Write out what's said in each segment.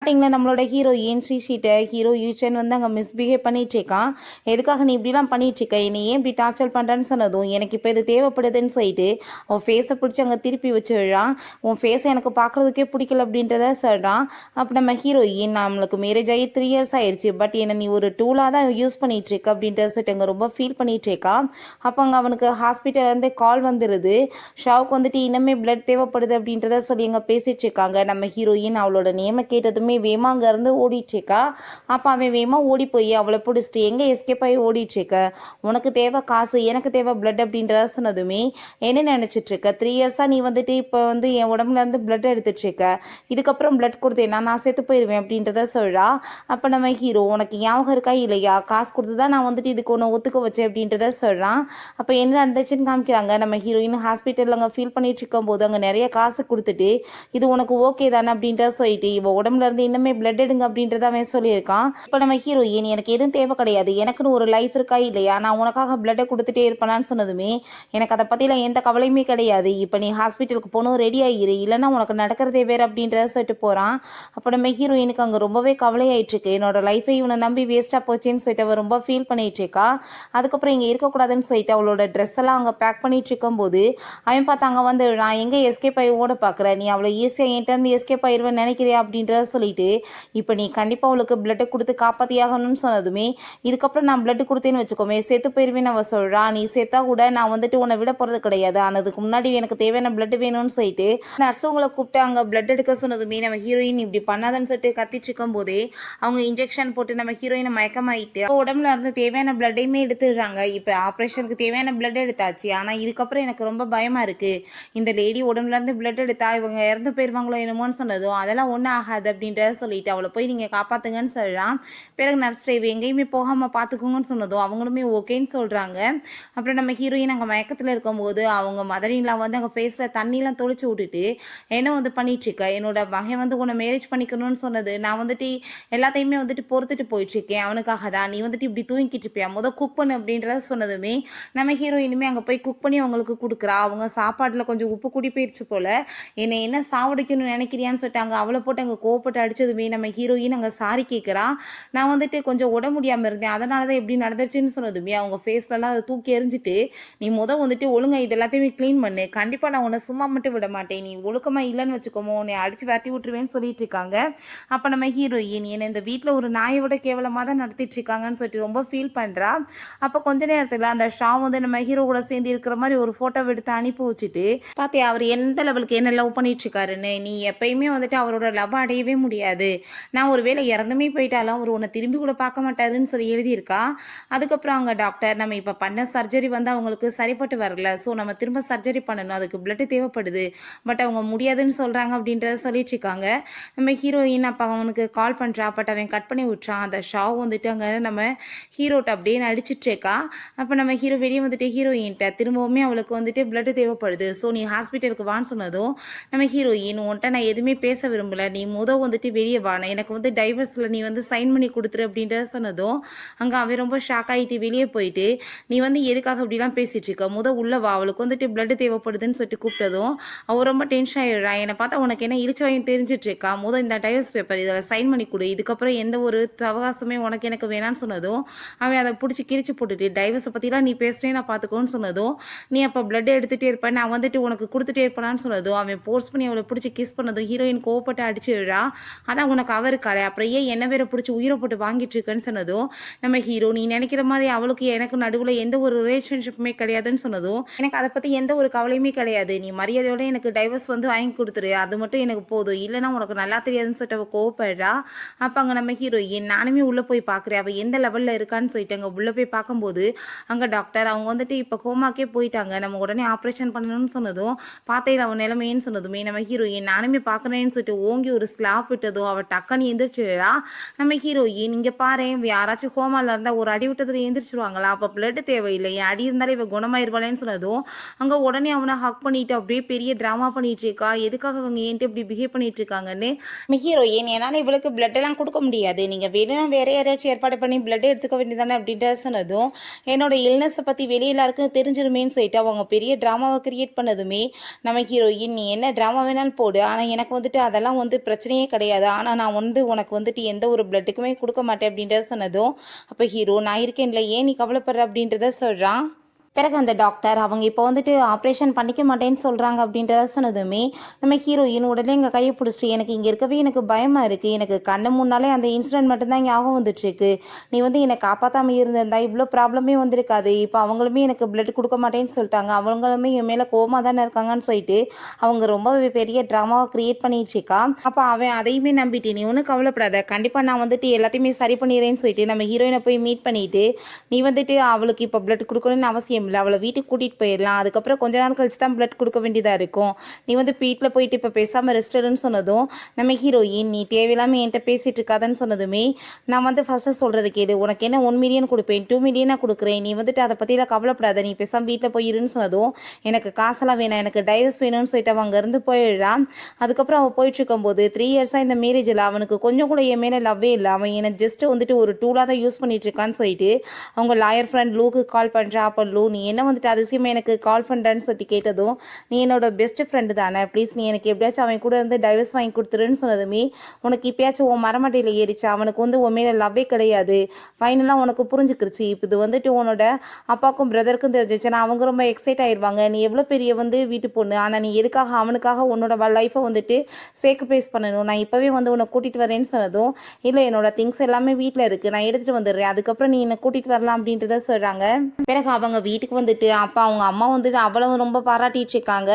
ஸ்டார்டிங்கில் நம்மளோட heroine ஸ்ரீஷீட்டை hero யூச்சன் வந்து அங்கே மிஸ்பிஹேவ் பண்ணிகிட்ருக்கான். எதுக்காக நீ இப்படிலாம் பண்ணிகிட்ருக்க, என்னை ஏன் இப்படி டார்ச்சர் பண்ணுறேன்னு சொன்னதும் எனக்கு இப்போ இது தேவைப்படுதுன்னு சொல்லிட்டு அவன் ஃபேஸை பிடிச்சி அங்கே திருப்பி வச்சு விழான். உன் ஃபேஸை எனக்கு பார்க்குறதுக்கே பிடிக்கல அப்படின்றத சொல்கிறான். அப்போ நம்ம ஹீரோயின் நம்மளுக்கு மேரேஜ் ஆகி 3 இயர்ஸ் ஆயிடுச்சு, பட் என்னை நீ ஒரு டூலாக தான் யூஸ் பண்ணிகிட்ருக்க அப்படின்றத சொல்லிட்டு அங்கே ரொம்ப ஃபீல் பண்ணிகிட்ருக்கா. அப்போ அங்கே அவனுக்கு ஹாஸ்பிட்டல்லேருந்து கால் வந்துடுது. ஷாவுக்கு வந்துட்டு இன்னமே பிளட் தேவைப்படுது அப்படின்றத சொல்லி அங்கே பேசிகிட்டு இருக்காங்க. நம்ம ஹீரோயின் அவளோட நேமை கேட்டதுமே வேமா அங்கேருந்து ஓடிட்டுருக்கா. அப்போ அவன் வேமா ஓடி போய் அவளை பிடிச்சிட்டு எங்கே எஸ்கேப் ஆகி ஓடிட்டுருக்க, உனக்கு தேவை காசு, எனக்கு தேவை பிளட் அப்படின்றத சொன்னதுமே என்ன நினச்சிட்ருக்க, 3 இயர்ஸாக நீ வந்துட்டு இப்போ வந்து என் உடம்புலேருந்து பிளட் எடுத்துட்ருக்க, இதுக்கப்புறம் பிளட் கொடுத்தேன்னா நான் செத்து போயிடுவேன் அப்படின்றத சொல்கிறா. அப்போ நம்ம ஹீரோ உனக்கு ஞாபகம் இருக்கா இல்லையா, காசு கொடுத்து தான் நான் வந்துட்டு இதுக்கு ஒன்று ஒத்துக்க வச்சேன் அப்படின்றத சொல்கிறான். அப்போ என்ன நடந்துச்சுன்னு காமிக்கிறாங்க. நம்ம ஹீரோயின் ஹாஸ்பிட்டலில் அங்கே ஃபீல் பண்ணிட்டு இருக்கும்போது அங்கே நிறைய காசு கொடுத்துட்டு இது உனக்கு ஓகே தானே அப்படின்றத சொல்லிட்டு இவ உடம்புல இருந்து இன்னுமே பிளட் எடுங்க அப்படின்றத அவன் சொல்லியிருக்கான். இப்போ நம்ம ஹீரோயின் எனக்கு எதுவும் தேவை கிடையாது, எனக்குன்னு ஒரு லைஃப் இருக்கா இல்லையா, நான் உனக்காக பிளட்டை கொடுத்துட்டே இருப்பேனான்னு சொன்னதுமே எனக்கு அதை பற்றிலாம் எந்த கவலையுமே கிடையாது, இப்போ நீ ஹாஸ்பிட்டலுக்கு போகணும், ரெடி ஆகிரு, இல்லைன்னா உனக்கு நடக்கிறதே வேறு அப்படின்றத சொல்லிட்டு போகிறான். அப்போ நம்ம ஹீரோயினுக்கு அங்கே ரொம்பவே கவலையாயிட்டுருக்கு. என்னோட லைஃபை இவனை நம்பி வேஸ்ட்டாக போச்சேன்னு சொல்லிட்டு அவள் ரொம்ப ஃபீல் பண்ணிகிட்ருக்கா. அதுக்கப்புறம் இங்கே இருக்கக்கூடாதுன்னு சொல்லிட்டு அவளோட ட்ரெஸ் எல்லாம் அங்கே பேக் பண்ணிட்டு இருக்கும்போது அவன் பார்த்து அங்கே வந்து நான் எங்கே எஸ்கேப் ஆகி ஓட பார்க்குறேன், நீ அவளை ஈஸியாக என்கிட்ட எஸ்கேப் ஆயிடுவேன்னு நினைக்கிறியா அப்படின்றத சொல்லிட்டு இப்போ நீ கண்டிப்பாக அவளுக்கு பிளட்டை கொடுத்து காப்பாற்றியாகணும்னு சொன்னதுமே இதுக்கப்புறம் நான் பிளட்டு கொடுத்தேன்னு வச்சுக்கோமே செத்து போயிடுவேன்னு அவள் சொல்கிறா. நீ செத்தா கூட நான் வந்துட்டு உன்னை விட போகிறது கிடையாது, ஆனதுக்கு முன்னாடி எனக்கு தேவையான பிளட்டு வேணும்னு சொல்லிட்டு நர்ஸுங்களை கூப்பிட்டு அங்கே பிளட் எடுக்க சொன்னதுமே நம்ம ஹீரோயின் இப்படி பண்ணாதன்னு சொல்லிட்டு கத்திட்டு இருக்கும் போதே அவங்க இன்ஜெக்ஷன் போட்டு நம்ம ஹீரோயினை மயக்கமாயிட்டு உடம்புல இருந்து தேவையான பிளட்டையுமே எடுத்துடுறாங்க. இப்போ ஆப்ரேஷனுக்கு தேவையான பிளட் எடுத்தாச்சு, ஆனால் இதுக்கப்புறம் எனக்கு ரொம்ப பயமாக இருக்குது, இந்த லேடி உடம்புல இருந்து பிளட் எடுத்தா இவங்க இறந்து போயிடுவாங்களோ என்னமோன்னு சொன்னதும் அதெல்லாம் ஒன்றும் ஆகாது அப்படின்றத சொல்லிட்டு அவளை போய் நீங்கள் காப்பாற்றுங்கன்னு சொல்லலாம். பிறகு நர்ஸ் டிரைவ் எங்கேயுமே போகாமல் பார்த்துக்கோங்கன்னு சொன்னதும் அவங்களுமே ஓகேன்னு சொல்கிறாங்க. அப்புறம் நம்ம ஹீரோயின் அங்கே மயக்கத்தில் இருக்கும்போது அவங்க மதரின்லாம் வந்து அங்கே ஃபேஸில் தண்ணிலாம் தொளிச்சு விட்டுட்டு என்ன வந்து பண்ணிகிட்ருக்க, என்னோட மகன் வந்து உன்னை மேரேஜ் பண்ணிக்கணும்னு சொன்னது நான் வந்துட்டு எல்லாத்தையுமே வந்துட்டு பொறுத்துட்டு போயிட்டுருக்கேன், அவனுக்காக தான், நீ வந்துட்டு இப்படி தூங்கிக்கிட்டு இருப்பியா, குக் பண்ணு அப்படின்றத சொன்னதுமே நம்ம ஹீரோயினுமே அங்கே போய் குக் பண்ணி அவங்களுக்கு கொடுக்குறா. அவங்க சாப்பாட்டில் கொஞ்சம் உப்பு கூடி போயிடுச்சு போல், என்னை என்ன சாவடிக்கணும்னு நினைக்கிறியான்னு சொல்லிட்டு அங்கே அவளை போட்டு அங்கே கோவப்பட்டு அடித்ததுமே நம்ம ஹீரோயின் அங்கே சாரி கேட்குறா. நான் வந்துட்டு கொஞ்சம் உட முடியாமல் இருந்தேன், அதனால தான் எப்படி நடந்துச்சுன்னு சொன்னதுமே அவங்க ஃபேஸ்லலாம் அதை தூக்கி எறிஞ்சிட்டு நீ வந்துட்டு ஒழுங்கா இது எல்லாத்தையுமே க்ளீன் பண்ணு, கண்டிப்பாக நான் உன்னை சும்மா மட்டும் விட மாட்டேன், நீ ஒழுக்கமாக இல்லைன்னு வச்சுக்கோமோ உன்னை அடித்து விரட்டி விட்டுருவேன்னு சொல்லிட்டு இருக்காங்க. அப்போ நம்ம ஹீரோயின் என்னை இந்த வீட்டில் ஒரு நாயை விட கேவலமாக தான் நடத்திட்டு இருக்காங்கன்னு சொல்லிட்டு ரொம்ப ஃபீல் பண்ணுறா. அப்போ கொஞ்ச நேரத்தில் அந்த ஷா வந்து நம்ம ஹீரோ கூட சேர்ந்து இருக்கிற மாதிரி ஒரு ஃபோட்டோ எடுத்து அனுப்பி வச்சுட்டு பார்த்தியா அவர் எந்த லெவலுக்கு என்ன லவ் பண்ணிட்டு இருக்காருன்னு, நீ எப்பயுமே வந்துட்டு அவரோட லவ் அடையவே முடியாது, நான் ஒரு வேளை இறந்துமே போயிட்டாலும் அவர் உன்னை திரும்பி கூட பார்க்க மாட்டாருன்னு சொல்லி எழுதியிருக்கா. அதுக்கப்புறம் அவங்க டாக்டர் நம்ம இப்போ பண்ண சர்ஜரி வந்து அவங்களுக்கு சரிப்பட்டு வரல, ஸோ நம்ம திரும்ப சர்ஜரி பண்ணணும், அதுக்கு பிளட்டு தேவைப்படுது, பட் அவங்க முடியாதுன்னு சொல்கிறாங்க அப்படின்றத சொல்லிட்டு இருக்காங்க. நம்ம ஹீரோயின் அப்போ அவனுக்கு கால் பண்ணுறா, பட் அவன் கட் பண்ணி விட்டுறான். அந்த ஷா வந்துட்டு அங்கே நம்ம ஹீரோட்ட அப்படியே நடிச்சிட்டு இருக்கா. அப்போ நம்ம ஹீரோ வெளியே வந்துட்டு ஹீரோயின்ட்ட திரும்பவுமே அவளுக்கு வந்துட்டு பிளட்டு தேவைப்படுது, ஸோ நீ ஹாஸ்பிட்டலுக்கு வான்னு சொன்னதும் நம்ம ஹீரோயின் உன்ட்ட நான் எதுவுமே பேச விரும்பலை, நீ வந்துட்டு வெளியே வா, எனக்கு வந்து டைவர்ஸில் நீ வந்து சைன் பண்ணி கொடுத்துரு அப்படின்றத சொன்னதும் அங்கே அவன் ரொம்ப ஷாக் ஆகிட்டு வெளியே போயிட்டு நீ வந்து எதுக்காக இப்படிலாம் பேசிகிட்டு இருக்க, உள்ளே வா, அவளுக்கு வந்துட்டு பிளட்டு தேவைப்படுதுன்னு சொல்லிட்டு கூப்பிட்டதும் அவள் ரொம்ப டென்ஷன் ஆகிடுறா. என்னை பார்த்தா உனக்கு என்ன இழிச்சவையும் தெரிஞ்சிட்டு இருக்கா, இந்த டைவர்ஸ் பேப்பர் இதில் சைன் பண்ணி கொடு, இதுக்கப்புறம் எந்த ஒரு அவகாசமே உனக்கு எனக்கு வேணான்னு சொன்னதும் அவன் அதை பிடிச்சி கிழிச்சு போட்டுட்டு டைவர்ஸை பற்றிலாம் நீ பேசுகிறேன் நான் பார்த்துக்கோன்னு சொன்னதும் நீ அப்போ பிளட் எடுத்துகிட்டே இருப்பேன், நான் வந்துட்டு உனக்கு கொடுத்துட்டே இருப்பேனான்னு சொன்னதும் அவன் போர்ஸ் பண்ணி அவளை பிடிச்சி கிஸ் பண்ணதும் ஹீரோயின் கோவப்பட்டு அடிச்சிடுறா. அதான் உனக்கு அவருக்காளே, அப்புறம் ஏன் என்ன வேற பிடிச்சி உயிரை போட்டு வாங்கிட்டு இருக்குன்னு சொன்னதும் நம்ம ஹீரோ நீ நினைக்கிற மாதிரி அவளுக்கு எனக்கு நடுவில் எந்த ஒரு ரிலேஷன்ஷிப்புமே கிடையாதுன்னு சொன்னதும் எனக்கு அதை பற்றி எந்த ஒரு கவலையுமே கிடையாது, நீ மரியாதையோட எனக்கு டைவர்ஸ் வந்து வாங்கி கொடுத்துரு, அது மட்டும் எனக்கு போதும், இல்லைனா உனக்கு நல்லா தெரியாதுன்னு சொல்லிட்டு அவள் கோவப்படுறா. அப்போ அங்கே நம்ம ஹீரோயின் நானுமே உள்ளே போய் பார்க்குறேன் அவள் எந்த லெவலில் இருக்கான்னு சொல்லிட்டு அங்கே உள்ளே போய் பார்க்கும்போது அங்கே டாக்டர் அவங்க வந்துட்டு இப்போ கோமாக்கே போயிட்டாங்க, நம்ம உடனே ஆப்ரேஷன் பண்ணணும்னு சொன்னதும் பார்த்தேன் அவன் நிலைமைன்னு சொன்னதுமே நம்ம ஹீரோயின் நானுமே பார்க்குறேன்னு சொல்லிட்டு ஓங்கி ஒரு ஸ்லாப் விட்டதும் அவள் டக்குன்னு எந்திரிச்சிடா. நம்ம ஹீரோயின் இங்கே பாரு யாராச்சும் கோமாவில் இருந்தால் ஒரு அடி விட்டதில் எந்திரிச்சிருவாங்களா, அப்போ பிளட் தேவையில்லை, என் அடி இருந்தாலே இவள் குணமாயிருவாளேன்னு சொன்னதும் அங்கே உடனே அவனை ஹக் பண்ணிட்டு அப்படியே பெரிய ட்ராமா பண்ணிட்டு இருக்கா. எதுக்காக அவங்க ஏன்ட்டு இப்படி பிஹேவ் பண்ணிட்டு இருக்காங்கன்னு ஹீரோயின் என்னால் இவளுக்கு பிளட் எல்லாம் கொடுக்க முடியாது, நீங்கள் வேணும்னா வேற யாராச்சும் ஏற்பாடு பண்ணி பிளட் எடுத்துக்க வேண்டியதானே அப்படின்ட்டு சொன்னதும் என்னோட இல்னஸை பற்றி வெளியே எல்லாருக்கும் தெரிஞ்சிருமேன்னு சொல்லிட்டு அவங்க பெரிய ட்ராமாவை கிரியேட் பண்ணதுமே நம்ம ஹீரோயின் நீ என்ன ட்ராமா வேணாலும் போடு, ஆனால் எனக்கு வந்துட்டு அதெல்லாம் வந்து பிரச்சனையே கிடையாது, தெரியாது, ஆனால் நான் வந்து உனக்கு வந்துட்டு எந்த ஒரு பிளட்டுக்குமே கொடுக்க மாட்டேன் அப்படின்றத சொன்னதும் அப்போ ஹீரோ நான் இருக்கேன்ல ஏன் நீ கவலைப்படுற அப்படின்றத சொல்கிறான். பிறகு அந்த டாக்டர் அவங்க இப்போ வந்துட்டு ஆப்ரேஷன் பண்ணிக்க மாட்டேன்னு சொல்கிறாங்க அப்படின்றத சொன்னதுமே நம்ம ஹீரோயின் உடனே எங்கள் கையை பிடிச்சிட்டு எனக்கு இங்கே இருக்கவே எனக்கு பயமாக இருக்குது, எனக்கு கண்ணு முன்னாலே அந்த இன்சிடென்ட் மட்டும்தான் ஞாபகம் வந்துட்டுருக்கு, நீ வந்து என்னை காப்பாற்றாமல் இருந்திருந்தா இவ்வளோ ப்ராப்ளமே வந்திருக்காது, இப்போ அவங்களுமே எனக்கு பிளட் கொடுக்க மாட்டேன்னு சொல்லிட்டாங்க, அவங்களுமே என் மேலே கோமா தானே இருக்காங்கன்னு சொல்லிட்டு அவங்க ரொம்ப பெரிய ட்ராமாவை க்ரியேட் பண்ணிட்டு இருக்கா. அப்போ அவன் அதையுமே நம்பிட்டு நீ ஒன்றும் கவலைப்படாத, கண்டிப்பாக நான் வந்துட்டு எல்லாத்தையுமே சரி பண்ணிடுறேன்னு சொல்லிட்டு நம்ம ஹீரோயினை போய் மீட் பண்ணிட்டு நீ வந்துட்டு அவளுக்கு இப்போ பிளட் கொடுக்கணும்னு அவசியம் இல்லை, அவளை வீட்டுக்கு கூட்டிகிட்டு போயிடலாம், அதுக்கப்புறம் கொஞ்ச நாள் கழிச்சு தான் பிளட் கொடுக்க வேண்டியதாக இருக்கும், நீ வந்து வீட்டில் போயிட்டு இப்போ பேசாமல் ரெஸ்டர்ன்னு சொன்னதும் நம்ம ஹீரோயின் நீ தேவையில்லாமல் என்கிட்ட பேசிகிட்டு இருக்காதுன்னு சொன்னதுமே நான் வந்து ஃபஸ்ட்டு சொல்கிறது கேடு, உனக்கு என்ன 1 மில்லியன் கொடுப்பேன் 2 மில்லியனாக கொடுக்குறேன், நீ வந்துட்டு அதை பற்றிலாம் கவலைப்படாத, நீ பேசாமல் வீட்டில் போயிருன்னு சொன்னதும் எனக்கு காசெல்லாம் வேணாம் எனக்கு டைவர்ஸ் வேணும்னு சொல்லிட்டு அவன் அங்கேருந்து போயிடுறான். அதுக்கப்புறம் அவள் போயிட்டு இருக்கும்போது 3 இயர்ஸாக இந்த மேரேஜில் அவனுக்கு கொஞ்சம் கூட என் மேலே லவ்வே இல்லை, அவன் என்னை ஜஸ்ட்டு வந்துட்டு ஒரு டூலாக தான் யூஸ் பண்ணிட்டு இருக்கான்னு சொல்லிட்டு அவங்க லாயர் ஃப்ரெண்ட் லூக்கு கால் பண்ணுறா. அப்போ லூ நீ என்ன வந்துட்டு அதிசயமாக எனக்கு கால் பண்ணுறேன்னு சொல்லிட்டு கேட்டதும் நீ என்னோட பெஸ்ட் ஃப்ரெண்டு தானே, ப்ளீஸ் நீ எனக்கு எப்படியாச்சும் அவன் கூட இருந்து டைவர்ஸ் வாங்கி கொடுத்துருன்னு சொன்னதுமே உனக்கு இப்பயாச்சும் உன் மரமட்டையில் ஏறிச்சா, அவனுக்கு வந்து உன் மேலே லவ்வே கிடையாது, ஃபைனலாக உனக்கு புரிஞ்சுக்கிருச்சு, இப்போ இது வந்துட்டு உன்னோட அப்பாவுக்கும் பிரதருக்கும் தெரிஞ்சிச்சுன்னா அவங்க ரொம்ப எக்ஸைட் ஆயிடுவாங்க, நீ எவ்வளோ பெரிய வந்து வீட்டு பொண்ணு, ஆனால் நீ எதுக்காக அவனுக்காக உன்னோட லைஃப்பை வந்துட்டு சேக்ரிஃபைஸ் பண்ணணும், நான் இப்போவே வந்து உன்னை கூட்டிகிட்டு வரேன்னு சொன்னதும் இல்லை என்னோட திங்ஸ் எல்லாமே வீட்டில் இருக்குது நான் எடுத்துகிட்டு வந்துடுறேன், அதுக்கப்புறம் நீ என்னை கூட்டிகிட்டு வரலாம் அப்படின்றத சொல்கிறாங்க. பிறகு அவங்க வீட்டுக்கு வந்துட்டு அப்போ அவங்க அம்மா வந்துட்டு அவ்வளவு ரொம்ப பாராட்டிட்டு இருக்காங்க,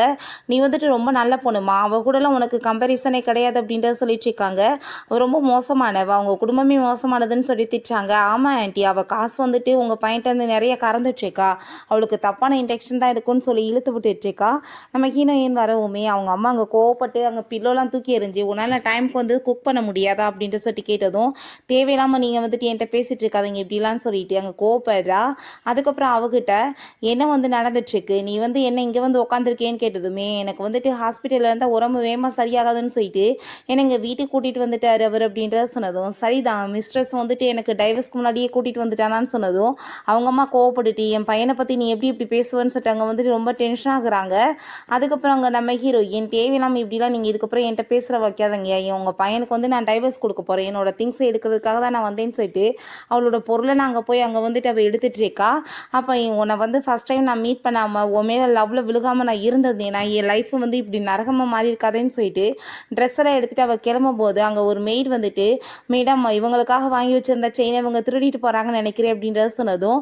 நீ வந்துட்டு ரொம்ப நல்ல பொண்ணுமா, அவள் கூடலாம் உனக்கு கம்பேரிசனே கிடையாது அப்படின்றத சொல்லிட்டு இருக்காங்க, அவள் ரொம்ப மோசமானவ அவங்க குடும்பமே மோசமானதுன்னு சொல்லி திட்டாங்க. ஆமாம் ஆண்டி அவள் காசு வந்துட்டு உங்கள் பையன்ட்டு வந்து நிறைய கறந்துட்டுருக்கா, அவளுக்கு தப்பான இன்டெக்ஷன் தான் இருக்குன்னு சொல்லி இழுத்து விட்டுட்டுருக்கா. நம்ம ஹீரோயின் வரவுமே அவங்க அம்மா அங்கே கோவப்பட்டு அங்கே பில்லோலாம் தூக்கி எறிஞ்சு உன்னால் டைமுக்கு வந்து குக் பண்ண முடியாதா அப்படின்ட்டு சொல்லிட்டு கேட்டதும் தேவையில்லாமல் நீங்கள் வந்துட்டு என்கிட்ட பேசிகிட்டு இருக்காதிங்க இப்படிலான்னு சொல்லிட்டு அங்கே கோவப்படுறா. அதுக்கப்புறம் அவகிட்ட என்ன வந்து நடந்துட்டுருக்கு, நீ வந்து என்ன இங்கே வந்து உட்காந்துருக்கேன்னு கேட்டதுமே எனக்கு வந்துட்டு ஹாஸ்பிட்டலில் இருந்தால் உடம்பு வேகமாக சரியாகாதுன்னு சொல்லிட்டு என்னை இங்கே வீட்டுக்கு கூட்டிகிட்டு வந்துட்டார் அவர் அப்படின்றத சொன்னதும் சரிதான் மிஸ்ட்ரஸ் வந்துட்டு எனக்கு டைவர்ஸ்க்கு முன்னாடியே கூட்டிகிட்டு வந்துட்டானான்னு சொன்னதும் அவங்க அம்மா கோவப்பட்டுட்டு என் பையனை பற்றி நீ எப்படி இப்படி பேசுவேன்னு சொல்லிட்டு அங்கே வந்துட்டு ரொம்ப டென்ஷன் ஆகுறாங்க. அதுக்கப்புறம் அங்கே நம்ம ஹீரோயின் தேவையில்லாமல் இப்படிலாம் நீங்கள் இதுக்கப்புறம் என்கிட்ட பேசுகிற வைக்காதங்க, உங்கள் பையனுக்கு வந்து நான் டைவர்ஸ் கொடுக்க போகிறேன், என்னோட திங்ஸை எடுக்கிறதுக்காக தான் நான் வந்தேன்னு சொல்லிட்டு அவளோட பொருளை நான் அங்கே போய் அங்கே வந்துட்டு அவள் எடுத்துகிட்டு இருக்கா. அப்போ உன்னை வந்து ஃபஸ்ட் டைம் நான் மீட் பண்ணாமல் உன் மேலே லவ்வில் விழுகாமல் நான் இருந்ததுனா என் லைஃப் வந்து இப்படி நரகமாக மாறி இருக்காதேன்னு சொல்லிட்டு ட்ரெஸ் எல்லாம் எடுத்துகிட்டு அவள் கிளம்பும் போது அங்கே ஒரு மெய்ட் வந்துட்டு மேடம் இவங்களுக்காக வாங்கி வச்சுருந்த செயினை இவங்க திருடிட்டு போகிறாங்கன்னு நினைக்கிறேன் அப்படின்றத சொன்னதும்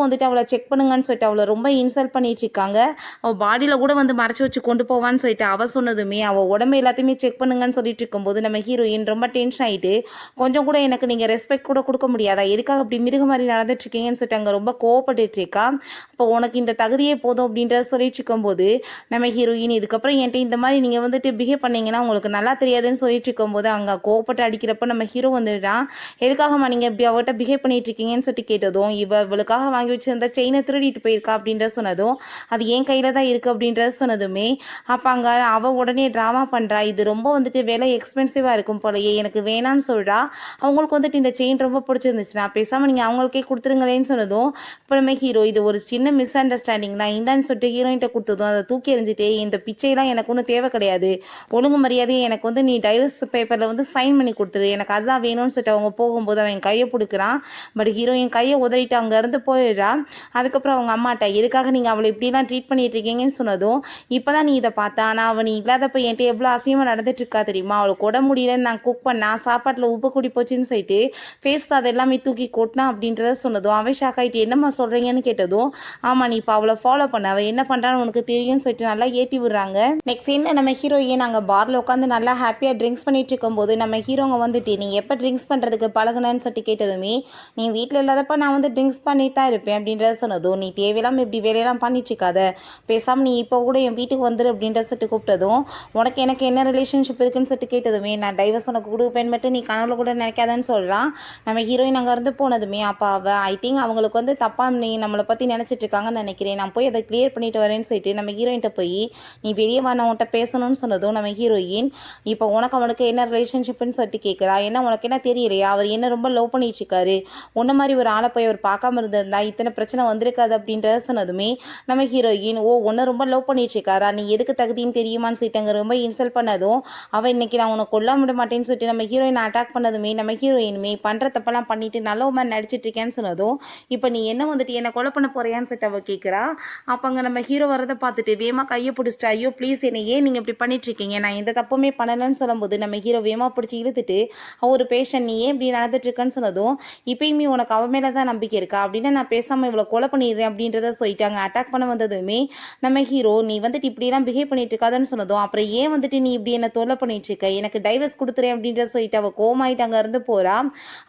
வந்துட்டு அவளை செக் பண்ணுங்கன்னு சொல்லிட்டு அவளை ரொம்ப இன்சல்ட் பண்ணிட்டு இருக்காங்க. அவள் பாடியில் கூட வந்து மறைச்சி வச்சு கொண்டு போவான்னு சொல்லிட்டு அவள் சொன்னதுமே அவள் உடம்பு எல்லாத்தையுமே செக் பண்ணுங்கன்னு சொல்லிட்டு இருக்கும்போது நம்ம ஹீரோயின் ரொம்ப டென்ஷன் ஆகிட்டு கொஞ்சம் கூட எனக்கு நீங்கள் ரெஸ்பெக்ட் கூட கொடுக்க முடியாதா, எதுக்காக அப்படி மிருக மாதிரி நடந்துட்டு இருக்கீங்கன்னு சொல்லிட்டு அங்கே ரொம்ப கோவப்பட்டு இருக்கா. அப்போ உனக்கு இந்த தகுதியே போதும் அப்படின்றத சொல்லிட்டு இருக்கும்போது நம்ம ஹீரோயின் இதுக்கப்புறம் என்கிட்ட இந்த மாதிரி நீங்கள் வந்துட்டு பிஹேவ் பண்ணீங்கன்னா உங்களுக்கு நல்லா தெரியாதுன்னு சொல்லிட்டு இருக்கும்போது அங்கே கோவப்பட்டு அடிக்கிறப்ப நம்ம ஹீரோ வந்துட்டான், எதுக்காகம்மா நீங்கள் இப்படி அவர்கிட்ட பிஹேவ் பண்ணிட்டு இருக்கீங்கன்னு சொல்லிட்டு கேட்டதும் இவளுக்காக வாங்கி வச்சிருந்த செயினை திருடிட்டு போயிருக்கா அப்படின்ற சொன்னதும் அது என் கையில் தான் இருக்குது அப்படின்றத சொன்னதுமே அப்போ அங்கே அவள் உடனே ட்ராமா பண்ணுறா, இது ரொம்ப வந்துட்டு விலை எக்ஸ்பென்சிவாக இருக்கும் போலயே எனக்கு வேணான்னு சொல்கிறா. அவங்களுக்கு வந்துட்டு இந்த செயின் ரொம்ப பிடிச்சிருந்துச்சுன்னா பேசாமல் நீங்கள் அவங்களுக்கே கொடுத்துருங்களேன்னு சொன்னதும் அப்புறமே ஹீரோ இது ஒரு சின்ன மிஸ் அண்டர்ஸ்டாண்டிங் தான் இந்தான்னு சொல்லிட்டு ஹீரோயின்ட்ட கொடுத்ததும் அதை தூக்கி எறிஞ்சிட்டு இந்த பிச்சையெல்லாம் எனக்கு ஒன்றும் தேவை கிடையாது, ஒழுங்கு மரியாதையை எனக்கு வந்து நீ டைவர்ஸ் பேப்பரில் வந்து சைன் பண்ணி கொடுத்துரு, எனக்கு அதுதான் வேணும்னு சொல்லிட்டு அவங்க போகும்போது அவன் கையை பிடிக்கிறான். பட் ஹீரோயின் கையை உதறிட்டு அங்கேருந்து போயிடுறா. அதுக்கப்புறம் அவங்க அம்மாட்ட எதுக்காக நீங்கள் அவளை இப்படிலாம் ட்ரீட் பண்ணிட்டு இருக்கீங்கன்னு சொன்னதும் இப்போ தான் நீ இதை பார்த்தா, ஆனால் அவள் நீ இல்லாதப்போ என்கிட்ட எவ்வளோ அசியமாக நடந்துட்டு இருக்கா தெரியுமா, அவளுக்கு உடம்பு முடியலன்னு நான் குக் பண்ணேன் சாப்பாட்டில் உப்பு கூடி போச்சுன்னு சொல்லிட்டு ஃபேஸில் அதை எல்லாமே தூக்கி கொட்டினா அப்படின்றத சொன்னதும் அவன் ஷாக் ஆகிட்டு என்னம்மா சொல்கிறீங்கன்னு கேட்டதும் ஆமாம் நீ இப்போ அவளை ஃபாலோ பண்ண அவள் என்ன பண்ணுறான்னு உனக்கு தெரியும்னு சொல்லிட்டு நல்லா ஏற்றி விடுறாங்க. நெக்ஸ்ட் என்ன நம்ம ஹீரோயின் நாங்கள் பாரில் உட்காந்து நல்லா ஹாப்பியாக ட்ரிங்க்ஸ் பண்ணிட்டு இருக்கும்போது நம்ம ஹீரோங்க வந்துட்டு நீ எப்போ ட்ரிங்க்ஸ் பண்ணுறதுக்கு பழகுனன்னு சொல்லிட்டு கேட்டதுமே நீ வீட்டில் இல்லாதப்ப நான் வந்து ட்ரிங்க்ஸ் பண்ணிட்டு தான் இருப்பேன் அப்படின்றத சொன்னதும் நீ தேவையில்லாமல் இப்படி வேலையெல்லாம் பண்ணிட்டு இருக்காத, பேசாமல் நீ இப்போ கூட என் வீட்டுக்கு வந்துரு அப்படின்ற சொல்லிட்டு கூப்பிட்டதும் உனக்கு எனக்கு என்ன ரிலேஷன்ஷிப் இருக்குன்னு சொல்லிட்டு கேட்டதுமே நான் டைவர்ஸ் உனக்கு கொடுப்பேன் மட்டும் நீ கனவுல கூட நினைக்காதன்னு சொல்கிறான். நம்ம ஹீரோயின் அங்கே இருந்து போனதுமே அப்போ அவள் ஐ திங்க் அவங்களுக்கு வந்து தப்பாக நீ நம்மளை பற்றி நினச்சிட்டு இருக்காங்கன்னு நினைக்கிறேன், நான் போய் அதை கிளியர் பண்ணிட்டு வரேன்னு சொல்லிட்டு நம்ம ஹீரோயின்ட்ட போய் நீ வெளியே வா நான் உன்கிட்ட பேசணும்னு சொன்னதும் நம்ம ஹீரோயின் இப்போ உனக்கு அவனுக்கு என்ன ரிலேஷன்ஷிப்னு சொல்லிட்டு கேட்குறா. என்ன உனக்கு என்ன தெரியலையா, அவர் என்ன ரொம்ப லவ் பண்ணிட்டு இருக்காரு, உன்ன மாதிரி ஒரு ஆளை போய் அவர் பார்க்காம இருந்திருந்தா இத்தனை பிரச்சனை வந்திருக்காது அப்படின்றத சொன்னதுமே நம்ம ஹீரோயின் ஓ உன்னை ரொம்ப லவ் பண்ணிட்டு இருக்காரா, நீ எதுக்கு தகுதின்னு தெரியுமான்னு சொல்லிட்டு அங்கே ரொம்ப இன்சல்ட் பண்ணதும் அவன் இன்னைக்கு நான் உனக்கு கொல்லாம விட மாட்டேன்னு சொல்லிட்டு நம்ம ஹீரோயினை அட்டாக் பண்ணதுமே நம்ம ஹீரோயினுமே பண்ணுற தப்பெல்லாம் பண்ணிட்டு நல்ல மாதிரி நடிச்சிட்டு இருக்கேன்னு சொன்னதும் இப்போ நீ என்ன வந்துட்டு என்னை கொலை பண்ண போறியான்னு சொல்லிட்டு அவள் கேட்குறா. அப்போ அங்கே நம்ம ஹீரோ வரதை பார்த்துட்டு வேமா கையை பிடிச்சிட்டு ஐயோ ப்ளீஸ் என்னை ஏன் நீங்கள் இப்படி பண்ணிட்டு இருக்கீங்க, நான் எந்த தப்புமே பண்ணலன்னு சொல்லும்போது நம்ம ஹீரோ வேமா பிடிச்சி இழுத்துட்டு ஒரு பேஷண்ட் நீ ஏன் இப்படி நடந்துட்டு இருக்கேன்னு சொன்னதும் இப்பயுமே உனக்கு அவ மேலே தான் நம்பிக்கை இருக்கா அப்படின்னா நான் பேசாமல் இவ்வளோ கொலை பண்ணிடுறேன் அப்படின்றத சொல்லிட்டாங்க. அட்டாக் பண்ண வந்ததுமே நம்ம ஹீரோ நீ வந்துட்டு இப்படிலாம் பிஹேவ் பண்ணிட்டு இருக்காதுன்னு சொன்னதும் அப்புறம் ஏன் வந்துட்டு நீ இப்படி என்ன தொல்லை பண்ணிட்டு இருக்க, எனக்கு டைவர்ஸ் கொடுத்துறேன் அப்படின்றத சொல்லிட்டு அவள் கோமாயிட்டு அங்கே இருந்து போகிறா.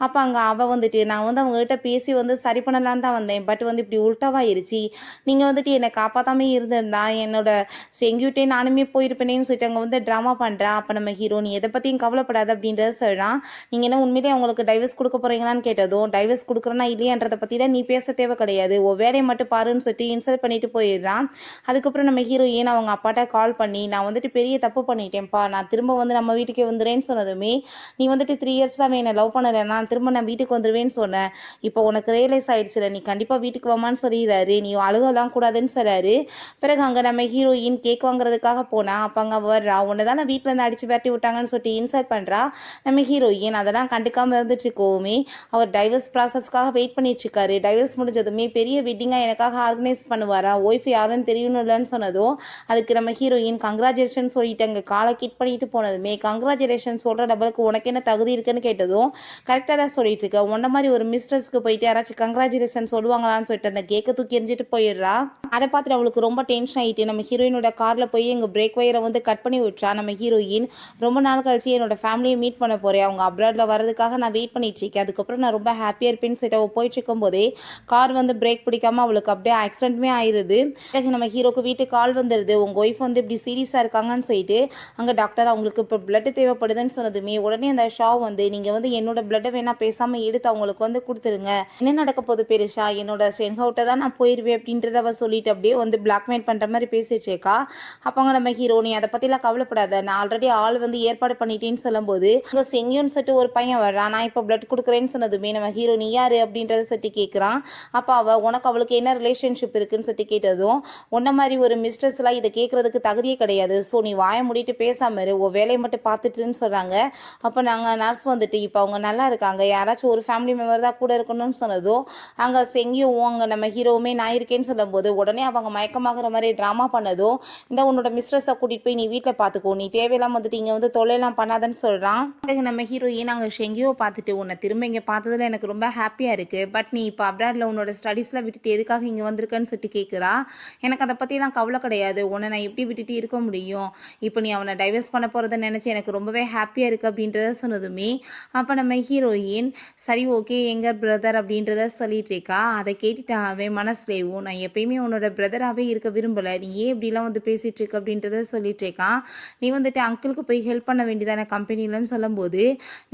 அப்போ அங்கே அவள் வந்துட்டு நான் வந்து அவங்ககிட்ட பேசி வந்து சரி பண்ணலான்னு தான் வந்தேன், பட் வந்து இப்படி உல்ட்டாவாயிருச்சு, நீங்கள் வந்துட்டு என்னை காப்பாற்றாமே இருந்திருந்தா என்னோட செங்கியூட்டே நானுமே போயிருப்பேனேன்னு சொல்லிட்டு அங்கே வந்து ட்ராமா பண்ணுறா. அப்போ நம்ம ஹீரோ நீ எதை பற்றியும் கவலைப்படாது அப்படின்றத சொல்கிறான். நீங்கள் என்ன உண்மையிலே அவங்களுக்கு டைவர்ஸ் கொடுக்க போகிறீங்களான்னு கேட்டதும் டைவர்ஸ் கொடுக்குறேன்னா இல்லையான்றதை பற்றிலாம் நீ பேச தேவை கிடையாது, ஓ வேலையை மட்டும் பாருன்னு சொல்லிட்டு இன்சல்ட் பண்ணிட்டு போயிடுறான். அதுக்கப்புறம் நம்ம ஹீரோ ஏன் அவங்க அப்பாட்ட கால் பண்ணி நான் வந்துட்டு பெரிய தப்பு பண்ணிட்டேன்ப்பா, நான் திரும்ப வந்து நம்ம வீட்டுக்கே வந்துடுறேன்னு சொன்னதுமே நீ வந்துட்டு 3 இயர்ஸில் அவன் என்னை லவ் பண்ணலை, நான் திரும்ப நான் வீட்டுக்கு வந்துடுவேன்னு சொன்னேன், இப்போ உனக்கு ரியலைஸ் ஆகிடுச்சுல நீ கண்டிப்பாக வீட்டுக்கு வாமான்னு சொல்லிடுறாரு, நீ அழுகலாம் கூடாதுன்னு சொல்கிறாரு. பிறகு அங்கே நம்ம ஹீரோயின் கேக் வாங்குறதுக்காக போனா அப்போ அங்கே வர்றா, உன்னை தான் வீட்டிலேருந்து அடித்து விரட்டி விட்டாங்கன்னு சொல்லிட்டு இன்சல்ட் பண்ணுறா. நம்ம ஹீரோயின் அதெல்லாம் கண்டுக்காமல் இருந்துட்டு இருக்கோமே அவர் டைவர்ஸ் ப்ராசஸ்க்காக வெயிட் பண்ணிட்டு இருக்காரு, டைவர்ஸ் முடிஞ்சதுமே பெரிய வெட்டிங்காக எனக்காக ஆர்கனைஸ் பண்ணுவாரா, ஒய்ஃப் யாருன்னு தெரியணும் இல்லைன்னு சொன்னதும் அதுக்கு நம்ம ஹீரோயின் கங்க்ராச்சுலேஷன் சொல்லிட்டு அங்கே காலை கிட் பண்ணிட்டு போனதுமே கங்க்ராச்சுலேஷன் சொல்கிற டபுளுக்கு உனக்கு என்ன தகுதி இருக்குன்னு கேட்டதும் கரெக்டாக தான் சொல்லிட்டு இருக்க, உன்ன மாதிரி ஒரு மிஸ்ட்ரஸ்க்கு போயிட்டு யாராச்சும் கங்க்ராச்சுலேஷன் சொல்லுவாங்களான்னு சொல்லிட்டு அந்த கேக்கை தூக்கி எரிஞ்சிட்டு போயிடுறா. அதை பார்த்துட்டு அவளுக்கு ரொம்ப டென்ஷன் ஆகிட்டு நம்ம ஹீரோயினோட காரில் போய் எங்கள் பிரேக் வயரை வந்து கட் பண்ணி விட்டுறா. நம்ம ஹீரோயின் ரொம்ப நாள் கழிச்சு என்னோட ஃபேமிலியை மீட் பண்ண போகிறேன், அவங்க அப்ராடில் வரதுக்காக நான் வெயிட் பண்ணிட்டு இருக்கேன், அதுக்கப்புறம் நான் ரொம்ப ஹாப்பியாக இருப்பேன்னு சொல்லிட்டு அவள் போயிட்டு இருக்கும்போதே கார் வந்து பிரேக் பிடிக்காம அவளுக்கு அப்படியே ஆக்சிடென்ட்டுமே ஆயிடுது. பிறகு நம்ம ஹீரோக்கு வீட்டுக்கு கால் வந்துடுது, உங்கள் ஒய்ஃப் வந்து இப்படி சீரியஸாக இருக்காங்கன்னு சொல்லிட்டு அங்கே டாக்டர் அவங்களுக்கு இப்போ பிளட்டு தேவைப்படுதுன்னு சொன்னதுமே உடனே அந்த ஷா வந்து நீங்கள் வந்து என்னோட பிளட்டை வேணால் பேசாமல் எடுத்து அவங்களுக்கு வந்து கொடுத்துருங்க, என்ன நடக்க போகுது பெருசா, என்னோட ஸ்டென் அவுட்டை தான் நான் போயிடுவேன் அப்படின்றத அவள் சொல்லிட்டு அப்படியே வந்து பிளாக்மெயில் பண்ணுற மாதிரி பேசிட்டு இருக்கா. அப்போங்க நம்ம ஹீரோ நீ அதை பற்றிலாம் கவலைப்படாத, நான் ஆல்ரெடி ஆள் வந்து ஏற்பாடு பண்ணிட்டேன்னு சொல்லும்போது அங்கே செங்கியோன்னு சொல்லிட்டு ஒரு பையன் வர்றான், நான் இப்போ பிளட் கொடுக்குறேன்னு சொன்னதுமே நம்ம ஹீரோ நீ யார் அப்படின்றத சொல்லிட்டு கேட்குறான். அப்போ அவள் உனக்கு அவளுக்கு என்ன ரிலேஷன்ஷிப் இருக்குன்னு சொல்லிட்டு கேட்டதும் உன்ன மாதிரி ஒரு மிஸ்ட்ரஸ்லாம் இதை கேட்குறதுக்கு தகுதியே கிடையாது, ஸோ நீ வாயை மூடிட்டு பேசாம இரு, உன் வேலையை மட்டும் பார்த்துட்டுன்னு சொல்கிறாங்க. அப்போ நாங்கள் நர்ஸ் வந்துட்டு இப்போ அவங்க நல்லா இருக்காங்க, யாராச்சும் ஒரு ஃபேமிலி மெம்பர் தான் கூட இருக்கணும்னு சொன்னதும் அங்கே செங்கியும் அங்கே நம்ம ஹீரோவுமே நான் இருக்கேன்னு சொல்லும்போது உடனே அவங்க மயக்கமாகிற மாதிரி ட்ராமா பண்ணதும் இந்த உன்னோட மிஸ்ட்ரஸை கூட்டிகிட்டு போய் நீ வீட்டில் பார்த்துக்கோ, நீ தேவையெல்லாம் வந்துட்டு இங்கே வந்து தொல்லையெல்லாம் பண்ணாதன்னு சொல்கிறான். நம்ம ஹீரோயின் நாங்கள் செங்கியோ பார்த்துட்டு உன்னை திரும்ப இங்கே பார்த்ததில் எனக்கு ரொம்ப ஹாப்பியாக இருக்குது, பட் நீ இப்போ அப்ராடில் உன்னோட ஸ்டடீஸில் விட்டுட்டு எதுக்காக இங்கே வந்திருக்கன்னு சொல்லிட்டு கேட்குறா. எனக்கு அதை பற்றிலாம் கவலை கிடையாது, உன்னை நான் எப்படி விட்டுட்டு இருக்க முடியும், இப்போ நீ அவனை டைவர்ஸ் பண்ண போகிறத நினச்சி எனக்கு ரொம்பவே ஹாப்பியாக இருக்குது அப்படின்றத சொன்னதுமே அப்போ நம்ம ஹீரோயின் சரி ஓகே எங்கள் பிரதர் அப்படின்றத சொல்லிட்டு இருக்கா. அதை கேட்டுட்டு அவன் மனசுலேயும் நான் எப்பயுமே உன்னோட பிரதராகவே இருக்க விரும்பலை, நீ ஏன் இப்படிலாம் வந்து பேசிகிட்டு இருக்க அப்படின்றத சொல்லிட்டு இருக்கான். நீ வந்துட்டு அங்கிளுக்கு போய் ஹெல்ப் பண்ண வேண்டியதான கம்பெனிலன்னு சொல்லும்போது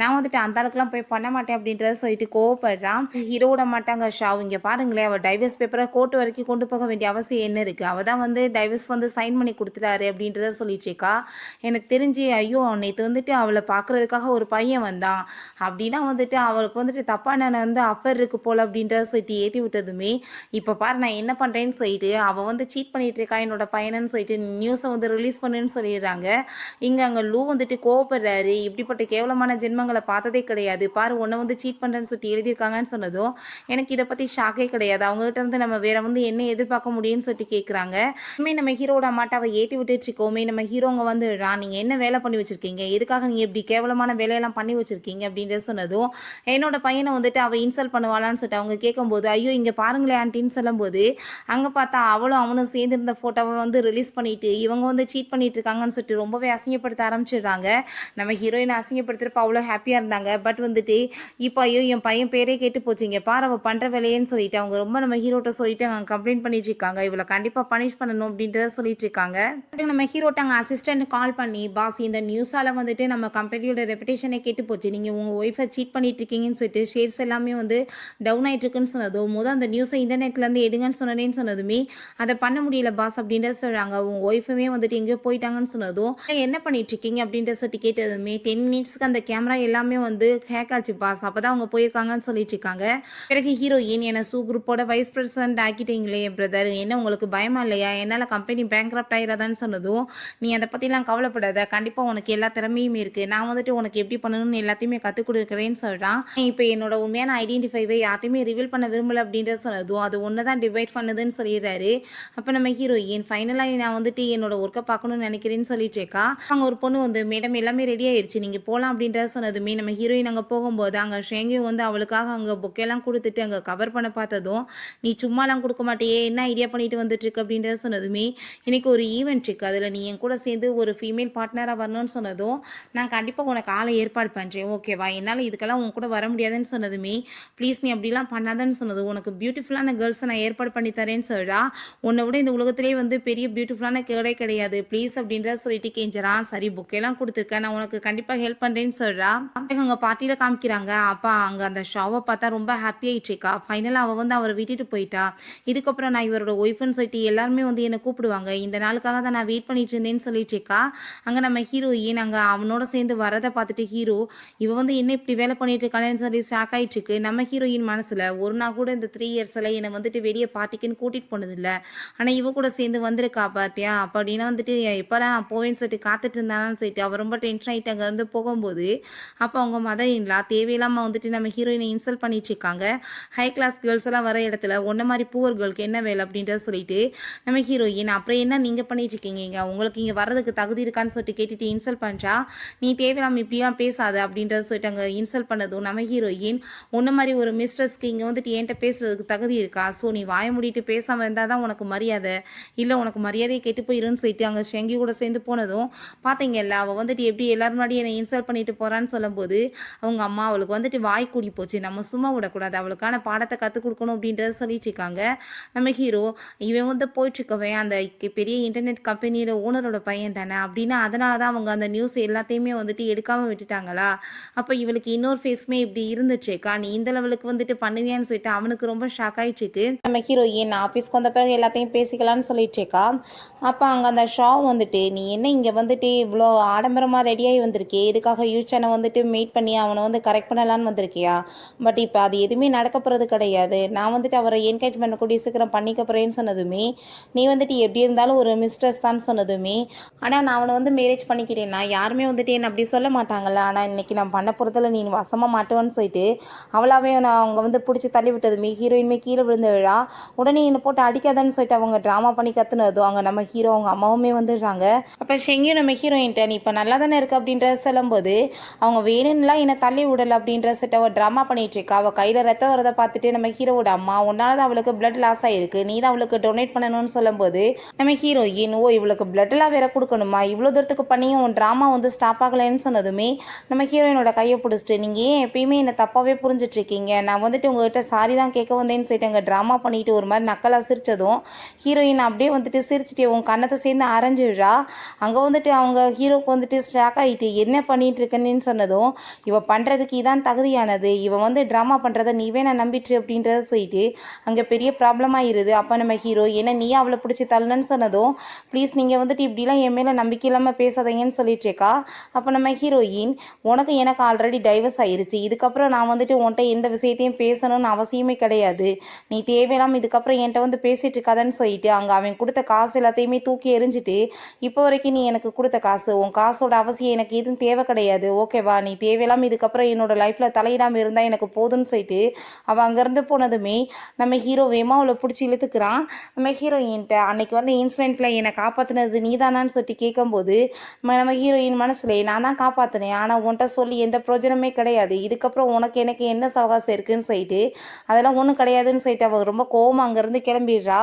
நான் வந்துட்டு அந்த அளவுக்குலாம் போய் பண்ண மாட்டேன் அப்படின்றத சொல்லிட்டு கோவப்படுறான். ஹீரோட மாட்டாங்க ஷா இங்கே பாருங்களேன், அவள் டைவர்ஸ் பேப்பரை கோர்ட் வரைக்கும் கொண்டு போக வேண்டிய அவசியம் என்ன இருக்குது, அவள் தான் வந்து டைவர்ஸ் வந்து சைன் பண்ணி கொடுத்துட்டாரு அப்படின்றத சொல்லிட்டு இருக்கா. எனக்கு தெரிஞ்சு ஐயோ நேற்று வந்துட்டு அவளை பார்க்குறதுக்காக ஒரு பையன் வந்தான் அப்படின்னா வந்துட்டு அவளுக்கு வந்துட்டு தப்பான வந்து அஃபர் இருக்கு போல் அப்படின்றத சொல்லிட்டு ஏற்றி விட்டதுமே இப்போ பாரு நான் என்ன பண்ணுறேன்னு சொல்லிட்டு அவள் வந்து சீட் பண்ணிட்டு இருக்கா என்னோட பையனன்னு சொல்லிட்டு நியூஸை வந்து ரிலீஸ் பண்ணுன்னு சொல்லிடுறாங்க. இங்கே அங்கே லூ வந்துட்டு கோவப்படுறாரு, இப்படிப்பட்ட கேவலமான ஜென்மங்களை பார்த்ததே கிடையாது, பாரு உன்னை வந்து சீட் பண்ணுறேன்னு சொல்லிட்டு எழுதியிருக்காங்கன்னு சொன்னதும் எனக்கு இதை பற்றி ஷாக்கே கிடையாது, அவங்ககிட்ட இருந்து நம்ம வேற வந்து என்ன எதிர்பார்க்க முடியும்னு சொல்லிட்டு கேட்குறாங்க. இனிமேல் நம்ம ஹீரோட அம்மாட்டாவை ஏற்றி விட்டுட்டு இருக்கோமே நம்ம ஹீரோங்க வந்து நீங்கள் என்ன வேலை பண்ணி வச்சுருக்கீங்க, எதுக்காக நீங்கள் இப்படி கேவலமான வேலையெல்லாம் பண்ணி வச்சுருக்கீங்க அப்படின்றத சொன்னதும் என்னோட பையனை வந்துட்டு அவள் இன்சல்ட் பண்ணுவாளான்னு சொல்லிட்டு அவங்க கேட்கும்போது ஐயோ இங்கே பாருங்களே ஆண்டின்னு சொல்லும்போது அங்கே பார்த்தா அவனும் சேர்ந்து இருந்த ஃபோட்டோவை வந்து ரிலீஸ் பண்ணிவிட்டு இவங்க வந்து சீட் பண்ணிட்டு இருக்காங்கன்னு சொல்லிட்டு ரொம்பவே அசிங்கப்படுத்த ஆரம்பிச்சிடுறாங்க. நம்ம ஹீரோயினை அசிங்கப்படுத்துகிறப்ப அவ்வளோ ஹாப்பியாக இருந்தாங்க, பட் வந்துட்டு இப்போ ஐயோ என் பையன் பேரே கேட்டு போச்சு, இங்கே பாரு அவள் பண்ணுற வேலையேன்னு சொல்லிட்டு அவங்க ரொம்ப நம்ம ஹீரோட்ட சொல்லிட்டு அங்கே கம்ப்ளைண்ட் பண்ணிட்டு இருக்காங்க, இவளை கண்டிப்பாக பனிஷ் பண்ணணும் அப்படின்றத சொல்லிட்டு இருக்காங்க. நம்ம ஹீரோட்ட அங்கே அசிஸ்டன்ட் கால் பண்ணி பாஸ் இந்த நியூஸால் வந்துட்டு நம்ம கம்பெனியோட ரெப்புடேஷனை கேட்டு போச்சு, நீங்கள் உங்கள் ஒய்ஃபை சீட் பண்ணிட்டு இருக்கீங்கன்னு சொல்லிட்டு ஷேர்ஸ் எல்லாமே வந்து டவுன் ஆகிட்டு இருக்குன்னு சொன்னதும் அந்த நியூஸை இன்டர்நெட் இன்டர்நெட்லேருந்து எடுங்கன்னு சொன்னேன்னு சொன்னதுமே அதை பண்ண முடியல பாஸ் அப்படின்ற சொல்கிறாங்க. உங்கள் ஒய்ஃபுமே வந்துட்டு எங்கேயோ போயிட்டாங்கன்னு சொன்னதும் என்ன பண்ணிட்டு இருக்கீங்க அப்படின்ற சொல்லிட்டு கேட்டதுமே 10 மினிட்ஸ்க்கு அந்த கேமரா எல்லாமே வந்து ஹேக் ஆச்சு பாஸ், அப்போ தான் அவங்க போயிருக்காங்கன்னு சொல்லிட்டு இருக்காங்க. பிறகு ஹீரோயின் என்ன குரூப்போட வைஸ் பிரசிடென்ட் ஆக்கிட்டீங்களே பிரதர், என்ன உங்களுக்கு பயமா இல்லையா, என்னால் கம்பெனி பேங்க்ரப்ட் ஆயிடாதான்னு சொன்னதும் நீ அதை பற்றிலாம் கவலைப்படாத, கண்டிப்பாக உனக்கு எல்லா திறமையும் இருக்குது, நான் வந்துட்டு உனக்கு எப்படி பண்ணணும்னு எல்லாத்தையுமே கற்றுக் கொடுக்குறேன்னு சொல்கிறான். இப்போ என்னோட உண்மையான ஐடென்டிஃபைவை யார்ட்டையுமே ரிவீல் பண்ண விரும்பல அப்படின்ற சொன்னதும் அது ஒன்று தான் டிவைட் பண்ணுதுன்னு சொல்லிடுறாரு. அப்போ நம்ம ஹீரோயின் ஃபைனலாக நான் வந்துட்டு என்னோட ஒர்க்கை பார்க்கணும்னு நினைக்கிறேன்னு சொல்லிட்டு இருக்கா. அங்கே ஒரு பொண்ணு வந்து மேடம் எல்லாமே ரெடி ஆயிடுச்சு நீங்கள் போகலாம் அப்படின்ற சொன்னதுமே நம்ம ஹீரோயின் அங்கே போகும்போது அங்கே ஷேங்கியும் வந்து அவளுக்காக அங்கே புக்கெல்லாம் கொடுத்துட்டு அங்கே கவர் பண்ண பார்த்ததும் நீ சும்மாலாம் கொடுக்க மாட்டேயே, என்ன ஐடியா பண்ணிட்டு வந்துட்டு இருக்கு அப்படின்ற சொன்னதுமே எனக்கு ஒரு ஈவெண்ட் இருக்கு, அதில் நீ என் கூட சேர்ந்து ஒரு ஃபீமேல் பார்ட்னராக வரணும்னு சொன்னதும் நான் கண்டிப்பாக உனக்கு ஆளை ஏற்பாடு பண்ணுறேன் ஓகேவா, என்னால் இதுக்கெல்லாம் உன் கூட வர முடியாதுன்னு சொன்னதுமே ப்ளீஸ் நீ அப்படிலாம் பண்ணாதன்னு சொன்னது, உனக்கு பியூட்டிஃபுல்லான கேர்ள்ஸை நான் ஏற்பாடு பண்ணி தரேன்னு சொல்கிறா. உன்னை விட இந்த உலகத்திலே வந்து பெரிய பியூட்டிஃபுல்லான கேர்ளே கிடையாது ப்ளீஸ் அப்படின்ற சொல்லிட்டு கெஞ்சுறான். சரி புக்கெல்லாம் கொடுத்துருக்கேன், நான் உனக்கு கண்டிப்பாக ஹெல்ப் பண்ணுறேன்னு சொல்கிறா. அங்கே பார்ட்டியில் காமிக்கிறாங்க. அப்பா அங்கே அந்த ஷாவை பார்த்தா ரொம்ப ஹாப்பி ஆகிட்டுருக்கா. ஃபைனலாக அவள் வந்து அவரை விட்டுட்டு போயிட்டா. இதுக்கப்புறம் நான் இவரோட ஒய்ஃப்னு சொல்லிட்டு எல்லாருமே வந்து என்னை கூப்பிடுவாங்க, இந்த நாளுக்காக தான் நான் வெயிட் பண்ணிட்டு இருந்தேன்னு சொல்லிட்டு இருக்கா. அங்கே நம்ம ஹீரோயின் அங்கே அவனோட சேர்ந்து வரதை பார்த்துட்டு ஹீரோ இவ வந்து என்ன இப்படி வேலை பண்ணிட்டு இருக்கானேன்னு சொல்லி ஷாக் ஆகிட்டு இருக்கு. நம்ம ஹீரோயின் மனசில் ஒரு நாள் கூட இந்த 3 இயர்ஸில் என்னை வந்துட்டு வெளியே பார்ட்டிக்குன்னு கூட்டிகிட்டு போனதில்லை, ஆனால் இவ கூட சேர்ந்து வந்திருக்கா பார்த்தியா, அப்படின்னா வந்துட்டு எப்போலாம் நான் போவேன்னு சொல்லிட்டு காத்துட்டு இருந்தானு சொல்லிட்டு அவர் ரொம்ப டென்ஷன் ஆகிட்டு அங்கேருந்து போகும்போது அப்போ அவங்க மதர் இன்லா தேவையில்லாமல் வந்துட்டு நம்ம ஹீரோயினை இன்சல்ட் பண்ணிட்டு இருக்காங்க. ஹை கிளாஸ் கேர்ள்ஸ் எல்லாம் வர இடத்துல ஒன்றை மாதிரி பூவர் கேர்ளுக்கு என்ன வேலை அப்படின்றத சொல்லிட்டு நம்ம ஹீரோயின் அப்புறம் என்ன நீங்கள் பண்ணிட்டு இருக்கீங்க, இங்கே உங்களுக்கு இங்கே வர்றதுக்கு தகுதி இருக்கான்னு சொல்லிட்டு கேட்டுட்டு இன்சல்ட் பண்ணுறா. நீ தேவையில்லாமல் இப்படிலாம் பேசாத அப்படின்றத சொல்லிட்டு அங்கே இன்சல்ட் பண்ணதும் நம்ம ஹீரோயின் ஒன்றை மாதிரி ஒரு மிஸ்ட்ரஸ்க்கு இங்கே வந்துட்டு என்கிட்ட பேசுறதுக்கு தகுதி இருக்கா, ஸோ நீ வாய மூடிட்டு பேசாமல் இருந்தால் தான் உனக்கு மரியாதை, இல்லை உனக்கு மரியாதையை கெட்டு போயிருன்னு சொல்லிட்டு அங்கே ஷெங்கி கூட சேர்ந்து போனதும் பார்த்தீங்கல்ல அவள் வந்துட்டு எப்படி எல்லாரும் முன்னாடி என்னை இன்சல்ட் பண்ணிட்டு போகிறான்னு சொல்லும்போது அவங்க அம்மா அவளுக்கு வந்துட்டு வாய் கூடி போச்சு, நம்ம சும்மா விடக்கூடாது, அவளுக்கான பாடத்தை கற்றுக் கொடுக்கணும் அப்படின்றத சொல்லிட்டு இருக்காங்க. நம்ம ஹீரோ இவன் வந்து போயிட்டுருக்கவன் அந்த பெரிய இன்டர்நெட் கம்பெனியோட ஓனரோட பையன் தானே அப்படின்னா அதனால தான் அவங்க அந்த நியூஸ் எல்லாத்தையுமே வந்துட்டு எடுக்காமல் விட்டுட்டாங்களா, அப்போ இவளுக்கு இன்னொரு ஃபேஸுமே இப்படி இருந்துச்சுக்கா, நீ இந்த லெவலுக்கு வந்துட்டு பண்ணுவியான்னு சொல்லிட்டு அவனுக்கு ரொம்ப ஷாக் ஆகிட்டுருக்கு. நம்ம ஹீரோயின் ஆஃபீஸ்க்கு வந்த பிறகு எல்லாத்தையும் பேசிக்கலாம்னு சொல்லிட்டுருக்கா. அப்போ அங்கே அந்த ஷா வந்துட்டு நீ என்ன இங்கே வந்துட்டு இவ்வளோ ஆடம்பரமாக ரெடியாகி வந்திருக்கே, இதுக்காக யூச்சனை வந்துட்டு மீட் பண்ணி அவனை வந்து கரெக்ட் பண்ணலான்னு வந்திருக்கியா, பட் இப்போ அது எதுவுமே நடக்க போகிறது கிடையாது, நான் வந்துட்டு அவரை என்கேஜ்மெண்ட் கூடிய சீக்கிரம் பண்ணிக்க போகிறேன்னு சொன்னதுமே நீ வந்துட்டு எப்படி இருந்தாலும் ஒரு மிஸ்ட்ரஸ் தான் சொன்னதுமே ஆனால் நான் அவனை வந்து மேரேஜ் பண்ணிக்கிட்டேன்னா யாருமே வந்துட்டு என்ன அப்படி சொல்ல மாட்டாங்கல்ல, ஆனால் இன்னைக்கு நான் பண்ண போகிறதுல நீ வசமாக மாட்டுவேன்னு சொல்லிட்டு அவளாவே நான் அவங்க வந்து பிடிச்சி தள்ளி விட்டதுமே ஹீரோயின்மே கீழே விழுந்து விழா. உடனே என்னை போட்டு அடிக்காதன்னு சொல்லிட்டு அவங்க ட்ராமா பண்ணி கற்றுனதும் அங்கே நம்ம ஹீரோ அவங்க அம்மாவுமே வந்துடுறாங்க. அப்போ ஷெங்கியும் நம்ம ஹீரோயின்ட்ட நீ இப்போ நல்லா தானே இருக்கு அப்படின்றத சொல்லும்போது அவங்க வேணும்லாம் என்னை தள்ளி விடலை அப்படின்ற சொல்லிட்டு அவள் ட்ராமா பண்ணிட்டு இருக்கா. அவள் கையில் ரத்தம் வரதை பார்த்துட்டு நம்ம ஹீரோவோட அம்மா உன்னால தான் அவளுக்கு பிளட் லாஸ் ஆகிருக்கு, நீ தான் அவளுக்கு டொனேட் பண்ணணும்னு சொல்லும்போது நம்ம ஹீரோயின் ஓ இவளுக்கு பிளட்டெல்லாம் வேற கொடுக்கணுமா, இவ்வளோ தூரத்துக்கு பண்ணியும் உன் ட்ராமா வந்து ஸ்டாப் ஆகலைன்னு சொன்னதுமே நம்ம ஹீரோயினோட கையை பிடிச்சிட்டு நீங்கள் ஏன் எப்பயுமே என்னை தப்பாகவே புரிஞ்சிட்ருக்கீங்க, நான் வந்துட்டு உங்கள்கிட்ட சாரி தான் கேட்க வந்தேன்னு சொல்லிட்டு அங்கே ட்ராமா பண்ணிட்டு ஒரு மாதிரி நக்கலாக சிரிச்சதும் ஹீரோயின் அப்படியே வந்துட்டு சிரிச்சிட்டு உன் கண்ணத்தை சேர்ந்து அரைஞ்சிடுறா. அங்கே வந்துட்டு அவங்க ஹீரோக்கு வந்துட்டு ஸ்டாக் ஆகிட்டு என்ன பண்ணிட்டு இருக்கேன்னு சொன்னதும் இவள் பண்ணுறதுக்கு இதான் தகுதியானது, இவன் வந்து ட்ராமா பண்ணுறதை நீவே நான் நம்பிட்டு அப்படின்றத சொல்லிட்டு அங்கே பெரிய ப்ராப்ளமாக இருது. அப்போ நம்ம ஹீரோ ஏன்னா நீ அவளை பிடிச்சி தள்ளணுன்னு சொன்னதும் ப்ளீஸ் நீங்கள் வந்துட்டு இப்படிலாம் என் மேலே நம்பிக்கை இல்லாமல் பேசாதீங்கன்னு சொல்லிட்டு இருக்கா. அப்போ நம்ம ஹீரோயின் உனக்கு எனக்கு ஆல்ரெடி டைவர்ஸ் ஆயிருச்சு, இதுக்கப்புறம் நான் வந்துட்டு உன்கிட்ட எந்த விஷயத்தையும் பேசணும்னு அவசியமே கிடையாது, நீ தேவையில்லாமல் இதுக்கப்புறம் என்கிட்ட வந்து பேசிகிட்டு இருக்காதன்னு சொல்லிட்டு அங்கே அவன் கொடுத்த காசு எல்லாத்தையுமே தூக்கி எறிஞ்சிட்டு இப்போ வரைக்கும் நீ எனக்கு கொடுத்த காசு உன் காசோட அவசியம் எனக்கு எதுவும் தேவை கிடையாது ஓகேவா, நீ தேவையில்லாமல் இதுக்கப்புறம் என்னோட லைஃப்பில் தலையிடாமல் இருந்தால் எனக்கு போதும்னு சொல்லிட்டு அவள் அங்கேருந்து போனதுமே நம்ம ஹீரோ வேமா அவளை பிடிச்சி இழுத்துக்கிறான். நம்ம ஹீரோயின்ட்ட அன்னைக்கு வந்து இன்சிடெண்ட்டில் என்னை காப்பாற்றினது நீ தானான்னு சொல்லிட்டு கேட்கும்போது நம்ம ஹீரோயின் மனசுல நான் தான் காப்பாற்றினேன், ஆனால் உன்கிட்ட சொல்லி எந்த பிரயோஜனமே கிடையாது, இதுக்கப்புறம் உனக்கு எனக்கு என்ன சவகாசம் இருக்குன்னு சொல்லிட்டு அதெல்லாம் ஒன்றும் கிடையாதுன்னு சொல்லிட்டு அவள் ரொம்ப கோவம் அங்கேருந்து கிளம்பிடுறா.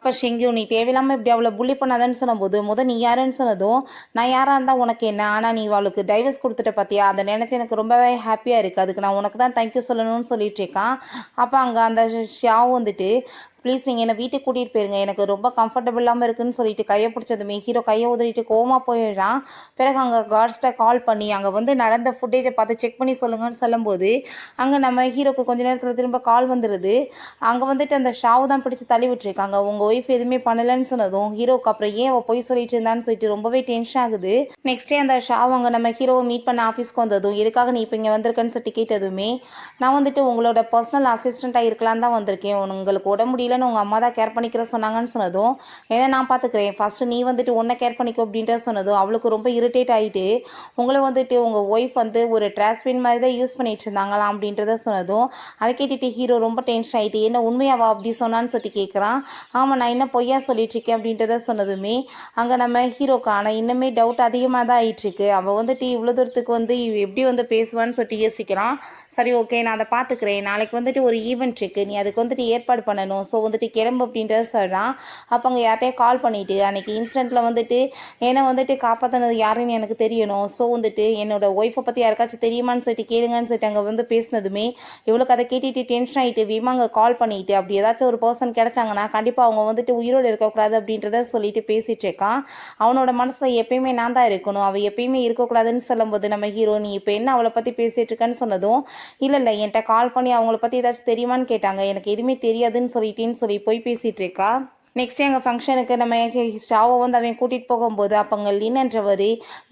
அப்போ ஷெங்கியும் நீ தேவையில்லாமல் இப்படி அவளை புள்ளி பண்ணாதன்னு சொன்னபோது நீ யாருன்னு சொன்னதும் நான் யாராக இருந்தால் உனக்கு என்ன, ஆனால் நீ அவளுக்கு டைவர்ஸ் கொடுத்துட்ட பார்த்தியா, அதை நினச்சி எனக்கு ரொம்பவே ஹாப்பியாக இருக்குது, அதுக்கு நான் உனக்கு தான் தேங்க்யூ சொல்லணும்னு சொல்லிட்டு இருக்கான். அப்போ அங்கே அந்த ஷாவும் வந்துட்டு ப்ளீஸ் நீங்கள் என்னை வீட்டுக்கு கூட்டிகிட்டு போயிருங்க, எனக்கு ரொம்ப கம்ஃபர்டபுள் இல்லாமல் இருக்குன்னு சொல்லிட்டு கையை பிடிச்சதுமே ஹீரோ கையை உதறிட்டு கோவமா போயிடுறான். பிறகு அங்கே கார்ட்ஸ்கிட்ட கால் பண்ணி அங்கே வந்து நடந்த ஃபுட்டேஜை பார்த்து செக் பண்ணி சொல்லுங்கன்னு சொல்லும்போது அங்கே நம்ம ஹீரோக்கு கொஞ்ச நேரத்தில் திரும்ப கால் வந்துடுது. அங்கே வந்துட்டு அந்த ஷாவு தான் பிடிச்சி தள்ளி விட்டுருக்காங்க. உங்கள் ஒய்ஃப் எதுவுமே பண்ணலைன்னு சொன்னதும் ஹீரோக்கு அப்புறம் ஏன் அவள் பொய் சொல்லிட்டு இருந்தான்னு சொல்லிட்டு ரொம்பவே டென்ஷன் ஆகுது. நெக்ஸ்ட் டே அந்த ஷாவ் அங்கே நம்ம ஹீரோவை மீட் பண்ண ஆஃபீஸ்க்கு வந்ததும் எதுக்காக நீ இப்போ இங்கே வந்திருக்கேன்னு சொல்லிட்டு கேட்டதுமே நான் வந்துட்டு உங்களோட பர்சனல் அசிஸ்டண்ட்டாக இருக்கலான்னு தான் வந்திருக்கேன், உங்களுக்கு உடம்பு முடியலன்னு உங்கள் அம்மா தான் கேர் பண்ணிக்கிற சொன்னாங்கன்னு சொன்னதும் ஏன்னா நான் பார்த்துக்கிறேன், ஃபஸ்ட்டு நீ வந்துட்டு உன்னை கேர் பண்ணிக்கோ அப்படின்ற சொன்னதும் அவளுக்கு ரொம்ப இரிட்டேட் ஆகிட்டு உங்களை வந்துட்டு உங்கள் ஒய்ஃப் வந்து ஒரு ட்ராஸ்பின் மாதிரி தான் யூஸ் பண்ணிட்டு இருந்தாங்களாம் அப்படின்றத சொன்னதும் அதை கேட்டுட்டு ஹீரோ ரொம்ப டென்ஷன் ஆகிட்டு என்ன உண்மையாவா அப்படி சொன்னான்னு சொல்லிட்டு கேட்குறான். ஆமாம் நான் என்ன பொய்யா சொல்லிட்டுருக்கேன் அப்படின்றத சொன்னதுமே அங்கே நம்ம ஹீரோக்கு ஆனால் இன்னுமே டவுட் அதிகமாக தான் ஆகிட்டுருக்கு. அவள் வந்துட்டு இவ்வளோ தூரத்துக்கு வந்து எப்படி வந்து பேசுவான்னு சொல்லிட்டு யோசிக்கிறான். சரி ஓகே நான் அதை பார்த்துக்கிறேன், நாளைக்கு வந்துட்டு ஒரு ஈவெண்ட் இருக்குது, நீ அதுக்கு வந்துட்டு ஏற்பாடு பண்ணணும், ஸோ வந்துட்டு கிளம்பு அப்படின்றத சொல்கிறான். அப்போ அங்கே யார்ட்டையும் கால் பண்ணிவிட்டு அன்றைக்கி இன்சிடெண்ட்டில் வந்துட்டு என்னை வந்துட்டு காப்பாற்றினது யாருன்னு எனக்கு தெரியணும், ஸோ வந்துட்டு என்னோடய ஒய்ஃபை பற்றி யாருக்காச்சும் தெரியுமான்னு சொல்லிட்டு கேளுங்கன்னு சொல்லிட்டு அங்கே வந்து பேசினதுமே இவளுக்கு அதை கேட்டுட்டு டென்ஷன் ஆகிட்டு வேமா அங்கே கால் பண்ணிவிட்டு அப்படி ஏதாச்சும் ஒரு பர்சன் கிடச்சாங்கன்னா கண்டிப்பாக அவங்க வந்துட்டு உயிரோடு இருக்கக்கூடாது அப்படின்றத சொல்லிட்டு பேசிகிட்டு இருக்கான். அவனோட மனசில் எப்பயுமே நான் தான் இருக்கணும், அவள் எப்பயுமே இருக்கக்கூடாதுன்னு சொல்லும்போது நம்ம ஹீரோ நீ இப்போ என்ன அவளை பற்றி பேசிகிட்டு இருக்கேன்னு சொன்னதும் இல்லை என்கிட்ட கால் பண்ணி அவங்கள பற்றி ஏதாச்சும் தெரியுமான்னு கேட்டாங்க, எனக்கு எதுவுமே தெரியாதுன்னு சொல்லிட்டேன்னு சொல்லி போய் பேசிகிட்டு இருக்கா. நெக்ஸ்ட் எங்கள் ஃபங்க்ஷனுக்கு நம்ம ஷாவை வந்து அவன் கூட்டிகிட்டு போகும்போது அப்போ அங்கே லின்ன்றவர்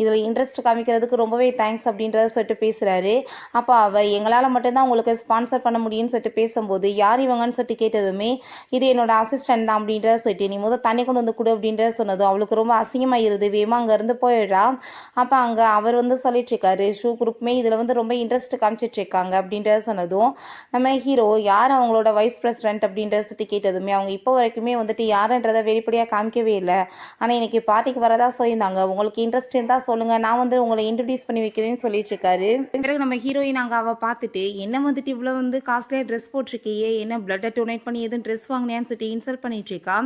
இதில் இன்ட்ரெஸ்ட் காமிக்கிறதுக்கு ரொம்பவே தேங்க்ஸ் அப்படின்றத சொல்லிட்டு பேசுகிறாரு. அப்போ அவள் எங்களால் மட்டும்தான் உங்களுக்கு ஸ்பான்சர் பண்ண முடியும்னு சொல்லிட்டு பேசும்போது யார் இவங்கன்னு சொல்லிட்டு கேட்டதுமே இது என்னோட அசிஸ்டன்ட் தான் அப்படின்றத சொல்லிட்டு நீ முதல் தண்ணி கொண்டு வந்து கொடு அப்படின்றத சொன்னதும் அவளுக்கு ரொம்ப அசிங்கமாக இருது, வேமா அங்கேருந்து போயிடுறா. அப்போ அங்கே அவர் வந்து சொல்லிட்டுருக்காரு ஷூ குரூப்புமே இதில் வந்து ரொம்ப இன்ட்ரெஸ்ட் காமிச்சிட்ருக்காங்க அப்படின்றத சொன்னதும் நம்ம ஹீரோ யார் அவங்களோட வைஸ் பிரசிடென்ட் அப்படின்றத சொல்லிட்டு கேட்டதுமே அவங்க இப்போ வரைக்குமே வந்துட்டு யாருன்றதை வெளிப்படையாக காமிக்கவே இல்லை, ஆனால் இன்றைக்கி பார்ட்டிக்கு வரதா சொல்லியிருந்தாங்க, உங்களுக்கு இன்ட்ரெஸ்ட் இருந்தால் சொல்லுங்கள், நான் வந்து உங்களை இன்ட்ரடியூஸ் பண்ணி வைக்கிறேன்னு சொல்லிட்டு இருக்காரு. பிறகு நம்ம ஹீரோயின் அங்கே அவள் பார்த்துட்டு என்ன வந்துட்டு இவ்வளோ வந்து காஸ்ட்லியாக ட்ரெஸ் போட்டிருக்கியே, என்ன பிளட்டை டொனேட் பண்ணி எதுவும் ட்ரெஸ் வாங்கினேன்னு சொல்லிட்டு இன்சல்ட் பண்ணிட்டு இருக்கா.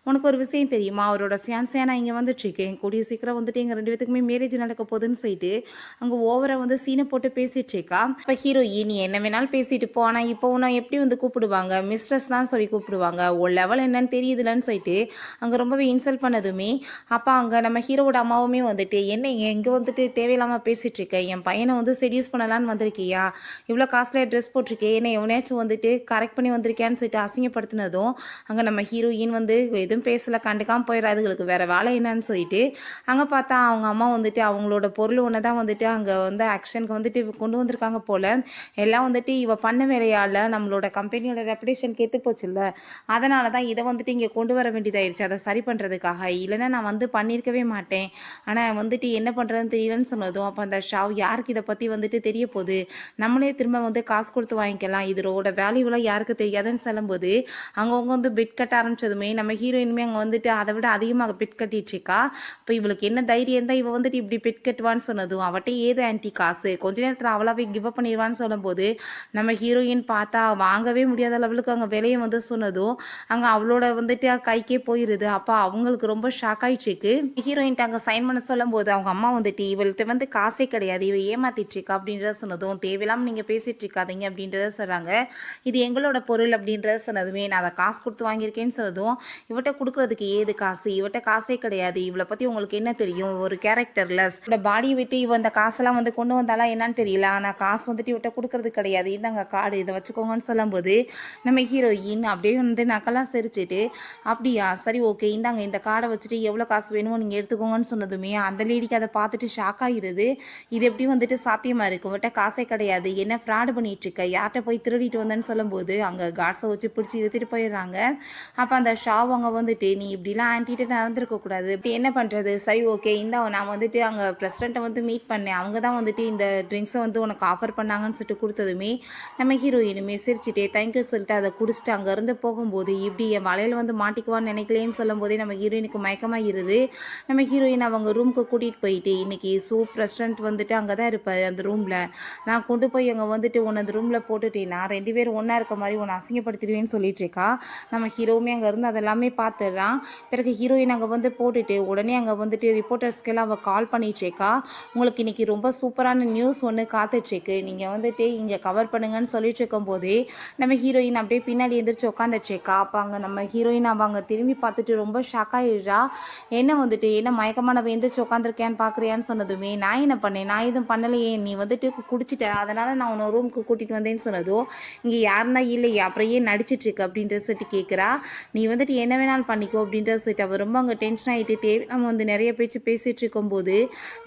உனக்கு ஒரு விஷயம் தெரியுமா, அவரோட ஃபியான்ஸியாக நான் இங்கே வந்துட்டுருக்கேன், கூடிய சீக்கிரம் வந்துட்டு எங்கள் 2 பேத்துக்குமே மேரேஜ் நடக்க போகுதுன்னு சொல்லிட்டு அங்கே ஓவராக வந்து சீனை போட்டு பேசிட்டு இருக்கா. இப்போ ஹீரோயின் நீ என்ன வேணாலும் பேசிட்டு போ, ஆனால் இப்போ உன்னை எப்படி வந்து கூப்பிடுவாங்க, மிஸ்ட்ரஸ் தான் சொல்லி கூப்பிடுவாங்க, ஒரு லெவல் என்னன்னு தெரியுதுல சொல்லிட்டு அங்கே ரொம்பவே இன்சல்ட் பண்ணதுமே அப்போ அங்கே நம்ம ஹீரோட அம்மாவுமே வந்துட்டு என்ன எங்கே வந்துட்டு தேவையில்லாமல் பேசிகிட்டு இருக்க, என் பையனை வந்து செடியூஸ் பண்ணலான்னு வந்திருக்கியா, இவ்வளோ காஸ்ட்லியாக ட்ரெஸ் போட்டிருக்கே, என்ன எவனையாச்சும் வந்துட்டு கரெக்ட் பண்ணி வந்திருக்கேன்னு சொல்லிட்டு அசிங்கப்படுத்தினதும் அங்கே நம்ம ஹீரோயின் வந்து எதுவும் பேசலை, கண்டுக்காமல் போயிடாதுகளுக்கு வேறு வேலை என்னன்னு சொல்லிட்டு அங்கே பார்த்தா அவங்க அம்மா வந்துட்டு அவங்களோட பொருள் ஒன்று தான் வந்துட்டு அங்கே வந்து ஆக்ஷனுக்கு வந்துட்டு கொண்டு வந்திருக்காங்க போல். எல்லாம் வந்துட்டு இவ பண்ண வேலையால் நம்மளோட கம்பெனியோட ரெப்புடேஷன் கெட்டு போச்சு இல்லை, அதனால தான் இதை வந்துட்டு இங்கே கொண்டு வர வேண்டியதாயிடுச்சு, அதை சரி பண்ணுறதுக்காக, இல்லைன்னா நான் வந்து பண்ணியிருக்கவே மாட்டேன், ஆனால் வந்துட்டு என்ன பண்ணுறதுன்னு தெரியலன்னு சொன்னதும் அப்போ அந்த ஷாவ் யாருக்கு இதை பற்றி வந்துட்டு தெரிய போகுது, நம்மளே திரும்ப வந்து காசு கொடுத்து வாங்கிக்கலாம், இதோட வேல்யூவெலாம் யாருக்கு தெரியாதுன்னு சொல்லும்போது அவங்கவுங்க வந்து பிட் கட்ட ஆரம்பிச்சதுமே நம்ம ஹீரோயினுமே அங்கே வந்துட்டு அதை விட அதிகமாக பிட் கட்டிட்டுருக்கா. இப்போ இவளுக்கு என்ன தைரியம் தான் இவள் வந்துட்டு இப்படி பிட் கட்டுவான்னு சொன்னதும் அவட்டே ஏது ஆன்ட்டி காசு கொஞ்ச நேரத்தில் அவளாவே கிவ் அப் பண்ணிடுவான்னு சொல்லும்போது நம்ம ஹீரோயின் பார்த்தா வாங்கவே முடியாத லெவலுக்கு அங்கே விலையை வந்து சொன்னதும் அங்கே அவளோட வந்துட்டு கைக்கே போயிடுது. அப்போ அவங்களுக்கு ரொம்ப ஷாக் ஆயிடுச்சுக்கு. ஹீரோயின்ட்டு அங்கே சைன் பண்ண சொல்லும் போது அவங்க அம்மா வந்துட்டு இவள்கிட்ட வந்து காசே கிடையாது, இவ ஏமாத்திட்டு இருக்கா அப்படின்றத சொன்னதும் தேவையில்லாமல் நீங்கள் பேசிட்டு இருக்காதீங்க அப்படின்றத சொல்கிறாங்க. இது எங்களோட பொருள் அப்படின்றத சொன்னதுமே நான் அதை காசு கொடுத்து வாங்கியிருக்கேன்னு சொன்னதும் இவட்ட கொடுக்குறதுக்கு ஏது காசு, இவட்ட காசே கிடையாது, இவளை பற்றி உங்களுக்கு என்ன தெரியும், ஒரு கேரக்டர்லெஸ் இவட பாடியை விட்டு இவ இந்த காசெல்லாம் வந்து கொண்டு வந்தாலாம் என்னன்னு தெரியல, ஆனால் காசு வந்துட்டு இவட்ட கொடுக்குறது கிடையாது, இந்தாங்க கார்டு இதை வச்சுக்கோங்கன்னு சொல்லும்போது நம்ம ஹீரோயின் அப்படியே வந்து நக்கெல்லாம் சிரிச்சிட்டு அப்படியா சரி ஓகே இந்தாங்க இந்த கார்டை வச்சுட்டு எவ்வளோ காசு வேணுமோ நீங்கள் எடுத்துக்கோங்கன்னு சொன்னதுமே அந்த லேடிக்கு அதை பார்த்துட்டு ஷாக் ஆகிடுது. இது எப்படி வந்துட்டு சாத்தியமாக இருக்குது, உங்கள்கிட்ட காசே கிடையாது, என்ன ஃப்ராடு பண்ணிகிட்ருக்க, யார்கிட்ட போய் திருடிட்டு வந்தேன்னு சொல்லும்போது அங்கே கார்ட்ஸை வச்சு பிடிச்சி இழுத்துட்டு போயிடுறாங்க. அப்போ அந்த ஷாவ் அவங்க வந்துட்டு நீ இப்படிலாம் ஆன்ட்டிகிட்ட நடந்திருக்கக்கூடாது, இப்படி என்ன பண்ணுறது, சரி ஓகே இந்த நான் வந்துட்டு அங்கே ப்ரெசிடெண்ட்டை வந்து மீட் பண்ணேன், அவங்க தான் வந்துட்டு இந்த ட்ரிங்க்ஸை வந்து உனக்கு ஆஃபர் பண்ணாங்கன்னு சொல்லிட்டு கொடுத்ததுமே நம்ம ஹீரோயினுமே சிரிச்சுட்டே தேங்க்யூ சொல்லிட்டு அதை குடிச்சிட்டு அங்கேருந்து போகும்போது இப்படி என் வலையில் வந்து மாட்டிக்குவான்னு நினைக்கலேன்னு சொல்லும்போதே நம்ம ஹீரோயினுக்கு மயக்கமாகிருது. நம்ம ஹீரோயின் அவங்க ரூமுக்கு கூட்டிகிட்டு போயிட்டு இன்றைக்கி சூப் ரெஸ்டாரண்ட் வந்துட்டு அங்கே தான் இருப்பார் அந்த ரூமில். நான் கொண்டு போய் அங்கே வந்துட்டு உன்னை அந்த ரூமில் போட்டுட்டேன்னா 2 பேரும் ஒன்றா இருக்க மாதிரி உன்னை அசிங்கப்படுத்திடுவேன்னு சொல்லிட்டு இருக்கா. நம்ம ஹீரோவுமே அங்கே இருந்து அதெல்லாமே பார்த்துடுறான். பிறகு ஹீரோயின் அங்கே வந்து போட்டுட்டு உடனே அங்கே வந்துட்டு ரிப்போர்ட்டர்ஸ்க்கெல்லாம் அவள் கால் பண்ணிட்டுருக்கா. உங்களுக்கு இன்றைக்கி ரொம்ப சூப்பரான நியூஸ் ஒன்று காத்துட்ருக்கு, நீங்கள் வந்துட்டு இங்கே கவர் பண்ணுங்கன்னு சொல்லிட்டு இருக்கும்போதே நம்ம ஹீரோயின் அப்படியே பின்னாடி எந்திரிச்சு உட்காந்துட்ருக்கா. அப்போ அங்கே நம்ம ஹீரோயின் அவள் அங்கே திரும்பி பார்த்துட்டு ரொம்ப ஷாக் ஆகிடுறா. என்ன மயக்கமாக நம்ம எந்திரிச்சு உட்காந்துருக்கேன்னு பார்க்குறியான்னு சொன்னதுமே நான் என்ன பண்ணேன், நான் எதுவும் பண்ணலையே, நீ வந்துட்டு குடிச்சிட்ட, அதனால் நான் உன்னை ரூமுக்கு கூட்டிகிட்டு வந்தேன்னு சொன்னதும் இங்கே யாருன்னா இல்லையே அப்புறம் ஏன் நடிச்சிட்ருக்கு அப்படின்ற சொல்லிட்டு கேட்குறா. நீ வந்துட்டு என்ன வேணாலும் பண்ணிக்கோ அப்படின்ற சொல்லிட்டு அவள் ரொம்ப அங்கே டென்ஷன் ஆகிட்டு நம்ம வந்து நிறைய பேச்சு பேசிகிட்டு இருக்கும்போது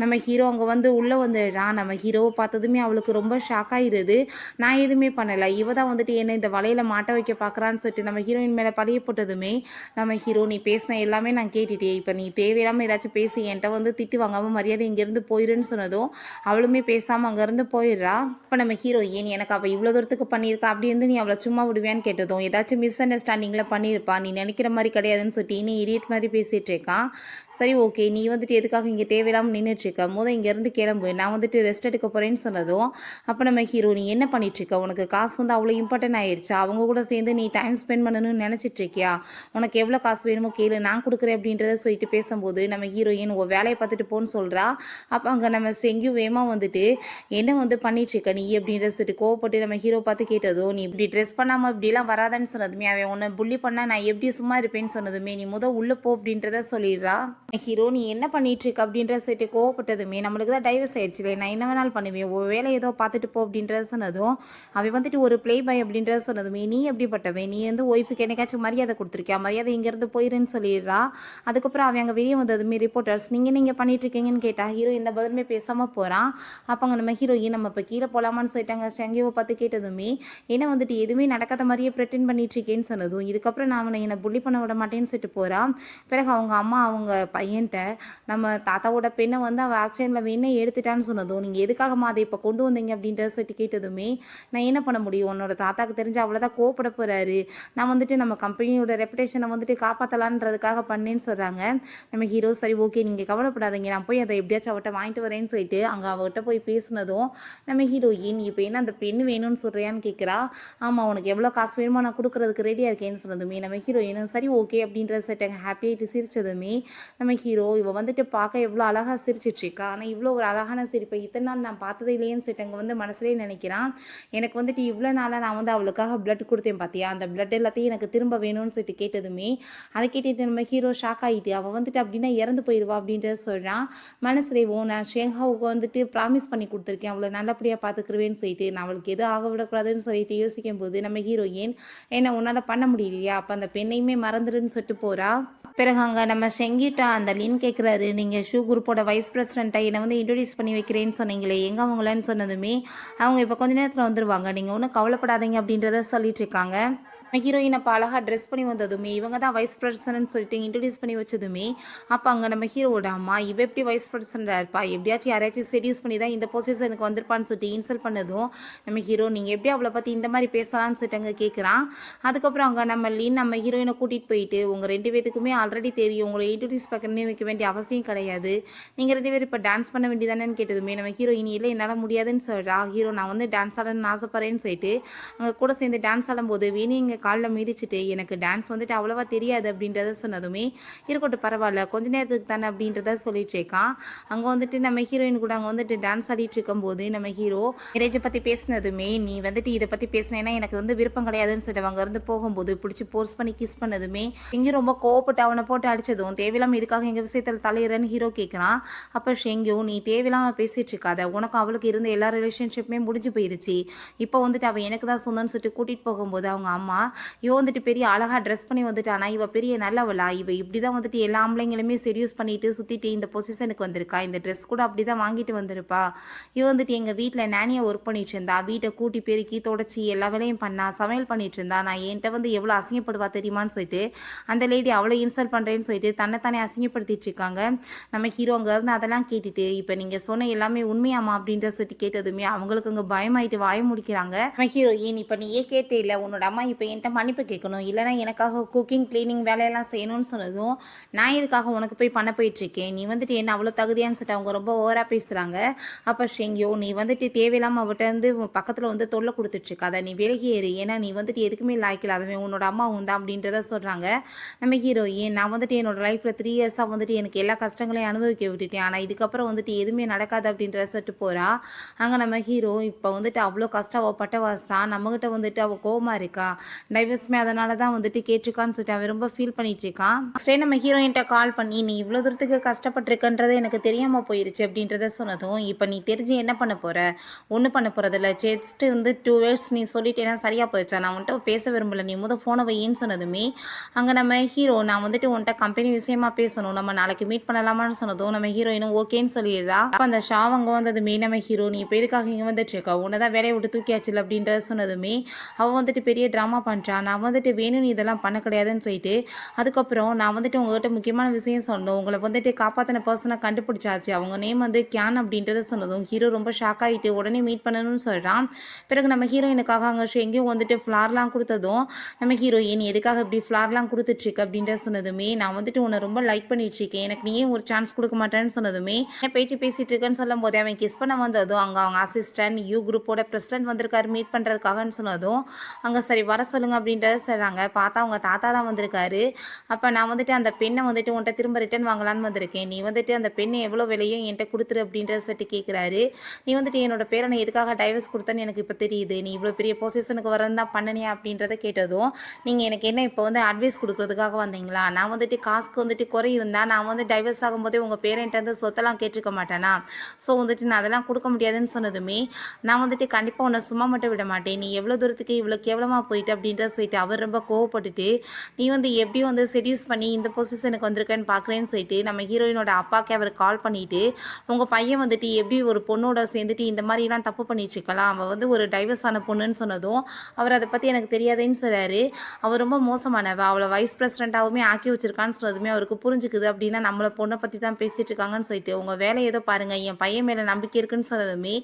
நம்ம ஹீரோ அங்கே வந்து உள்ளே வந்துடுறான். நம்ம ஹீரோவை பார்த்ததுமே அவளுக்கு ரொம்ப ஷாக் ஆகிடுது. நான் எதுவுமே பண்ணலை, இவ தான் வந்துட்டு என்ன இந்த வலையில் மாட்ட வைக்க பார்க்குறான்னு சொல்லிட்டு நம்ம ஹீரோயின் மேலே பழிய போட்டதுமே நம்ம ஹீரோ நீ பேசின எல்லாமே நான் கேட்டுட்டேன், இப்போ நீ தேவையில்லாமல் ஏதாச்சும் பேசி என்கிட்ட வந்து திட்டு வாங்காமல் மரியாதை இங்கேருந்து போயிடுன்னு சொன்னதும் அவளுமே பேசாமல் அங்கேருந்து போயிடுறா. இப்போ நம்ம ஹீரோயின் எனக்கு அவள் இவ்வளோ தூரத்துக்கு பண்ணியிருக்கா அப்படி இருந்து நீ அவளை சும்மா விடுவேன்னு கேட்டதும் ஏதாச்சும் மிஸ் அண்டர்ஸ்டாண்டிங்கில் பண்ணியிருப்பா, நீ நினைக்கிற மாதிரி கிடையாதுன்னு சொல்லிட்டு நீ இடியட் மாதிரி பேசிகிட்டு இருக்கான். சரி ஓகே, நீ வந்துட்டு எதுக்காக இங்கே தேவையில்லாமல் நின்றுட்டுருக்க, இங்கேருந்து கிளம்பு, நான் வந்துட்டு ரெஸ்ட் எடுக்க போகிறேன்னு சொன்னதும் அப்போ நம்ம ஹீரோ நீ என்ன பண்ணிகிட்ருக்க, உனக்கு காசு வந்து அவ்வளோ இம்பார்ட்டன்ட் ஆயிடுச்சா, அவங்க கூட சேர்ந்து நீ டைம் ஸ்பெண்ட் பண்ணணும்னு நினச்சிட்ருக்கியா, உனக்கு எவ்வளோ காசு வேணுமோ கேளு நான் கொடுக்குறேன் அப்படின்றத சொல்லிட்டு பேசும்போது நம்ம ஹீரோயின் உன் வேலையை பார்த்துட்டு போன்னு சொல்கிறா. அப்போ அங்கே நம்ம செங்கியும் வேகமாக வந்துட்டு என்ன வந்து பண்ணிகிட்ருக்க நீ அப்படின்றத சொல்லிட்டு கோவப்பட்டு நம்ம ஹீரோ பார்த்து கேட்டதும் நீ இப்படி ட்ரெஸ் பண்ணாமல் இப்படிலாம் வராதான்னு சொன்னதுமே அவன் உன்னை புள்ளி பண்ணால் நான் எப்படி சும்மா இருப்பேன்னு சொன்னதுமே நீ உள்ளே போ அப்படின்றத சொல்லிடுறா. ஹீரோ நீ என்ன பண்ணிட்டு இருக்க அப்படின்ற சொல்லிட்டு கோவப்பட்டதுமே நம்மளுக்கு தான் டைவர்ஸ் ஆயிடுச்சு, நான் என்ன வேணாலும் பண்ணுவேன், ஒரு வேலை ஏதோ பார்த்துட்டு போ அப்படின்றத சொன்னதும் அவன் வந்துட்டு ஒரு ப்ளே பாய் அப்படின்றத சொன்னதுமே நீ எப்படிப்பட்டவன், நீ வந்து ஒய்ஃபுக்கு என்னைக்காச்சும் மரியாதை கொடுத்துருக்கியா, மரியாதை இங்கேருந்து போயிருன்னு சொல்லிடுறா. அதுக்கப்புறம் அவன் அங்கே வெளியே வந்ததுமே ரிப்போர்ட்டர்ஸ் நீங்கள் பண்ணிட்டு இருக்கீங்கன்னு கேட்டா ஹீரோ இந்த பதிலுமே பேசாமல் போகிறான். அப்போ அங்கே நம்ம ஹீரோயின் நம்ம இப்போ கீழே போகலாமான்னு சொல்லிட்டாங்க. ஷங்கியோவை பார்த்து கேட்டதுமே என்ன வந்துட்டு எதுவுமே நடக்காத மாதிரியே ப்ரெட்டெண்ட் பண்ணிட்டு இருக்கேன்னு சொன்னதும் இதுக்கப்புறம் நான் அவனை என்னை புள்ளி பண்ண விட மாட்டேன்னு சொல்லிட்டு போகிறான். பிறகு அவங்க அம்மா அவங்க பையன்கிட்ட நம்ம தாத்தாவோட பெண்ணை வந்து அவள் ஆக்சிடென்ட்டில் வேணே எடுத்துட்டான்னு சொன்னதும் நீங்கள் எதுக்காகமா அதை இப்போ கொண்டு வந்தீங்க அப்படின்றத சொல்லிட்டு கேட்டதுமே நான் என்ன பண்ண முடியும், உன்னோட தாத்தாக்கு தெரிஞ்சு அவ்வளோதான் கோவப்பட போகிறாரு, நான் வந்துட்டு நம்ம கம்பெனியோட ரெப்புடேஷனை வந்துட்டு காப்பாற்றலான்றதுக்காக பண்ணேன்னு சொல்கிறாங்க. நம்ம ஹீரோ சரி ஓகே நீங்கள் கவலைப்படாதீங்க, நான் போய் அதை எப்படியாச்சும் அவட்ட வாங்கிட்டு வரேன்னு சொல்லிட்டு அங்கே அவர்கிட்ட போய் பேசினதும் நம்ம ஹீரோயின் இப்போ என்ன அந்த பெண் வேணும்னு சொல்கிறியான்னு கேட்குறா. ஆமாம் உனக்கு எவ்வளோ காசு வேணுமோ நான் கொடுக்குறதுக்கு ரெடியாக இருக்கேன்னு சொன்னதுமே நம்ம ஹீரோயின் சரி ஓகே அப்படின்ற செட்டாங்க ஹாப்பியாகிட்டு சிரித்ததுமே நம்ம ஹீரோ இவ வந்துட்டு பார்க்க எவ்வளோ அழகாக சிரிச்சிட்ருக்கா, ஆனால் இவ்வளோ ஒரு அழகான சிரிப்பை இத்தனை நாள் நான் பார்த்ததே இல்லையேன்னு சொல்லிட்டு வந்து மனசுலேயே நினைக்கிறான். எனக்கு வந்துட்டு இவ்வளோ நாளாக நான் வந்து அவளுக்காக பிளட் கொடுத்தேன் பார்த்தியா, அந்த பிளட் எல்லாத்தையும் எனக்கு திரும்ப வேணும்னு சொல்லிட்டு கேட்டதுமே அதை கேட்டுட்டு நம்ம ஹீரோ ஷாக் ஆகிட்டு அவள் வந்துட்டு அப்படின்னா இறந்து போயிடுவா அப்படின்றத சொல்கிறான். மனசுலேயே நான் ஷேங்காவுக்கு வந்துட்டு ப்ராமிஸ் பண்ணி கொடுத்துருக்கேன், அவளை நல்லபடியாக பார்த்துக்குருவேன்னு சொல்லிட்டு நான் அவளுக்கு எதுவும் ஆக விடக்கூடாதுன்னு சொல்லிட்டு யோசிக்கும் போது நம்ம ஹீரோயின் என்ன உன்னால் பண்ண முடியலையா, அப்போ அந்த பெண்ணையுமே மறந்துடுன்னு சொல்லிட்டு போகிறா. பிறகு அங்கே நம்ம செங்கிட்ட அந்த லின் கேட்குறாரு நீங்கள் ஷூ குரூப்போட வைஸ் பிரசிடெண்ட்டை என்னை வந்து இன்ட்ரடியூஸ் பண்ணி வைக்கிறேன்னு சொன்னீங்களே எங்கே அவங்களன்னு சொன்னதுமே அவங்க இப்போ கொஞ்ச நேரத்தில் வந்துடுவாங்க, நீங்கள் ஒன்றும் கவலைப்படாதீங்க அப்படின்றத சொல்லிட்டு இருக்காங்க. ஹீரோயின் அப்போ அழகாக ட்ரெஸ் பண்ணி வந்ததுமே இவங்க தான் வைஸ் பிரசிடென்ட்னு சொல்லிட்டு இன்ட்ரடியூஸ் பண்ணி வச்சதுமே அப்போ அங்கே நம்ம ஹீரோட அம்மா இவ எப்படி வைஸ் பிரசிடெண்டாக இருப்பா, எப்படியாச்சும் யாரையாச்சும் செடியூஸ் பண்ணி தான் இந்த பொசிஷனுக்கு வந்திருப்பான்னு சொல்லிட்டு இன்சல்ட் பண்ணதும் நம்ம ஹீரோ நீங்கள் எப்படி அவளை பற்றி இந்த மாதிரி பேசலான்னு சொல்லிட்டு அங்கே கேட்குறான். அதுக்கப்புறம் அங்கே நம்ம ஹீரோயினை கூட்டிகிட்டு போயிட்டு உங்கள் 2 பேத்துக்குமே ஆல்ரெடி தெரியும், உங்களை இன்ட்ரடியூஸ் பண்ணி வைக்க வேண்டிய அவசியம் கிடையாது, நீங்கள் 2 பேரும் இப்போ டான்ஸ் பண்ண வேண்டியதானேன்னு கேட்டதுமே நம்ம ஹீரோயின் இல்லை என்னால் முடியாதுன்னு சொல்கிறா. ஹீரோ நான் வந்து டான்ஸ் ஆடணும்னு ஆசைப்படுறேன்னு சொல்லிட்டு அங்கே கூட சேர்ந்து டான்ஸ் ஆடும்போது வேணும் காலில் மிதிச்சுட்டு எனக்கு டான்ஸ் வந்துட்டு அவ்வளோவா தெரியாது அப்படின்றத சொன்னதுமே இருக்கட்டும் பரவாயில்ல கொஞ்ச நேரத்துக்கு தானே அப்படின்றத சொல்லிட்டு இருக்கான். அங்கே வந்துட்டு நம்ம ஹீரோயின் கூட அங்கே வந்துட்டு டான்ஸ் ஆடிட்டு இருக்கும்போது நம்ம ஹீரோ மேரேஜை பற்றி பேசினதுமே நீ வந்துட்டு இதை பற்றி பேசினேன்னா எனக்கு வந்து விருப்பம் கிடையாதுன்னு சொல்லிட்டு அவங்க இருந்து போகும்போது பிடிச்சி போர்ஸ் பண்ணி கிஸ் பண்ணதுமே இங்கே ரொம்ப கோவப்பட்டு அவனை போட்டு அடித்ததும் தேவையில்லாமல் இதுக்காக எங்கள் விஷயத்தில் தலையிறன்னு ஹீரோ கேட்குறான். அப்போ ஷெங்கியும் நீ தேவையில்லாமல் பேசிகிட்டு இருக்காத, உனக்கும் அவளுக்கு இருந்த எல்லா ரிலேஷன்ஷிப்புமே முடிஞ்சு போயிருச்சு, இப்போ வந்துட்டு அவள் எனக்கு தான் சொந்தம்னு சொல்லிட்டு கூட்டிகிட்டு போகும்போது அவங்க அம்மா இவ வந்துட்டு பெரிய அழகாக ட்ரெஸ் பண்ணி வந்துட்டானா, இவ பெரிய நல்லவளா, இவ இப்படி தான் வந்துட்டு எல்லா ஆம்பளைங்களுமே செடியூஸ் பண்ணிட்டு சுற்றிட்டு இந்த பொசிஷனுக்கு வந்திருக்கா, இந்த ட்ரெஸ் கூட அப்படி தான் வாங்கிட்டு வந்திருப்பா, இவ வந்துட்டு எங்கள் வீட்டில் நேனியாக ஒர்க் பண்ணிட்டு இருந்தா, வீட்டை கூட்டி பெருக்கி தொடச்சி எல்லா வேலையும் பண்ணா, சமையல் பண்ணிட்டு இருந்தா, நான் என்கிட்ட வந்து எவ்வளோ அசிங்கப்படுவா தெரியுமான்னு சொல்லிட்டு அந்த லேடி அவ்வளோ இன்சல்ட் பண்ணுறேன்னு சொல்லிட்டு தன்னைத்தானே அசிங்கப்படுத்திட்டு இருக்காங்க. நம்ம ஹீரோ அங்கே இருந்து அதெல்லாம் கேட்டுட்டு இப்போ நீங்கள் சொன்ன எல்லாமே உண்மையாமா அப்படின்ற சொல்லிட்டு கேட்டதுமே அவங்களுக்கு அங்கே பயமாயிட்டு வாய முடிக்கிறாங்க. நம்ம ஹீரோயின் இப்போ நீயே கேட்டே இல்லை, உன்னோட அம்மா இப்போ என்கிட்ட மன்னிப்பு கேட்கணும், இல்லைனா எனக்காக குக்கிங் க்ளீனிங் வேலையெல்லாம் செய்யணும்னு சொன்னதும் நான் இதுக்காக உனக்கு போய் பண்ண போயிட்டுருக்கேன், நீ வந்துட்டு என்ன அவ்வளோ தகுதியான்னு சொல்லிட்டு அவங்க ரொம்ப ஓவராக பேசுகிறாங்க. அப்போ ஷெங்கியோ நீ வந்துட்டு தேவையில்லாமல் அவட்ட இருந்து பக்கத்தில் வந்து தொல்லை கொடுத்துட்ருக்காத, நீ விலகி ஏறு, ஏன்னா நீ வந்துட்டு எதுக்குமே லாய்க்கில்லாதவன், உன்னோட அம்மாவும் தான் அப்படின்றத சொல்கிறாங்க. நம்ம ஹீரோயின் நான் வந்துட்டு என்னோட லைஃப்பில் 3 இயர்ஸாக வந்துட்டு எனக்கு எல்லா கஷ்டங்களையும் அனுபவிக்க விட்டுட்டேன், ஆனால் இதுக்கப்புறம் வந்துட்டு எதுவுமே நடக்காது அப்படின்றத சொல்லிட்டு போகிறா. அங்கே நம்ம ஹீரோ இப்போ வந்துட்டு அவ்வளோ கஷ்டம் அவள் பட்டவாஸ் தான், நம்மகிட்ட வந்துட்டு அவள் கோவமாக இருக்கா, டைவர்ஸுமே அதனால தான் வந்துட்டு கேட்டிருக்கான்னு சொல்லிட்டு அவன் ரொம்ப ஃபீல் பண்ணிட்டு இருக்கான். ஸ்டே நம்ம ஹீரோயின்ட்ட கால் பண்ணி நீ இவ்வளோ தூரத்துக்கு கஷ்டப்பட்டிருக்கன்றது எனக்கு தெரியாமல் போயிருச்சு அப்படின்றத சொன்னதும், இப்போ நீ தெரிஞ்சு என்ன பண்ண போகிற, ஒன்றும் பண்ண போகிறதில்ல, ஜஸ்ட்டு வந்து 2 வேர்ட்ஸ் நீ சொல்லிட்டேன்னா சரியாக போயிடுச்சா, நான் உன்ட்ட பேச விரும்பலை, நீ ஃபோனை வையின்னு சொன்னதுமே அங்கே நம்ம ஹீரோ நான் வந்துட்டு உன்ட்ட கம்பெனி விஷயமா பேசணும், நம்ம நாளைக்கு மீட் பண்ணலாமான்னு சொன்னதும் நம்ம ஹீரோயினும் ஓகேன்னு சொல்லிடுறா. அப்போ அந்த ஷாவ் அங்கே வந்ததுமே நம்ம ஹீரோ நீ இப்போ எதுக்காக இங்கே வந்துட்டு இருக்கா, உன்னை தான் வேலையை விட்டு தூக்கியாச்சுல அப்படின்றத சொன்னதுமே அவள் வந்துட்டு பெரிய ட்ராமா பண்ணுறான், நான் வந்துட்டு வேணும்னு இதெல்லாம் பண்ண கிடையாதுன்னு சொல்லிட்டு அதுக்கப்புறம் நான் வந்துட்டு உங்கள்கிட்ட முக்கியமான விஷயம் சொன்னோம், உங்களை வந்துட்டு காப்பாற்றின பர்சனை கண்டுபிடிச்சாச்சு, அவங்க நேம் வந்து கேன் அப்படின்றத சொன்னதும் ஹீரோ ரொம்ப ஷாக் ஆகிட்டு உடனே மீட் பண்ணணும்னு சொல்கிறான். பிறகு நம்ம ஹீரோயினுக்காக அங்கே எங்கேயும் வந்துட்டு ஃப்ளார்லாம் கொடுத்ததும் நம்ம ஹீரோயின் எதுக்காக இப்படி ஃப்ளார்லாம் கொடுத்துட்ருக்கு அப்படின்றத சொன்னதுமே நான் வந்துட்டு உன்னை ரொம்ப லைக் பண்ணிட்டுருக்கேன், எனக்கு நீ ஒரு சான்ஸ் கொடுக்க மாட்டேன்னு சொன்னதுமே பேச்சு பேசிகிட்டு இருக்கேன்னு சொல்லும் போதே அவன் கிஸ் பண்ண வந்ததும் அங்கே அவங்க அசிஸ்டன்ட் யூ குரூப்போட பிரசிடென்ட் வந்திருக்காரு மீட் பண்ணுறதுக்காகன்னு சொன்னதும் அங்கே சரி வர சொல்லுங்க அப்படின்றத சொல்கிறாங்க. பார்த்தா அவங்க தாத்தா தான் வந்திருக்காரு. அப்போ நான் வந்துட்டு அந்த பெண்ணை வந்துட்டு உன்ட்ட திரும்ப ரிட்டர்ன் வாங்கலான்னு வந்திருக்கேன், நீ வந்துட்டு அந்த பெண்ணை எவ்வளோ விலையும் என்கிட்ட கொடுத்துரு அப்படின்றத சொல்லிட்டு கேட்குறாரு. நீ வந்துட்டு என்னோட பேரனை எதுக்காக டைவர்ஸ் கொடுத்தேன்னு எனக்கு இப்போ தெரியுது, நீ இவ்வளோ பெரிய பொசிஷனுக்கு வரன்னு தான் பண்ணனியா அப்படின்றத கேட்டதும் நீங்கள் எனக்கு என்ன இப்போ வந்து அட்வைஸ் கொடுக்குறதுக்காக வந்தீங்களா, நான் வந்துட்டு காசுக்கு வந்துட்டு குறை இருந்தால் நான் வந்து டைவர்ஸ் ஆகும்போதே உங்கள் பேரண்ட்டை வந்து சொத்தெல்லாம் கேட்டிருக்க மாட்டேனா, ஸோ வந்துட்டு நான் அதெல்லாம் கொடுக்க முடியாதுன்னு சொன்னதுமே நான் வந்துட்டு கண்டிப்பாக உன்னை சும்மா மட்டும் விட மாட்டேன், நீ எவ்வளோ தூரத்துக்கு இவ்வளோ கேவலமாக போயிட்டு அப்படின்றத சொல்லிட்டு அவர் ரொம்ப கோவப்பட்டுட்டு நீ வந்து எப்படி வந்து செடியூஸ் பண்ணி இந்த பொசிஷனுக்கு வந்திருக்கேன்னு பார்க்குறேன்னு சொல்லிட்டு நம்ம ஹீரோயினோட அப்பாவுக்கு அவர் கால் பண்ணிவிட்டு உங்கள் பையன் வந்துட்டு எப்படி ஒரு பொண்ணோட சேர்ந்துட்டு இந்த மாதிரிலாம் தப்பு பண்ணிட்டு இருக்கலாம், அவள் வந்து ஒரு டைவர்ஸ் ஆன பொண்ணுன்னு சொன்னதும் அவர் அதை பற்றி எனக்கு தெரியாதுன்னு சொல்கிறாரு. அவர் ரொம்ப மோசமானவ, அவளை வைஸ் பிரசிடெண்ட்டாகவுமே ஆக்கி வச்சிருக்கான்னு சொன்னதுமே அவருக்கு புரிஞ்சுக்குது, அப்படின்னா நம்மளை பொண்ணை பற்றி தான் பேசிகிட்டு இருக்காங்கன்னு சொல்லிட்டு உங்கள் வேலை ஏதோ பாருங்கள், என் பையன் மேலே நம்பிக்கை இருக்குன்னு சொன்னதுமே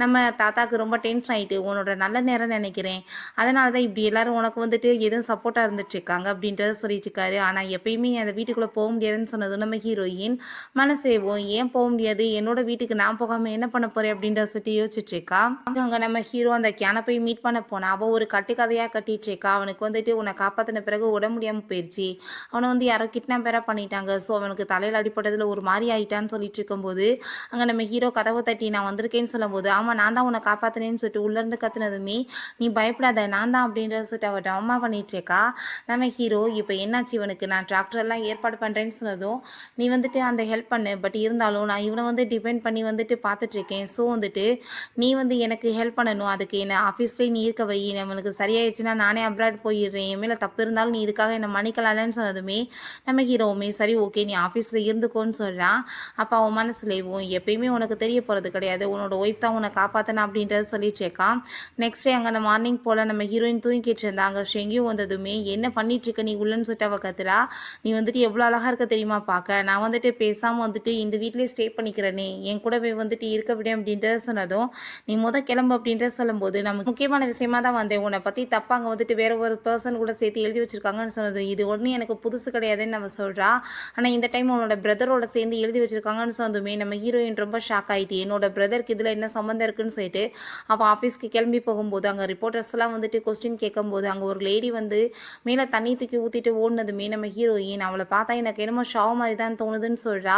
நம்ம தாத்தாவுக்கு ரொம்ப டென்ஷன் ஆகிட்டு உன்னோட நல்ல நேரம் நினைக்கிறேன், அதனால தான் இப்படி எல்லாரும் உனக்கு வந்துட்டு எதுவும் சப்போர்ட்டாக இருந்துட்டு இருக்காங்க அப்படின்றத சொல்லிட்டு இருக்காரு. ஆனால் எப்பயுமே அந்த வீட்டுக்குள்ளே போக முடியாதுன்னு சொன்னதும் நம்ம ஹீரோயின் மனசேவோம் ஏன் போக முடியாது, என்னோட வீட்டுக்கு நான் போகாமல் என்ன பண்ண போகிறேன் அப்படின்றத சொல்லிட்டு யோசிச்சுட்டு இருக்கா. அங்கே நம்ம ஹீரோ அந்த கேனை போய் மீட் பண்ண போனா அவள் ஒரு கட்டுக்கதையாக கட்டிட்டு இருக்கா. அவனுக்கு வந்துட்டு உன்னை காப்பாற்றின பிறகு உடம்பு முடியாமல் போயிடுச்சு, அவனை வந்து யாரோ கிட்னாப் வேற பண்ணிட்டாங்க, ஸோ அவனுக்கு தலையில் அடிப்பட்டதில் ஒரு மாதிரி ஆகிட்டான்னு சொல்லிட்டு இருக்கும்போது அங்கே நம்ம ஹீரோ கதவை தட்டி நான் வந்திருக்கேன்னு சொல்லும்போது ஆமாம் நான் தான் உன்னை காப்பாற்றினேன்னு சொல்லிட்டு உள்ளேருந்து கத்துனதுமே நீ பயப்படாத நான் தான் அப்படின்றத சொல்லிட்டு அவள் ட்ராமா பண்ணிட்டு இருக்கா. நம்ம ஹீரோ இப்போ என்னாச்சு இவனுக்கு, நான் டிராக்டர்லாம் ஏற்பாடு பண்ணுறேன்னு சொன்னதும் நீ வந்துட்டு அந்த ஹெல்ப் பண்ணு, பட் இருந்தாலும் நான் இவனை வந்து டிபெண்ட் பண்ணி வந்துட்டு பார்த்துட்ருக்கேன், ஸோ வந்துட்டு நீ வந்து எனக்கு ஹெல்ப் பண்ணணும், அதுக்கு என்னை ஆஃபீஸ்லேயே நீ இருக்க வை, நம்மளுக்கு சரியாயிடுச்சுன்னா நானே அப்ராட் போயிடுறேன், என் மேலே தப்பு இருந்தாலும் நீ இதுக்காக என்னை மன்னிக்கலாம்னு சொன்னதுமே நம்ம ஹீரோவுமே சரி ஓகே நீ ஆஃபீஸில் இருந்துக்கோன்னு சொல்கிறான். அப்போ அவன் மனசுலேயும் எப்பயுமே உனக்கு தெரிய போகிறது கிடையாது, உன்னோட ஒய்ஃப் தான் உன்னை காப்பாற்றினா அப்படின்றத சொல்லிட்டு இருக்கான். நெக்ஸ்ட் டே அங்கே அந்த மார்னிங் போல் நம்ம ஹீரோயின் தூங்கிட்டு இருந்தாங்க. ஷெங்கியும் வந்ததுமே என்ன பண்ணிட்டுருக்க நீ உள்ளன்னு சொல்லிட்டு அவள் கத்துறா. நீ வந்துட்டு எவ்வளோ அழகாக இருக்க தெரியுமா பார்க்க, நான் வந்துட்டு பேசாமல் வந்துட்டு இந்த வீட்லேயே ஸ்டே பண்ணிக்கிறேனே, என் கூடவே வந்துட்டு இருக்க விட அப்படின்றத சொன்னதும் நீ கிளம்பு அப்படின்றத சொல்லும்போது நமக்கு முக்கியமான விஷயமா தான் வந்தேன், உன்னை பற்றி தப்பாக அங்கே வந்துட்டு வேற ஒரு பர்சன் கூட சேர்த்து எழுதி வச்சிருக்காங்கன்னு சொன்னது இது ஒன்றும் எனக்கு புதுசு கிடையாதுன்னு நம்ம சொல்கிறா. ஆனால் இந்த டைம் உன்னோட பிரதரோட சேர்ந்து எழுதி வச்சிருக்காங்கன்னு சொன்னதுமே நம்ம ஹீரோயின் ரொம்ப ஷாக் ஆகிட்டு என்னோட பிரதருக்கு இதில் என்ன சம்மந்தம் இருக்குன்னு சொல்லிட்டு அப்போ ஆஃபீஸ்க்கு கிளம்பி போகும்போது அங்கே ரிப்போர்ட்டர்ஸ்லாம் வந்துட்டு கொஸ்டின் கேட்கும்போது அங்கே ஒரு லேடி வந்து மேலே தண்ணி தூக்கி ஊற்றிட்டு ஓடினதுமே நம்ம ஹீரோயின் அவளை பார்த்தா எனக்கு என்னமோ ஷாவ் மாதிரி தான் தோணுதுன்னு சொல்கிறா.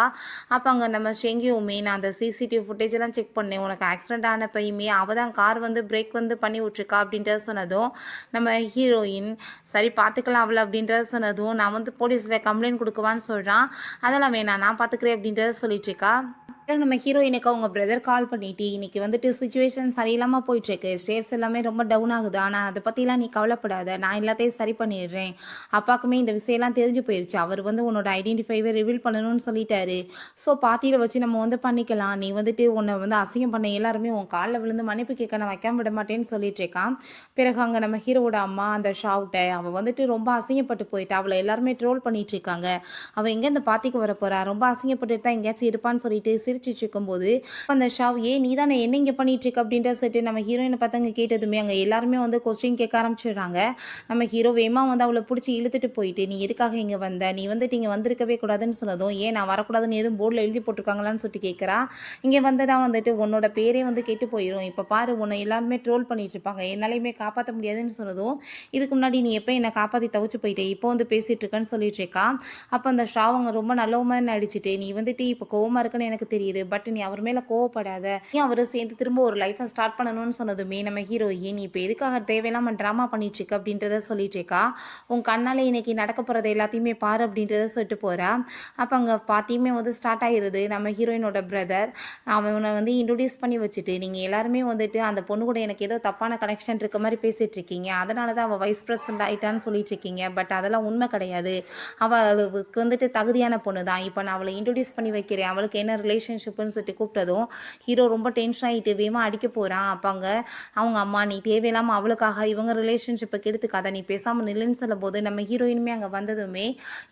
அப்போ அங்கே நம்ம ஷெங்கியுமே நான் அந்த சிசிடிவி ஃபுட்டேஜ் எல்லாம் செக் பண்ணேன், உனக்கு ஆக்சிடென்ட் ஆன பையுமே அவள் தான் கார் வந்து பிரேக் வந்து பண்ணி விட்ருக்கா அப்படின்றத சொன்னதும் நம்ம ஹீரோயின் சரி பார்த்துக்கலாம் அவளை அப்படின்றத சொன்னதும் நான் வந்து போலீஸில் கம்ப்ளைண்ட் கொடுக்குவான்னு சொல்கிறான். அதெல்லாம் வேணாம் நான் பார்த்துக்கிறேன் அப்படின்றத சொல்லிட்டு இருக்கா. நம்ம ஹீரோயினுக்கு அவங்க பிரதர் கால் பண்ணிட்டு இன்னைக்கு வந்துட்டு சுச்சுவேஷன் சரியில்லாமல் போயிட்டுருக்கு, ஷேர்ஸ் எல்லாமே ரொம்ப டவுன் ஆகுது, ஆனால் அதை பற்றிலாம் நீ கவலைப்படாத, நான் எல்லாத்தையும் சரி பண்ணிடுறேன், அப்பாவுக்குமே இந்த விஷயம்லாம் தெரிஞ்சு போயிடுச்சு, அவர் வந்து உன்னோட ஐடென்டிஃபைவை ரிவீல் பண்ணணும்னு சொல்லிட்டாரு, ஸோ பார்ட்டியில் வச்சு நம்ம வந்து பண்ணிக்கலாம், நீ வந்துட்டு உன்னை வந்து அசிங்கம் பண்ண எல்லாருமே உன் காலில் விழுந்து மன்னிப்பு கேட்க நான் வைக்காம விட மாட்டேன்னு சொல்லிட்டு இருக்கான். பிறகு அங்கே நம்ம ஹீரோட அம்மா அந்த ஷாவுட்டை அவள் வந்துட்டு ரொம்ப அசிங்கப்பட்டு போயிட்டா, அவளை எல்லாருமே ட்ரோல் பண்ணிட்டு இருக்காங்க, அவள் எங்கே இந்த பார்ட்டிக்கு வர போறா, ரொம்ப அசிங்கப்பட்டு தான் எங்கேயாச்சும் இருப்பான்னு சொல்லிட்டு சிரிச்சிட்டு இருக்கும்போது அந்த ஷாவ் ஏன் நீ தானே என்ன இங்கே பண்ணிட்டு இருக்க அப்படின்ற சொல்லிட்டு நம்ம ஹீரோயினை பார்த்தாங்க கேட்டதுமே அங்கே எல்லாருமே வந்து கொஸ்டின் கேட்க ஆரம்பிச்சிடுறாங்க. நம்ம ஹீரோ வேமா வந்து அவளை பிடிச்சி இழுத்துட்டு போயிட்டு நீ எதுக்காக இங்கே வந்த, நீ வந்துட்டு இங்கே வந்திருக்கவே கூடாதுன்னு சொன்னதும் ஏன் நான் வரக்கூடாதுன்னு எதுவும் போர்டில் எழுதி போட்டிருக்காங்களான்னு சொல்லிட்டு கேட்குறா. இங்கே வந்ததான் வந்துட்டு உன்னோட பேரே வந்து கெட்டு போயிடும், இப்போ பாரு உன்னை எல்லாருமே ட்ரோல் பண்ணிட்டு இருப்பாங்க, என்னாலையுமே காப்பாற்ற முடியாதுன்னு சொன்னதும் இதுக்கு முன்னாடி நீ எப்போ என்னை காப்பாற்றி தவிச்சு போயிட்டே இப்போ வந்து பேசிகிட்டு இருக்கேன்னு சொல்லிட்டு இருக்கா. அப்போ அந்த ஷாவங்க ரொம்ப நல்லவமாக நடிச்சுட்டு நீ வந்துட்டு இப்போ கோவமாக இருக்குன்னு எனக்கு தெரியுது, பட் நீ அவர் மேலே கோவப்படாத, நீ அவரை சேர்ந்து திரும்ப ஒரு லைஃப்பை ஸ்டார்ட் பண்ணணும்னு சொன்னதுமே நம்ம ஹீரோயின் நீ இப்போ எதுக்காக தேவையில்லாமல் ட்ராமா பண்ணிட்டு இருக்க அப்படின்றத சொல்லிட்டு இருக்கா. உன் கண்ணால் இன்னைக்கு நடக்க போகிறது எல்லாத்தையுமே பாரு அப்படின்றத சொல்லிட்டு போகிறா. அப்போ அங்கே பார்த்தியுமே வந்து ஸ்டார்ட் ஆகிடுது. நம்ம ஹீரோயினோட பிரதர் அவனை வந்து இன்ட்ரடியூஸ் பண்ணி வச்சுட்டு நீங்கள் எல்லாருமே வந்துட்டு அந்த பொண்ணு கூட எனக்கு ஏதோ தப்பான கனெக்ஷன் இருக்க மாதிரி பேசிகிட்டு இருக்கீங்க, அதனால தான் அவள் வைஸ் பிரசிடென்ட் ஆகிட்டான்னு சொல்லிட்டு இருக்கீங்க, பட் அதெல்லாம் உண்மை கிடையாது, அவளுக்கு வந்துட்டு தகுதியான பொண்ணு தான், இப்போ நான் அவளை இன்ட்ரடியூஸ் பண்ணி வைக்கிறேன், அவளுக்கு என்ன ரிலேஷன்ஷிப்புன்னு சொல்லிட்டு கூப்பிட்டதும் ஹீரோ ரொம்ப டென்ஷன் ஆகிட்டு வேமா அடிக்க போகிறான். அப்பாங்க அவங்க அம்மா நீ தேவையில்லாமல் அவளுக்காக இவங்க ரிலேஷன்ஷிப்பை கெடுத்துக்காத, நீ பேசாமல் நில்லுன்னு சொல்லும் போது நம்ம ஹீரோயினுமே அங்கே வந்ததுமே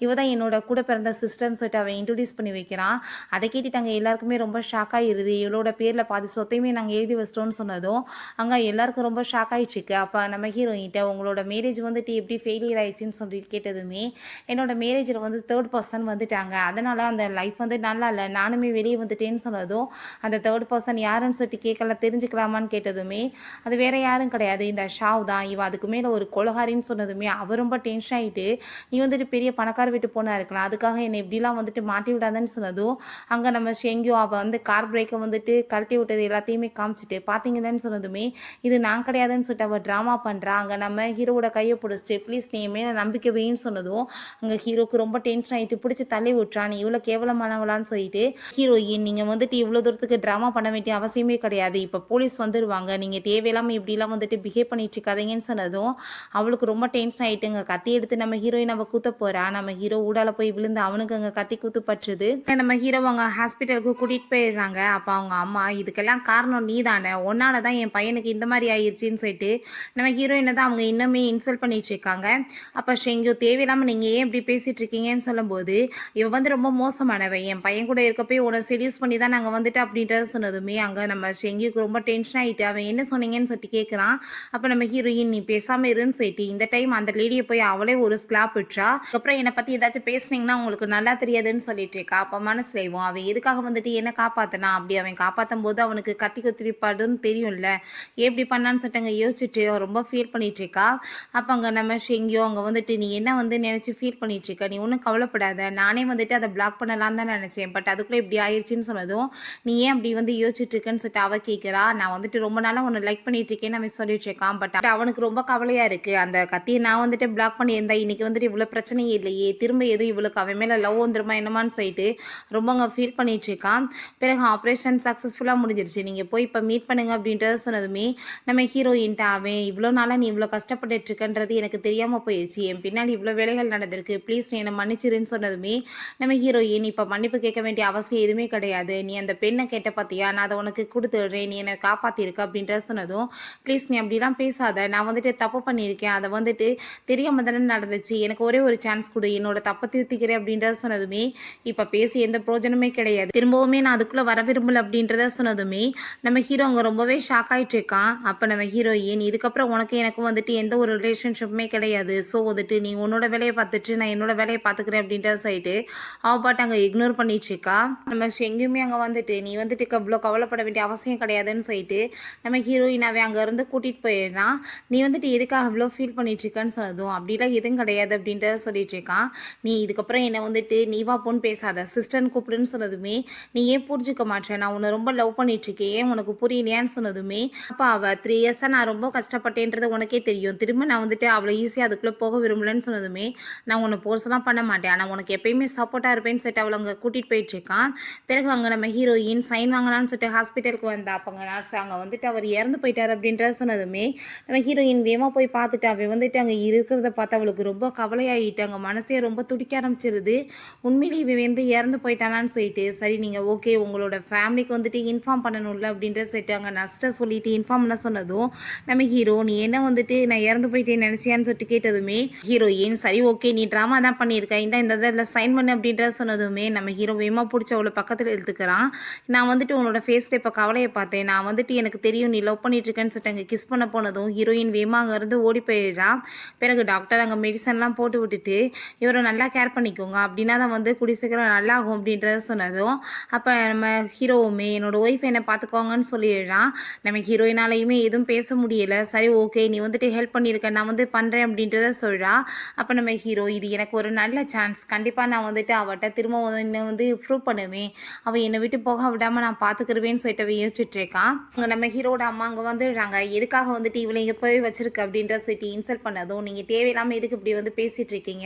இவ தான் என்னோட கூட பிறந்த சிஸ்டர்னு சொல்லிட்டு அவன் இன்ட்ரடியூஸ் பண்ணி வைக்கிறான். அதை கேட்டுட்டாங்க எல்லாருக்குமே ரொம்ப ஷாக் ஆகிடுது. இவளோட பேரில் பாதி சொத்தையுமே நாங்கள் எழுதி வச்சிட்டோன்னு சொன்னதும் அங்கே எல்லாருக்கும் ரொம்ப ஷாக் ஆகிடுச்சிருக்கு. அப்போ நம்ம ஹீரோயின்கிட்ட உங்களோட மேரேஜ் வந்துட்டு எப்படி ஃபெயிலியர் ஆயிடுச்சுன்னு சொல்லி கேட்டதுமே என்னோட மேரேஜில் வந்து தேர்ட் பர்சன் வந்துட்டாங்க, அதனால் அந்த லைஃப் வந்து நல்லா இல்லை, நானுமே வெளியே வந்துட்டேன்னு சொன்னதும் அந்த தேர்ட் பர்சன் யாருன்னு சொல்லிட்டு கேட்கல தெரிஞ்சுக்கலாமான்னு கேட்டதுமே அது வேற யாரும் கிடையாது இந்த ஷாவ் தான், இவ அதுக்கு மேலே ஒரு கொலகாரின்னு சொன்னதுமே அவர் ரொம்ப டென்ஷன் ஆகிட்டு நீ வந்துட்டு பெரிய பணக்கார வீட்டு பொண்ணாக இருக்கலாம், அதுக்காக என்னை எப்படிலாம் வந்துட்டு மாட்டி விடாதன்னு சொன்னதும் அங்கே நம்ம ஷெங்கியோ அவள் வந்து கார் பிரேக்கை வந்துட்டு கழட்டி விட்டது எல்லாத்தையுமே காமிச்சிட்டு பார்த்தீங்கன்னு சொன்னதுமே இது நான் கிடையாதுன்னு சொல்லிட்டு அவள் ட்ராமா பண்ணுறா. அங்கே நம்ம ஹீரோவோட கையை பிடிச்சிட்டு ப்ளீஸ் நீ மேலே நம்பிக்கை வைன்னு சொன்னதும் அங்கே ஹீரோக்கு ரொம்ப டென்ஷன் ஆகிட்டு பிடிச்சி தள்ளி விட்டுறான், நீ இவ்வளோ கேவலமானவளான்னு சொல்லிட்டு ஹீரோயின் நீங்கள் வந்துட்டு இவ்வளோ தூரத்துக்கு ட்ராமா பண்ண வேண்டிய அவசியமே கிடையாது, இப்போ போலீஸ் வந்துடுவாங்க, நீங்கள் தேவையில்லாமல் இப்படிலாம் வந்துட்டு பிஹேவ் பண்ணிட்டு இருக்காதீங்கன்னு சொன்னதும் அவளுக்கு ரொம்ப டென்ஷன் ஆகிட்டுங்க கத்தி எடுத்து நம்ம ஹீரோயின் அவள் கூத்த போகிறா. நம்ம ஹீரோ ஊடால போய் விழுந்து அவனுக்கு அங்கே கத்தி கூத்து பற்றுது. நம்ம ஹீரோ அவங்க ஹாஸ்பிட்டலுக்கு கூட்டிகிட்டு போயிடுறாங்க. அப்போ அவங்க அம்மா இதுக்கெல்லாம் காரணம் நீ தானே, ஒன்னால தான் என் பையனுக்கு இந்த மாதிரி ஆயிடுச்சின்னு சொல்லிட்டு நம்ம ஹீரோயினை தான் அவங்க இன்னுமே இன்சல்ட் பண்ணிட்டு இருக்காங்க. அப்போ ஷெங்கியோ தேவையில்லாமல் நீங்கள் ஏன் இப்படி பேசிகிட்டு இருக்கீங்கன்னு சொல்லும்போது இவன் வந்து ரொம்ப மோசமானவன், என் பையன் கூட இருக்கப்போ உன்னை செடியூஸ் பண்ணி தான் நாங்கள் வந்துட்டு அப்படின்றத சொன்னதுமே அங்கே நம்ம ஷெங்கியோக்கு ரொம்ப டென்ஷன் ஆகிட்டு அவன் என்ன சொன்னீங்கன்னு சொல்லிட்டு கேட்குறான். அப்போ நம்ம ஹீரோயின் நீ பேசாமல் இருன்னு சொல்லிட்டு இந்த டைம் அந்த லேடியை போய் அவளே ஒரு ஸ்லாப் விட்டுறா. அதுக்கப்புறம் என்னை பற்றி ஏதாச்சும் பேசுனீங்கன்னா உங்களுக்கு நல்லா தெரியாதுன்னு சொல்லிட்டு இருக்கா. அப்போ மனசுலைவும் அவன் எதுக்காக வந்துட்டு என்ன காப்பாற்றினா, அப்படி அவன் காப்பாற்றும் போது அவனுக்கு கத்தி குத்திப்பாடுன்னு தெரியும்ல, எப்படி பண்ணான்னு சொல்லிட்டு யோசிச்சுட்டு ரொம்ப ஃபீல் பண்ணிட்டு இருக்கா. அப்போ அங்கே நம்ம ஷெங்கியோ அங்கே வந்துட்டு நீ என்ன வந்து நினச்சி ஃபீல் பண்ணிட்டு இருக்க, நீ ஒன்றும் கவலைப்படாத, நானே வந்துட்டு அதை பிளாக் பண்ணலான்னு தான் நினச்சேன், பட் அதுக்குள்ளே இப்படி ஆயிடுச்சுன்னு சொன்னதும் நீ ஏன் அப்படி வந்து யோசிச்சுட்டு இருக்கேன்னு சொல்லிட்டு அவள் கேட்குறா. நான் வந்துட்டு ரொம்ப நாளாக உன்னை லைக் பண்ணிட்டு இருக்கேன்னு அவன் சொல்லிட்டு இருக்கான், பட் அவனுக்கு ரொம்ப கவலையாக இருக்குது, அந்த கத்தியை நான் வந்துட்டு பிளாக் பண்ணியிருந்தா இன்றைக்கி வந்துட்டு இவ்வளோ பிரச்சனையே இல்லையே, திரும்ப எதுவும் இவளுக்கு அவன் மேலே லவ் வந்துருமா என்னமான்னு சொல்லிட்டு ரொம்ப அங்கே ஃபீல் பண்ணிட்டு இருக்கான். பிறகு ஆப்ரேஷன் சக்ஸஸ்ஃபுல்லாக முடிஞ்சிருச்சு, நீங்கள் போய் இப்போ மீட் பண்ணுங்க அப்படின்றத சொன்னதுமே நம்ம ஹீரோயின்ட்ட அவன் இவ்வளோ நாளாக நீ இவ்வளோ கஷ்டப்பட்டுட்டு இருக்கன்றது எனக்கு தெரியாமல் போயிடுச்சு, என் பின்னாடி இவ்வளோ வேலைகள் நடந்திருக்கு, ப்ளீஸ் நீ என்னை மன்னிச்சிருன்னு சொன்னதுமே நம்ம ஹீரோயின் இப்போ மன்னிப்பு கேட்க வேண்டிய அவசியம் எதுவுமே கிடையாது, நீ அந்த பெண்ணை கேட்ட பார்த்தியா, நான் அதை உனக்கு கொடுத்துடுறேன், நீ என்னை காப்பாற்றிருக்க அப்படின்றத சொன்னதும் ப்ளீஸ் நீ அப்படிலாம் பேசாத, நான் வந்துட்டு தப்பு பண்ணியிருக்கேன், அதை வந்துட்டு தெரியாமல் தானே நடந்துச்சு, எனக்கு ஒரே ஒரு சான்ஸ் கொடு, என்னோட தப்பை திருத்திக்கிறேன் அப்படின்றத சொன்னதுமே இப்போ பேசி எந்த பிரோஜனமே கிடையாது, திரும்பவுமே நான் அதுக்குள்ளே வர விரும்பல அப்படின்றத சொன்னதுமே நம்ம ஹீரோ அங்கே ரொம்பவே ஷாக் ஆகிட்டு இருக்கான். அப்போ நம்ம ஹீரோயின் இதுக்கப்புறம் உனக்கு எனக்கு வந்துட்டு எந்த ஒரு ரிலேஷன்ஷிப்புமே கிடையாது, ஸோ வந்துட்டு நீ உன்னோட வேலையை பார்த்துட்டு நான் என்னோட வேலையை பார்த்துக்கிறேன் அப்படின்றத சொல்லிட்டு அவள் பாட்டு அங்கே இக்னோர் பண்ணிட்டு இருக்கா. நம்ம எங்கேயுமே அங்கே வந்துட்டு நீ வந்துட்டு இவ்வளோ கவலைப்பட வேண்டிய அவசியம் கிடையாதுன்னு சொல்லிட்டு நம்ம ஹீரோயின் அவன் அங்கேருந்து கூட்டிகிட்டு போயிடுறான். நீ வந்துட்டு எதுக்காக அவ்வளோ ஃபீல் பண்ணிட்டு இருக்கான்னு சொன்னதும் அப்படிலாம் எதுவும் கிடையாது அப்படின்றத சொல்லிட்டு இருக்கான். நீ இதுக்கப்புறம் என்னை வந்துட்டு நீ வா பொண்ணு பேசாத சிஸ்டர்னு கூப்பிடுன்னு சொன்னதுமே நீ ஏன் புரிஞ்சுக்க மாட்டேன், நான் உன்னை ரொம்ப லவ் பண்ணிட்டு இருக்கேன், ஏன் உனக்கு புரியலையான்னு சொன்னதுமே அப்போ அவள் 3 இயர்ஸாக நான் ரொம்ப கஷ்டப்பட்டேன்றது உனக்கே தெரியும், திரும்ப நான் வந்துட்டு அவ்வளோ ஈஸியாக அதுக்குள்ளே போக விரும்பலன்னு சொன்னதுமே நான் உன்னை போர்ஸ்லாம் பண்ண மாட்டேன், ஆனால் உனக்கு எப்பயுமே சப்போர்ட்டாக இருப்பேன்னு சொல்லிட்டு அவளை அங்கே கூட்டிகிட்டு போயிட்டுருக்கான். பிறகு அங்கே நம்ம ஹீரோயின் சைன் வாங்கலான்னு சொல்லிட்டு ஹாஸ்பிட்டலுக்கு வந்தா. அப்போங்க நர்ஸ் அங்கே வந்துட்டு அவர் இறந்து போயிட்டார் அப்படின்றத சொன்னதுமே நம்ம ஹீரோயின் வேகமாக போய் பார்த்துட்டு அவன் வந்துட்டு அங்கே இருக்கிறத பார்த்து அவளுக்கு ரொம்ப கவலையாகிட்டு அங்கே மனசே ரொம்ப துடிக்க ஆரம்பிச்சிருது. உண்மையிலேயே இவன் வந்து இறந்து போயிட்டானான்னு சொல்லிட்டு சரி நீங்கள் ஓகே உங்களோட ஃபேமிலிக்கு வந்துட்டு இன்ஃபார்ம் பண்ணணும்ல அப்படின்ற சொல்லிட்டு அங்கே நர்ஸ்ட்டை சொல்லிட்டு இன்ஃபார்ம் பண்ண சொன்னதும் நம்ம ஹீரோ நீ என்ன வந்துட்டு நான் இறந்து போயிட்டேன்னு நினச்சியான்னு சொல்லிட்டு கேட்டதுமே ஹீரோயின் சரி ஓகே நீ ட்ராமா தான் பண்ணியிருக்க இந்த இதில் சைன் பண்ணு அப்படின்றத சொன்னதுமே நம்ம ஹீரோ வேகமாக பிடிச்ச அவளை பக்கத்தில் காதல் எடுத்துக்கிறான். நான் வந்துட்டு உன்னோட ஃபேஸில் இப்போ கவலையை பார்த்தேன். நான் வந்துட்டு எனக்கு தெரியும் நீ லவ் பண்ணிட்டுருக்கேன்னு சொல்லிட்டு அங்கே கிஸ் பண்ண போனதும் ஹீரோயின் வேகமாக அங்கேருந்து ஓடி போயிடுறா. பிறகு டாக்டர் அங்கே மெடிசன்லாம் போட்டு விட்டுட்டு இவரை நல்லா கேர் பண்ணிக்கோங்க அப்படின்னா தான் வந்து கூடிய சீக்கிரம் நல்லாகும் அப்படின்றத சொன்னதும் அப்போ நம்ம ஹீரோவுமே என்னோட ஒய்ஃப் என்னை பார்த்துக்கோங்கன்னு சொல்லிடுறான். நம்ம ஹீரோயினாலையுமே எதுவும் பேச முடியல. சரி ஓகே நீ வந்துட்டு ஹெல்ப் பண்ணியிருக்க நான் வந்து பண்ணுறேன் அப்படின்றத சொல்கிறா. அப்போ நம்ம ஹீரோ இது எனக்கு ஒரு நல்ல சான்ஸ், கண்டிப்பாக நான் வந்துட்டு அவட்ட திரும்ப என்னை வந்து ப்ரூவ் பண்ணுவேன், அவள் என்னை விட்டு போக விடாமல் நான் பார்த்துக்கிருவேன்னு சொல்லிட்டு யோசிச்சுட்டு இருக்கான். அங்கே நம்ம ஹீரோட அம்மா அங்கே வந்துடுறாங்க. எதுக்காக வந்துட்டு இவளை இங்கே போய் வச்சிருக்கு அப்படின்ற சொல்லிட்டு இன்சல்ட் பண்ணதும் நீங்கள் தேவையில்லாமல் எதுக்கு இப்படி வந்து பேசிகிட்டு இருக்கீங்க,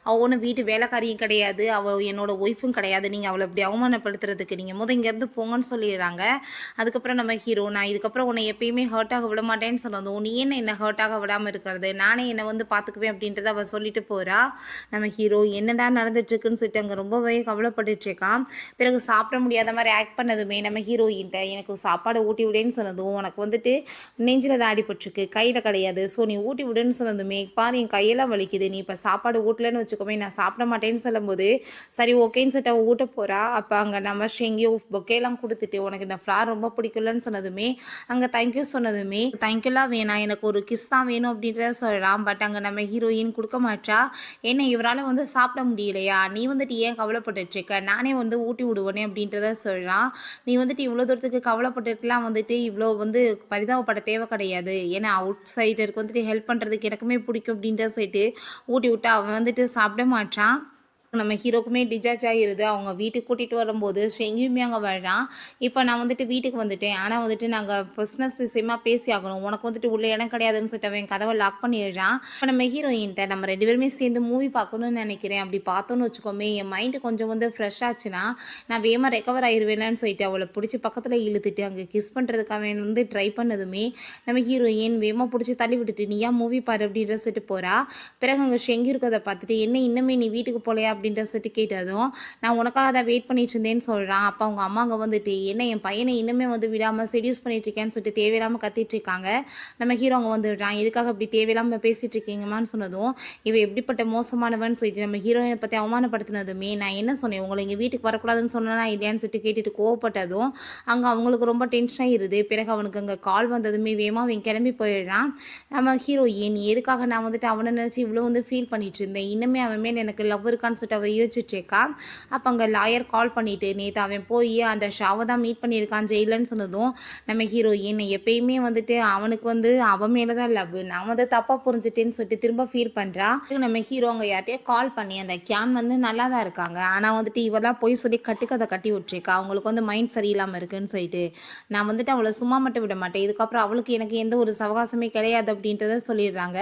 அவள் ஒன்றும் வீட்டு வேலைக்காரியும் கிடையாது, அவள் என்னோட ஒய்ஃபும் கிடையாது, நீங்கள் அவளை இப்படி அவமானப்படுத்துறதுக்கு நீங்கள் இங்கேருந்து போங்கன்னு சொல்லிடுறாங்க. அதுக்கப்புறம் நம்ம ஹீரோ நான் இதுக்கப்புறம் உன்னை எப்பயுமே ஹர்ட் ஆக விட மாட்டேன்னு சொன்னதும் நீ என்ன ஹர்ட் ஆக விடாமல் இருக்கிறது, நானே என்னை வந்து பார்த்துக்குவேன் அப்படின்றத அவள் சொல்லிட்டு போகிறா. நம்ம ஹீரோ என்னடா நடந்துட்டுருக்குன்னு சொல்லிட்டு அங்கே ரொம்பவே கவலைப்பட்டுருக்கான். பிறகு சாப்பிட முடியாத மாதிரி ஆக்ட் பண்ணதுமே நம்ம ஹீரோயின்ட்ட எனக்கு சாப்பாடு ஊட்டி விடேன்னு சொன்னதும் உனக்கு வந்துட்டு நெஞ்சில் தான் அடிபட்டுருக்கு கையில் கிடையாது, ஸோ நீ ஊட்டி விடுன்னு சொன்னதுமே பாரு என் கையெல்லாம் வலிக்குது, நீ இப்போ சாப்பாடு ஊட்டலன்னு வச்சுக்கோமே நான் சாப்பிட மாட்டேன்னு சொல்லும்போது சரி ஓகேன்னு சொல்லிட்டு அவள் ஊட்ட போகிறா. அப்போ அங்கே நம்ம எங்கேயோ பொக்கேலாம் கொடுத்துட்டு உனக்கு இந்த ஃப்ளார் ரொம்ப பிடிக்கலன்னு சொன்னதுமே அங்கே தேங்க்யூ சொன்னதுமே தேங்க்யூலாம் வேணாம் எனக்கு ஒரு கிஸ் தான் வேணும் அப்படின்றத சொல்கிறான். பட் அங்கே நம்ம ஹீரோயின் கொடுக்க மாட்டா. என்ன இவரால் வந்து சாப்பிட முடியலையா, நீ வந்துட்டு ஏன் கவலைப்பட்டுருக்க, நானே வந்து ஊட்டி விடுவேனே அப்படின்றத சொல்கிறான். நீ வந்துட்டு இவ்வளோ தூரத்துக்கு கவலைப்பட்டுட்டுலாம் வந்துட்டு இவ்வளோ வந்து பரிதாபப்பட தேவை கிடையாது, ஏன்னா அவுட் சைடருக்கு வந்துட்டு ஹெல்ப் பண்ணுறதுக்கு எனக்குமே பிடிக்கும் அப்படின்றத சொல்லிட்டு ஊட்டி விட்டு அவன் வந்துட்டு சாப்பிட மாட்டான். நம்ம ஹீரோக்குமே டிஜார்ஜ் ஆகிடுது. அவங்க வீட்டுக்கு கூட்டிகிட்டு வரும்போது எங்கேயுமே அங்கே வர்றான். இப்போ நான் வந்துட்டு வீட்டுக்கு வந்துட்டேன், ஆனால் வந்துட்டு நாங்கள் பிஸ்னஸ் விஷயமா பேசி ஆகணும், உனக்கு வந்துட்டு உள்ள இடம் கிடையாதுன்னு சொல்லிட்டு அவன் கதவை லாக் பண்ணிடுறான். இப்போ நம்ம ஹீரோயின்ட்ட நம்ம 2 பேருமே சேர்ந்து மூவி பார்க்கணும்னு நினைக்கிறேன், அப்படி பார்த்தோன்னு வச்சுக்கோமே என் மைண்டு கொஞ்சம் வந்து ஃப்ரெஷ் ஆச்சுன்னா நான் வேகமாக ரெக்கவர் ஆயிடுவேன்னு சொல்லிட்டு அவளை பிடிச்சி பக்கத்தில் இழுத்துட்டு அங்கே கிஸ் பண்ணுறதுக்கு அவன் வந்து ட்ரை பண்ணதுமே நம்ம ஹீரோயின் வேகமாக பிடிச்சி தள்ளி விட்டுட்டு நீ ஏன் மூவி பாரு அப்படின்ற சொல்லிட்டு போகிறா. பிறகு அங்கே ஷெங்கி இருக்கிறத பார்த்துட்டு என்ன இன்னுமே நீ வீட்டுக்கு போகலையா அப்படின்ற சொல்லிட்டு கேட்டதும் நான் உனக்காக தான் வெயிட் பண்ணிட்டு இருந்தேன்னு சொல்கிறான். அப்போ அவங்க அம்மா அங்கே வந்துட்டு என்ன என் பையனை இன்னுமே வந்து விடாமல் செடியூஸ் பண்ணிட்டு இருக்கேன்னு சொல்லிட்டு தேவையில்லாமல் கத்திட்டு இருக்காங்க. நம்ம ஹீரோ அங்கே வந்துடுறான். எதுக்காக இப்படி தேவையில்லாமல் பேசிட்டு இருக்கீங்கம்மான்னு சொன்னதும் இவ எப்படிப்பட்ட மோசமானவன்னு சொல்லிட்டு நம்ம ஹீரோயினை பற்றி அவமானப்படுத்தினதுமே நான் என்ன சொன்னேன் உங்களை இங்கே வீட்டுக்கு வரக்கூடாதுன்னு சொன்னா இல்லையான்னு சொல்லிட்டு கேட்டுட்டு கோவப்பட்டதும் அங்கே அவங்களுக்கு ரொம்ப டென்ஷனாக இருது. பிறகு அவனுக்கு அங்கே கால் வந்ததுமே வேகமாக அவன் கிளம்பி போயிடுறான். நம்ம ஹீரோயின் எதுக்காக நான் வந்துட்டு அவனை நினச்சி இவ்வளோ வந்து ஃபீல் பண்ணிட்டு இருந்தேன், இன்னுமே அவன் மேலே எனக்கு லவ் இருக்கான்னு சொல்லிட்டு அவ யோசிச்சுட்ருக்கா. அப்போ அங்கே லாயர் கால் பண்ணிவிட்டு நேற்று அவன் போய் அந்த ஷாவை தான் மீட் பண்ணியிருக்கான் ஜெயிலன்னு சொன்னதும் நம்ம ஹீரோயின் எப்பயுமே வந்துட்டு அவனுக்கு வந்து அவன் மேலே தான் லவ், நான் வந்து தப்பாக புரிஞ்சுட்டேன்னு சொல்லிட்டு திரும்ப ஃபீல் பண்ணுறா. நம்ம ஹீரோ அங்கே யார்ட்டையோ கால் பண்ணி அந்த கேன் வந்து நல்லா தான் இருக்காங்க, ஆனால் வந்துட்டு இவெல்லாம் போய் சொல்லி கட்டுக்கதை கட்டி விட்டுருக்கா, அவங்களுக்கு வந்து மைண்ட் சரியில்லாமல் இருக்குன்னு சொல்லிட்டு நான் வந்துட்டு அவளை சும்மா மட்டும் விட மாட்டேன், இதுக்கப்புறம் அவளுக்கு எனக்கு எந்த ஒரு சவகாசமே கிடையாது அப்படின்றத சொல்லிடுறாங்க.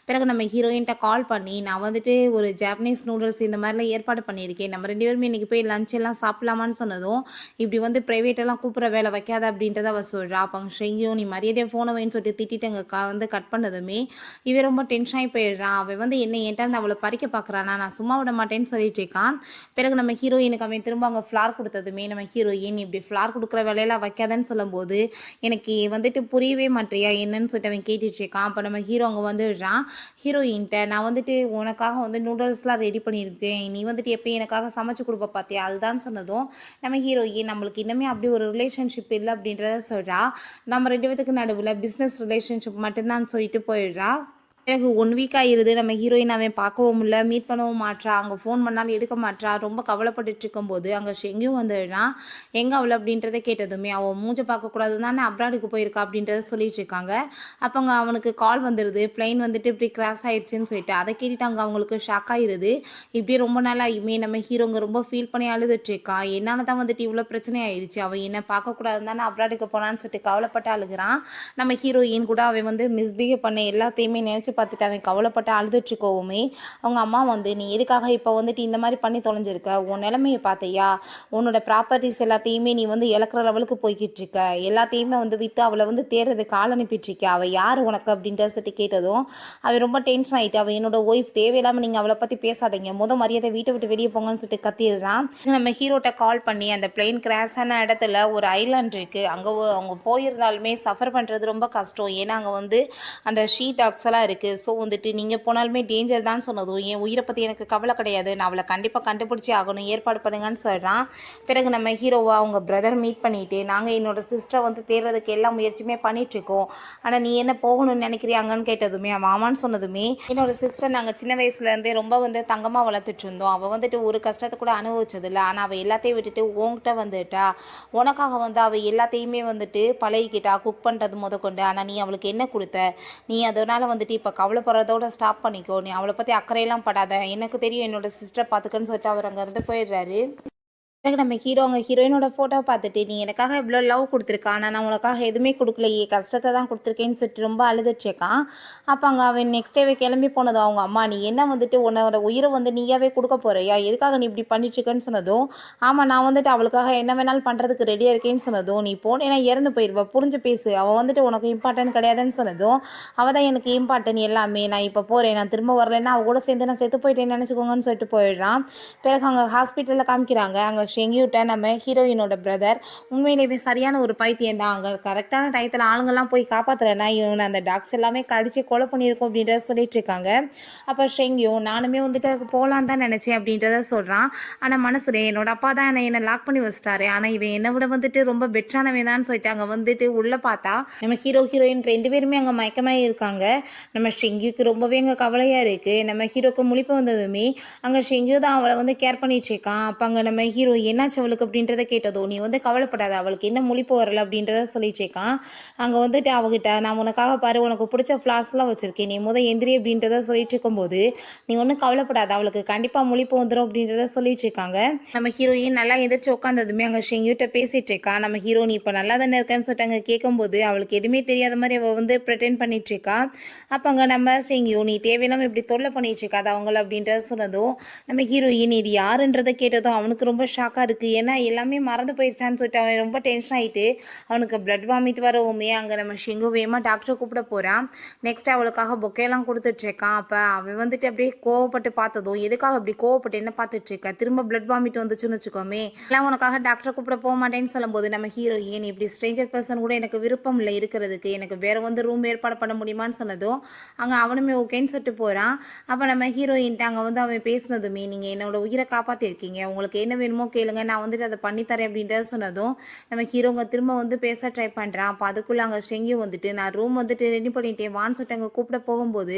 பிறகு நம்ம ஹீரோயின்ட்ட கால் பண்ணி நான் வந்துட்டு ஒரு ஜாப்பனீஸ் நூடுல்ஸ் இந்த மாதிரிலாம் ஏற்பாடு பண்ணியிருக்கேன், நம்ம 2 பேருமே இன்றைக்கி போய் லஞ்ச் எல்லாம் சாப்பிடலாமான்னு சொன்னதும் இப்படி வந்து ப்ரைவேட்டெல்லாம் கூப்பிட்ற வேலை வைக்காத அப்படின்றத அவள் சொல்கிறா. அப்போ எங்கேயும் நீ மரியாதையாக ஃபோனை வைன்னு சொல்லிட்டு திட்டிட்டு அங்கே வந்து கட் பண்ணதுமே இவன் ரொம்ப டென்ஷன் ஆகி போயிடுறான். அவன் வந்து என்ன என்கிட்ட இருந்து அவளை பறிக்க பார்க்குறானா, நான் சும்மா விட மாட்டேன்னு சொல்லிட்டு இருக்கான். பிறகு நம்ம ஹீரோயினுக்கு அவன் திரும்ப அங்கே ஃப்ளார் கொடுத்ததுமே நம்ம ஹீரோயின் இப்படி ஃப்ளார் கொடுக்குற வேலையெல்லாம் வைக்காதன்னு சொல்லும்போது எனக்கு வந்துட்டு புரியவே மாட்டேறியா என்னன்னு சொல்லிட்டு அவன் கேட்டுட்டு இருக்கான். அப்போ நம்ம ஹீரோ அங்கே வந்துடுறான். ஹீரோயின்ட்ட நான் வந்துட்டு உனக்காக வந்து நூடுல்ஸ்லாம் ரெடி பண்ணியிருக்கேன், நீ வந்துட்டு எப்போ எனக்காக சமைச்சு கொடுப்ப பார்த்தியா அதுதான் சொன்னதும் நம்ம ஹீரோயின் நம்மளுக்கு இன்னுமே அப்படி ஒரு ரிலேஷன்ஷிப் இல்லை அப்படின்றத சொல்கிறா. நம்ம 2 பேத்துக்கு நடுவில் பிஸ்னஸ் ரிலேஷன்ஷிப் மட்டும்தான் சொல்லிட்டு போயிடுறா. பிறகு 1 வீக் ஆகிடுது. நம்ம ஹீரோயின் அவன் பார்க்கவும் இல்லை, மீட் பண்ணவும் மாட்றா, அங்கே ஃபோன் பண்ணாலும் எடுக்க மாட்றா. ரொம்ப கவலைப்பட்டுட்டு இருக்கும்போது அங்கே எங்கேயும் வந்துடுறான். எங்கே அவளை அப்படின்றத கேட்டதுமே அவள் மூஞ்ச பார்க்கக்கூடாது தானே அப்ராடுக்கு போயிருக்கா அப்படின்றத சொல்லிட்டு இருக்காங்க. அப்போ அங்கே அவனுக்கு கால் வந்துடுது, பிளைன் வந்துட்டு இப்படி கிராஸ் ஆயிடுச்சுன்னு சொல்லிட்டு. அதை கேட்டுட்டு அங்கே அவங்களுக்கு ஷாக் ஆகிடுது. இப்படியே ரொம்ப நாளாக நம்ம ஹீரோங்க ரொம்ப ஃபீல் பண்ணி அழுதுட்டுருக்கா. என்னால் தான் வந்துட்டு இவ்வளோ பிரச்சனை ஆயிடுச்சு, அவள் என்னை பார்க்கக்கூடாது தானே அப்ராடுக்கு போனான்னு சொல்லிட்டு கவலைப்பட்டு அழுகிறான். நம்ம ஹீரோயின் கூட அவன் வந்து மிஸ்பிஹேவ் பண்ண எல்லாத்தையுமே நினச்சி பார்த்துட்டு அவன் கவலைப்பட்டு அழுதுட்டுருக்கவுமே அவங்க அம்மா வந்து நீ எதுக்காக இப்போ வந்துட்டு இந்த மாதிரி பண்ணி தொலைஞ்சிருக்க, உன் நிலைமையை பார்த்தியா, உன்னோட ப்ராப்பர்ட்டிஸ் எல்லாத்தையுமே நீ வந்து இழக்கிற லெவலுக்கு போய்கிட்டு இருக்க, எல்லாத்தையுமே வந்து விற்று அவளை வந்து தேர்றதுக்கு ஆள் அனுப்பிட்டுருக்க, அவள் யார் உனக்கு அப்படின்ற சொல்லிட்டு கேட்டதும் அவன் ரொம்ப டென்ஷன் ஆகிட்டு அவள் என்னோட ஒய்ஃப், தேவையில்லாமல் நீங்கள் அவளை பற்றி பேசாதீங்க, மரியாதை வீட்டை விட்டு வெளியே போங்கன்னு சொல்லிட்டு கத்திடுறான். நம்ம ஹீரோட்ட கால் பண்ணி அந்த பிளேன் கிராஷ் ஆன இடத்துல ஒரு ஐலாண்ட் இருக்குது, அங்கே அவங்க போயிருந்தாலுமே சஃபர் பண்ணுறது ரொம்ப கஷ்டம், ஏன்னா அங்கே வந்து அந்த ஷீ டாக்ஸ் எல்லாம் இருக்குது, இருக்குது. ஸோ வந்துட்டு நீங்கள் போனாலுமே டேஞ்சர் தான் சொன்னதும் என் உயிரை பற்றி எனக்கு கவலை கிடையாது, நான் அவளை கண்டிப்பாக கண்டுபிடிச்சி ஆகணும், ஏற்பாடு பண்ணுங்கன்னு சொல்கிறான். பிறகு நம்ம ஹீரோவை அவங்க பிரதர் மீட் பண்ணிவிட்டு நாங்கள் என்னோடய சிஸ்டரை வந்து தேடுறதுக்கு எல்லா முயற்சியுமே பண்ணிகிட்ருக்கோம், ஆனால் நீ என்ன போகணும்னு நினைக்கிறியாங்கன்னு கேட்டதுமே அவன் ஆமான்னு சொன்னதுமே என்னோடய சிஸ்டர் நாங்கள் சின்ன வயசுலேருந்தே ரொம்ப வந்து தங்கமாக வளர்த்துட்டு இருந்தோம், அவள் வந்துட்டு ஒரு கஷ்டத்தை கூட அனுபவிச்சதில்லை, ஆனால் அவள் எல்லாத்தையும் விட்டுட்டு உன்கிட்ட வந்துட்டா, உனக்காக வந்து அவள் எல்லாத்தையுமே வந்துட்டு பழகிக்கிட்டா, குக் பண்ணுறது முதற்கொண்டு. ஆனால் நீ அவளுக்கு என்ன கொடுத்த, நீ அதனால் வந்துட்டு இப்போ கவலைப்படுறதோட ஸ்டாப் பண்ணிக்கோ, நீ அவளை பற்றி அக்கறையெல்லாம் படாத, எனக்கு தெரியும் என்னோட சிஸ்டரை பார்த்துக்கன்னு சொல்லிட்டு அவர் அங்கேருந்து போயிடுறாரு. எனக்கு நம்ம அவங்க ஹீரோயினோட ஃபோட்டோ பார்த்துட்டு நீ எனக்காக இவ்வளோ லவ் கொடுத்துருக்கா, ஆனால் நான் உனக்காக எதுவுமே கொடுக்கலையே, கஷ்டத்தை தான் கொடுத்துருக்கேன்னு சொல்லிட்டு ரொம்ப அழுதுட்ருக்கான். அப்போ அங்கே அவன் நெக்ஸ்ட் டேவே கிளம்பி போனதும் அவங்க அம்மா நீ என்ன வந்துட்டு உன்னோட உயிரை வந்து நீயாவே கொடுக்க போறியா, எதுக்காக நீ இப்படி பண்ணிட்டுருக்கேன்னு சொன்னதும் ஆமாம் நான் வந்துட்டு அவளுக்காக என்ன வேணாலும் பண்ணுறதுக்கு ரெடியாக இருக்கேன்னு சொன்னதும் நீ போனேன்னா இறந்து போயிடுவா, புரிஞ்சு பேசு, அவள் வந்துட்டு உனக்கு இம்பார்ட்டன்ட் கிடையாதுன்னு சொன்னதும் அவள் தான் எனக்கு இம்பார்ட்டன்ட் எல்லாமே, நான் இப்போ போகிறேன், நான் திரும்ப வரலைன்னா அவள் கூட சேர்ந்து நான் செத்து போயிட்டேன்னு நினச்சிக்கோங்கன்னு சொல்லிட்டு போயிடுறான். பிறகு அங்கே ஹாஸ்பிட்டலில் காமிக்கிறாங்க. அங்கே ஷெங்கியூட்ட நம்ம ஹீரோயினோட பிரதர் உண்மையிலேயே சரியான ஒரு பைத்தியம் தான், அங்கே கரெக்டான டயத்தில் ஆளுங்கள்லாம் போய் காப்பாற்றுறேன்னா இவனை அந்த டாக்ஸ் எல்லாமே கடிச்சு கொலை பண்ணியிருக்கோம் அப்படின்றத சொல்லிட்டு இருக்காங்க. அப்போ ஷெங்கியூ நானுமே வந்துட்டு போகலான்னு தான் நினச்சேன் அப்படின்றத சொல்கிறான். ஆனால் மனசுல என்னோட அப்பா தான் என்னை லாக் பண்ணி வச்சிட்டாரு, ஆனால் இவன் என்னை விட வந்துட்டு ரொம்ப பெட்டரானவன் தான் சொல்லிட்டு அங்கே வந்துட்டு உள்ளே பார்த்தா நம்ம ஹீரோயின் 2 பேருமே அங்கே மயக்கமாக இருக்காங்க. நம்ம ஷெங்கியூக்கு ரொம்பவே அங்கே கவலையாக இருக்குது. நம்ம ஹீரோக்கு முழிப்பு வந்ததுமே அங்கே ஷெங்கியூ தான் அவளை வந்து கேர் பண்ணிட்டு இருக்கான். அப்போ அங்கே நம்ம ஹீரோ என்னாச்சு அவளுக்கு அப்படின்றத கேட்டதோ நீ வந்து கவலைப்படாத, அவளுக்கு என்ன முழிப்பு வரல அப்படின்றத சொல்லிட்டுருக்கான். அங்கே வந்துட்டு அவகிட்ட நான் உனக்காக பாரு உனக்கு பிடிச்ச ஃப்ளார்ஸ்லாம் வச்சுருக்கேன், நீ எந்திரி அப்படின்றத சொல்லிட்டு இருக்கும்போது நீ ஒன்றும் கவலைப்படாத, அவளுக்கு கண்டிப்பாக முழிப்பு வந்துடும் அப்படின்றத சொல்லிட்டு இருக்காங்க. நம்ம ஹீரோயின் நல்லா எந்திரிச்சு உட்காந்ததுமே அங்கே ஷெங்கிட்ட பேசிட்டு இருக்கா. நம்ம ஹீரோ நீ இப்போ நல்லா தானே இருக்கேன்னு சொல்லிட்டு அங்கே கேட்கும்போது அவளுக்கு எதுவுமே தெரியாத மாதிரி அவள் வந்து ப்ரிட்டெண்ட் பண்ணிட்டு இருக்கா. அப்போ அங்கே நம்ம ஷெங்கியோ நீ தேவையில்லாமல் இப்படி தொல்லை பண்ணிட்டு இருக்காது அவங்கள அப்படின்றத சொன்னதும் நம்ம ஹீரோயின் இது யாருன்றதை கேட்டதும் அவனுக்கு ரொம்ப ஷாக்காக இருக்குது. ஏன்னா எல்லாமே மறந்து போயிடுச்சான்னு சொல்லிட்டு அவன் ரொம்ப டென்ஷன் ஆகிட்டு அவனுக்கு பிளட் வாமிட் வரவுமே அங்கே நம்ம ஷெங்கு வேகமாக டாக்டரை கூப்பிட போகிறான். நெக்ஸ்ட் அவளுக்காக பொக்கையெல்லாம் கொடுத்துட்ருக்கான். அப்போ அவன் வந்துட்டு அப்படியே கோவப்பட்டு பார்த்ததும் எதுக்காக அப்படி கோவப்பட்டு என்ன பார்த்துட்ருக்க, திரும்ப பிளட் வாமிட் வந்துச்சுன்னு வச்சுக்கோமே, எல்லாம் உனக்காக டாக்டரை கூப்பிட போக மாட்டேன்னு சொல்லும்போது நம்ம ஹீரோயின் இப்படி ஸ்ட்ரேஞ்சர் பர்சன் கூட எனக்கு விருப்பம் இல்லை இருக்கிறதுக்கு, எனக்கு வேறு வந்து ரூம் ஏற்பாடு பண்ண முடியுமான்னு சொன்னதும் அங்கே அவனுமே ஓகேன்னு சொல்லிட்டு போகிறான். அப்போ நம்ம ஹீரோயின்ட்டு அங்கே வந்து அவன் பேசினதுமே நீங்கள் என்னோட உயிரை காப்பாற்றிருக்கீங்க, உங்களுக்கு என்ன வேணுமோ கேளுங்க, நான் வந்துட்டு அதை பண்ணித்தரேன் அப்படின்றத சொன்னதும் நம்ம ஹீரோங்க திரும்ப வந்து பேச ட்ரை பண்ணுறான். அப்போ அதுக்குள்ளே அங்கே ஷெங்கியும் வந்துட்டு நான் ரூம் வந்துட்டு ரெடி பண்ணிட்டேன் வான்னு சொல்லிட்டு அங்கே கூப்பிட போகும்போது